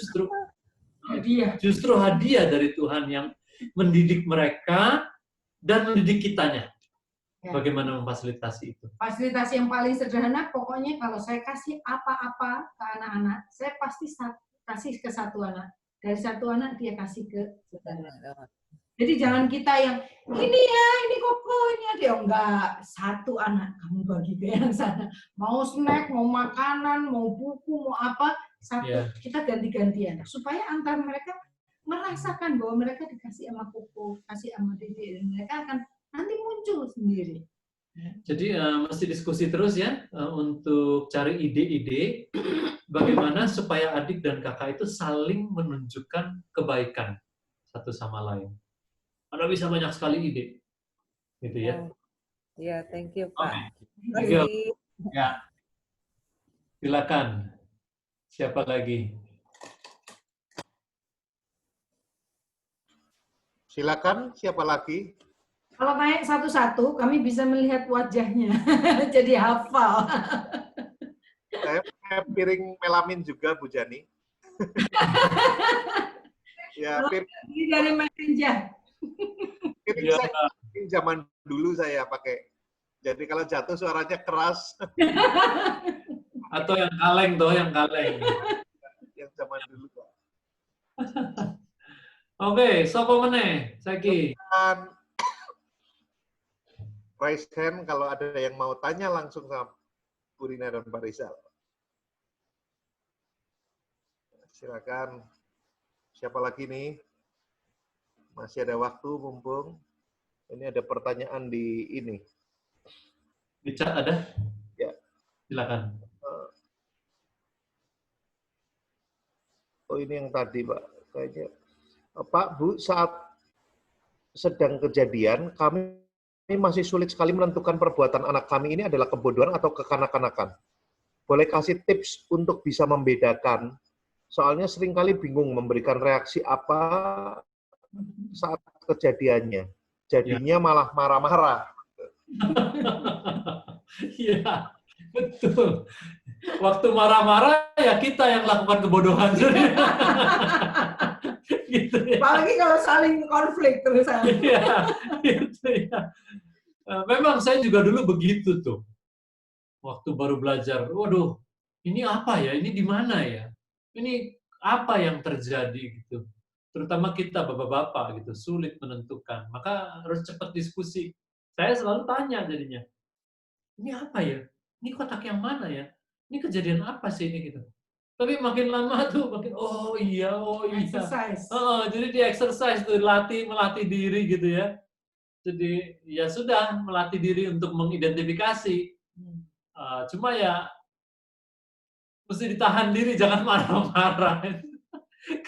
justru hadiah dari Tuhan yang mendidik mereka dan mendidik kitanya. Bagaimana memfasilitasi itu? Fasilitasi yang paling sederhana, pokoknya kalau saya kasih apa-apa ke anak-anak, saya pasti kasih ke satu anak. Dari satu anak dia kasih ke saudara. Jadi jangan kita yang ini Koko, ini ada enggak, satu anak kamu bagi ke yang sana. Mau snack, mau makanan, mau buku, mau apa, satu. Kita ganti-gantian supaya antar mereka merasakan bahwa mereka dikasih sama Koko, kasih sama Dede, dan mereka akan nanti muncul sendiri. Jadi mesti diskusi terus ya untuk cari ide-ide bagaimana supaya adik dan kakak itu saling menunjukkan kebaikan satu sama lain. Ada bisa banyak sekali ide, gitu ya. Ya, thank you Pak. Thank you. Ya, silakan. Siapa lagi? Silakan, siapa lagi? Kalau naik satu-satu, kami bisa melihat wajahnya, jadi hafal. Saya piring melamin juga, Bu Jani. Ya, ini dari Messenger. Piring saya zaman dulu saya pakai. Jadi kalau jatuh suaranya keras. Atau yang kaleng toh, yang kaleng. Yang zaman dulu, Pak. Oke, sopo meneh saiki. Raise hand kalau ada yang mau tanya langsung sama Bu Rina dan Pak Rizal. Silakan. Siapa lagi nih? Masih ada waktu, mumpung. Ini ada pertanyaan di ini. Di chat ada? Ya. Silakan. Oh, ini yang tadi, Pak. Kayaknya. Pak, Bu, saat sedang kejadian, kami masih sulit sekali menentukan perbuatan anak kami ini adalah kebodohan atau kekanak-kanakan. Boleh kasih tips untuk bisa membedakan? Soalnya seringkali bingung memberikan reaksi apa saat kejadiannya. Jadinya malah marah-marah. Iya, betul. Waktu marah-marah ya kita yang lakukan kebodohan. Gitu ya. Apalagi kalau saling konflik terusan. Iya, gitu ya. Memang saya juga dulu begitu tuh. Waktu baru belajar, waduh, ini apa ya? Ini di mana ya? Ini apa yang terjadi gitu. Terutama kita bapak-bapak gitu, sulit menentukan. Maka harus cepat diskusi. Saya selalu tanya jadinya, ini apa ya? Ini kotak yang mana ya? Ini kejadian apa sih ini gitu. Tapi makin lama tuh makin oh iya. Exercise. Jadi di exercise tuh melatih diri gitu ya. Jadi ya sudah melatih diri untuk mengidentifikasi. Cuma ya mesti ditahan diri jangan marah-marah.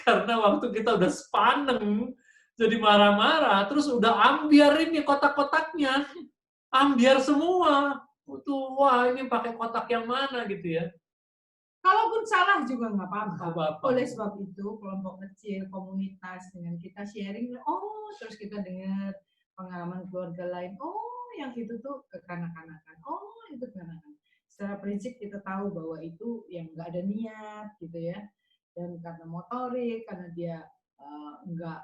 Karena waktu kita udah sepaneng jadi marah-marah, terus udah ambiar ini kotak-kotaknya. Ambiar semua. Tuh, wah ini pakai kotak yang mana gitu ya. Kalaupun salah juga nggak apa-apa. Nggak apa-apa. Oleh sebab itu, kelompok kecil, komunitas, dengan kita sharing, oh terus kita dengar pengalaman keluarga lain, oh yang itu tuh kekanak-kanakan, oh itu kekanak-kanakan. Secara prinsip kita tahu bahwa itu yang nggak ada niat gitu ya, dan karena motorik, karena dia nggak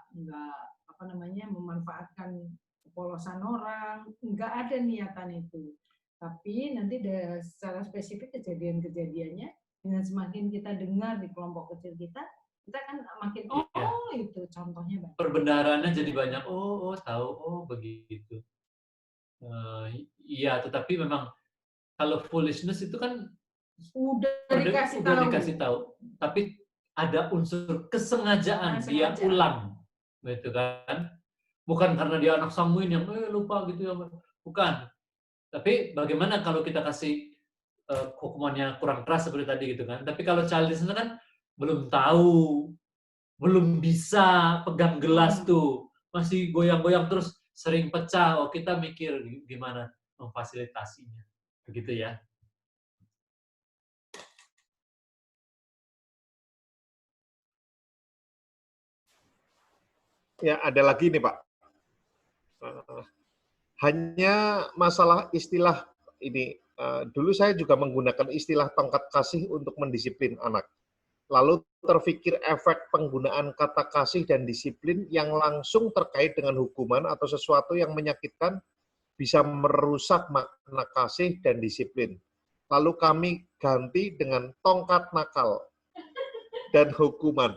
apa namanya memanfaatkan kepolosan orang, nggak ada niatan itu. Tapi nanti secara spesifik kejadian-kejadiannya dengan semakin kita dengar di kelompok kecil kita kan makin itu contohnya banyak. Perbendaharanya jadi banyak. Tahu. Begitu. Iya, tetapi memang kalau foolishness itu kan udah dikasih tahu. Tapi ada unsur kesengajaan dia ulang, gitu kan? Bukan karena dia anak sanguin yang lupa gitu ya, bukan. Tapi bagaimana kalau kita kasih hukumannya kurang keras seperti tadi gitu kan? Tapi kalau childish kan belum tahu, belum bisa pegang gelas tuh, masih goyang-goyang terus sering pecah. Oh kita mikir gimana memfasilitasinya, begitu ya? Ya, ada lagi nih, Pak. Hanya masalah istilah ini. Dulu saya juga menggunakan istilah tongkat kasih untuk mendisiplin anak. Lalu terfikir efek penggunaan kata kasih dan disiplin yang langsung terkait dengan hukuman atau sesuatu yang menyakitkan bisa merusak makna kasih dan disiplin. Lalu kami ganti dengan tongkat nakal dan hukuman,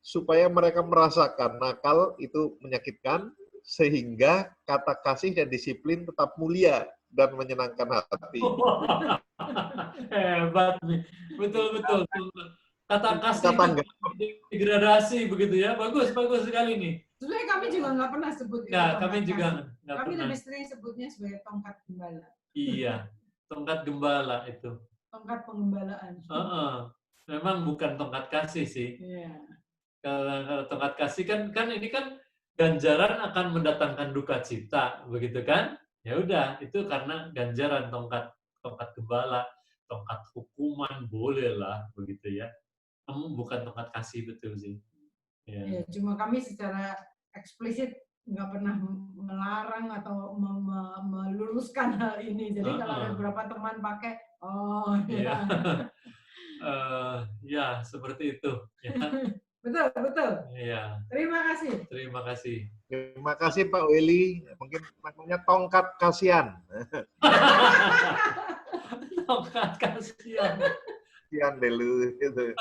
supaya mereka merasakan nakal itu menyakitkan, sehingga kata kasih dan disiplin tetap mulia dan menyenangkan hati. Hebat nih, betul. Kata kasih degradasi begitu ya, bagus sekali nih. Sebenarnya kami juga nggak pernah sebut itu. Kami juga nggak pernah. Kami lebih sering sebutnya sebagai tongkat gembala. Iya, tongkat gembala itu. Tongkat pengembalaan. Memang bukan tongkat kasih sih. Iya. Kalau tongkat kasih kan ini kan ganjaran akan mendatangkan duka cita, begitu kan? Ya udah, itu karena ganjaran tongkat gembala, tongkat hukuman bolehlah begitu ya. Kamu bukan tongkat kasih, betul sih. Ya, cuma kami secara eksplisit nggak pernah melarang atau meluruskan hal ini. Jadi kalau ada beberapa teman pakai, ya. Ya, seperti itu. Ya. Betul. Iya. Terima kasih. Terima kasih Pak Willy. Mungkin namanya tongkat kasihan. Tongkat kasihan. Kasihan deh lu. Gitu.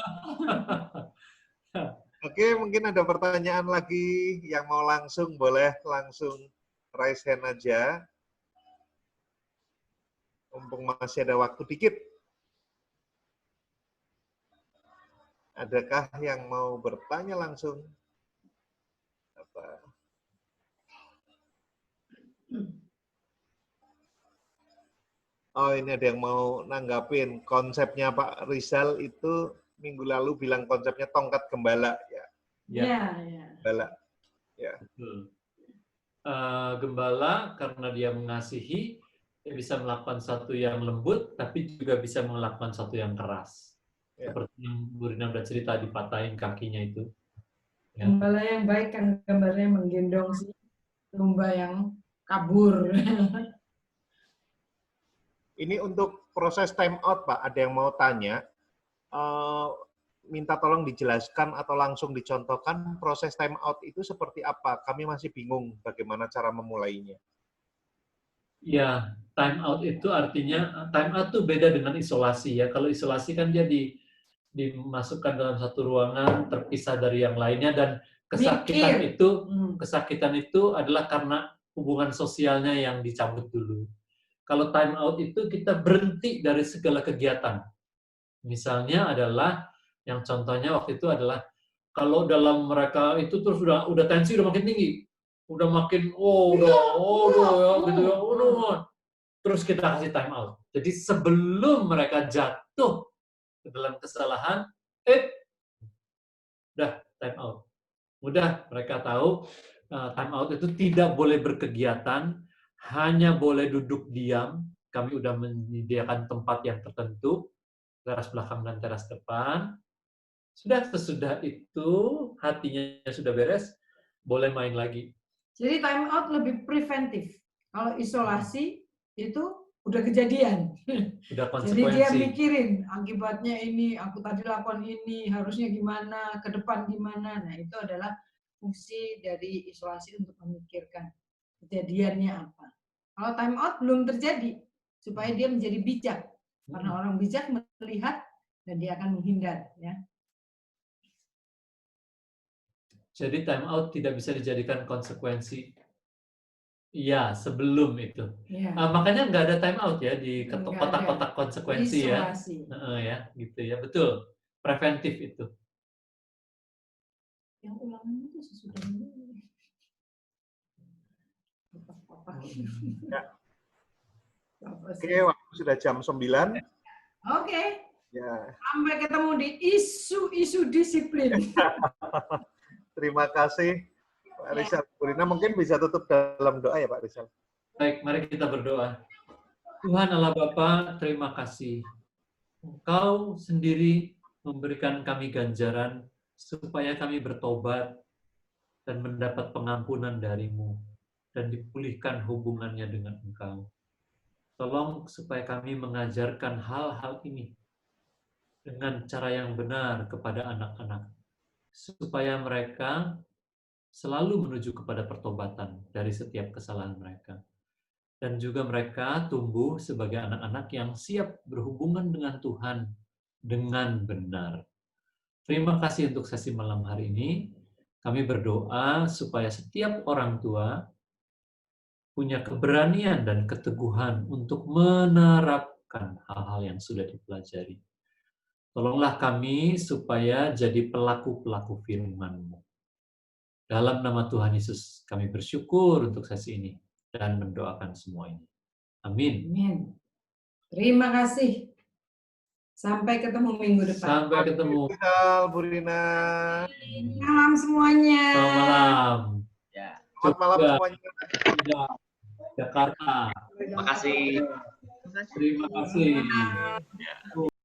Oke, mungkin ada pertanyaan lagi yang mau langsung, boleh langsung raise hand aja. Mumpung masih ada waktu dikit. Adakah yang mau bertanya langsung? Oh, ini ada yang mau nanggapin. Konsepnya Pak Rizal itu minggu lalu bilang konsepnya tongkat gembala. Ya, Ya, ya. gembala. Ya. Betul. Gembala karena dia mengasihi, dia bisa melakukan sesuatu yang lembut, tapi juga bisa melakukan sesuatu yang keras. Ya. Seperti yang Bu Rina udah cerita, dipatahin kakinya itu. Ya. Gembala yang baik kan gambarnya menggendong si domba yang kabur. Ini untuk proses time out, Pak. Ada yang mau tanya. Minta tolong dijelaskan atau langsung dicontohkan proses time out itu seperti apa. Kami masih bingung bagaimana cara memulainya. Ya, time out itu artinya, time out itu beda dengan isolasi ya. Kalau isolasi kan dia dimasukkan dalam satu ruangan, terpisah dari yang lainnya, dan kesakitan itu adalah karena hubungan sosialnya yang dicabut dulu. Kalau time out itu kita berhenti dari segala kegiatan. Misalnya adalah, yang contohnya waktu itu adalah, kalau dalam mereka itu terus udah tensi udah makin tinggi, udah makin gitu ya, terus kita kasih time out. Jadi sebelum mereka jatuh ke dalam kesalahan, udah time out. Mudah mereka tahu time out itu tidak boleh berkegiatan, hanya boleh duduk diam. Kami udah menyediakan tempat yang tertentu, teras belakang dan teras depan. Sesudah itu hatinya sudah beres, boleh main lagi. Jadi time out lebih preventif. Kalau isolasi itu udah kejadian. Udah Jadi dia konsekuensi. mikirin akibatnya ini, aku tadi lakukan ini, harusnya gimana, ke depan gimana. Nah, itu adalah fungsi dari isolasi untuk memikirkan kejadiannya apa. Kalau time out belum terjadi, supaya dia menjadi bijak. Karena orang bijak melihat dan dia akan menghindar, ya. Jadi time out tidak bisa dijadikan konsekuensi. Iya, sebelum itu. Ya. Makanya nggak ada time out ya di kotak-kotak konsekuensi isolasi. ya, gitu ya, betul. Preventif itu. Yang ulangan itu sesudah ini. Ya. Oke, waktu sudah jam 9. Oke. Ya. Sampai ketemu di isu-isu disiplin. Terima kasih Pak Rizal. Bu Rina mungkin bisa tutup dalam doa ya Pak Rizal. Baik, mari kita berdoa. Tuhan Allah Bapa, terima kasih. Engkau sendiri memberikan kami ganjaran supaya kami bertobat dan mendapat pengampunan dari-Mu dan dipulihkan hubungannya dengan Engkau. Tolong supaya kami mengajarkan hal-hal ini dengan cara yang benar kepada anak-anak, supaya mereka selalu menuju kepada pertobatan dari setiap kesalahan mereka. Dan juga mereka tumbuh sebagai anak-anak yang siap berhubungan dengan Tuhan dengan benar. Terima kasih untuk sesi malam hari ini. Kami berdoa supaya setiap orang tua punya keberanian dan keteguhan untuk menerapkan hal-hal yang sudah dipelajari. Tolonglah kami supaya jadi pelaku-pelaku firman-Mu. Dalam nama Tuhan Yesus kami bersyukur untuk sesi ini dan mendoakan semua ini. Amin. Amin. Terima kasih. Sampai ketemu minggu depan. Sampai ketemu. Bu Rina. Malam semuanya. Selamat malam. Ya. Selamat malam semuanya. Jakarta. Terima kasih. Terima kasih. Ya.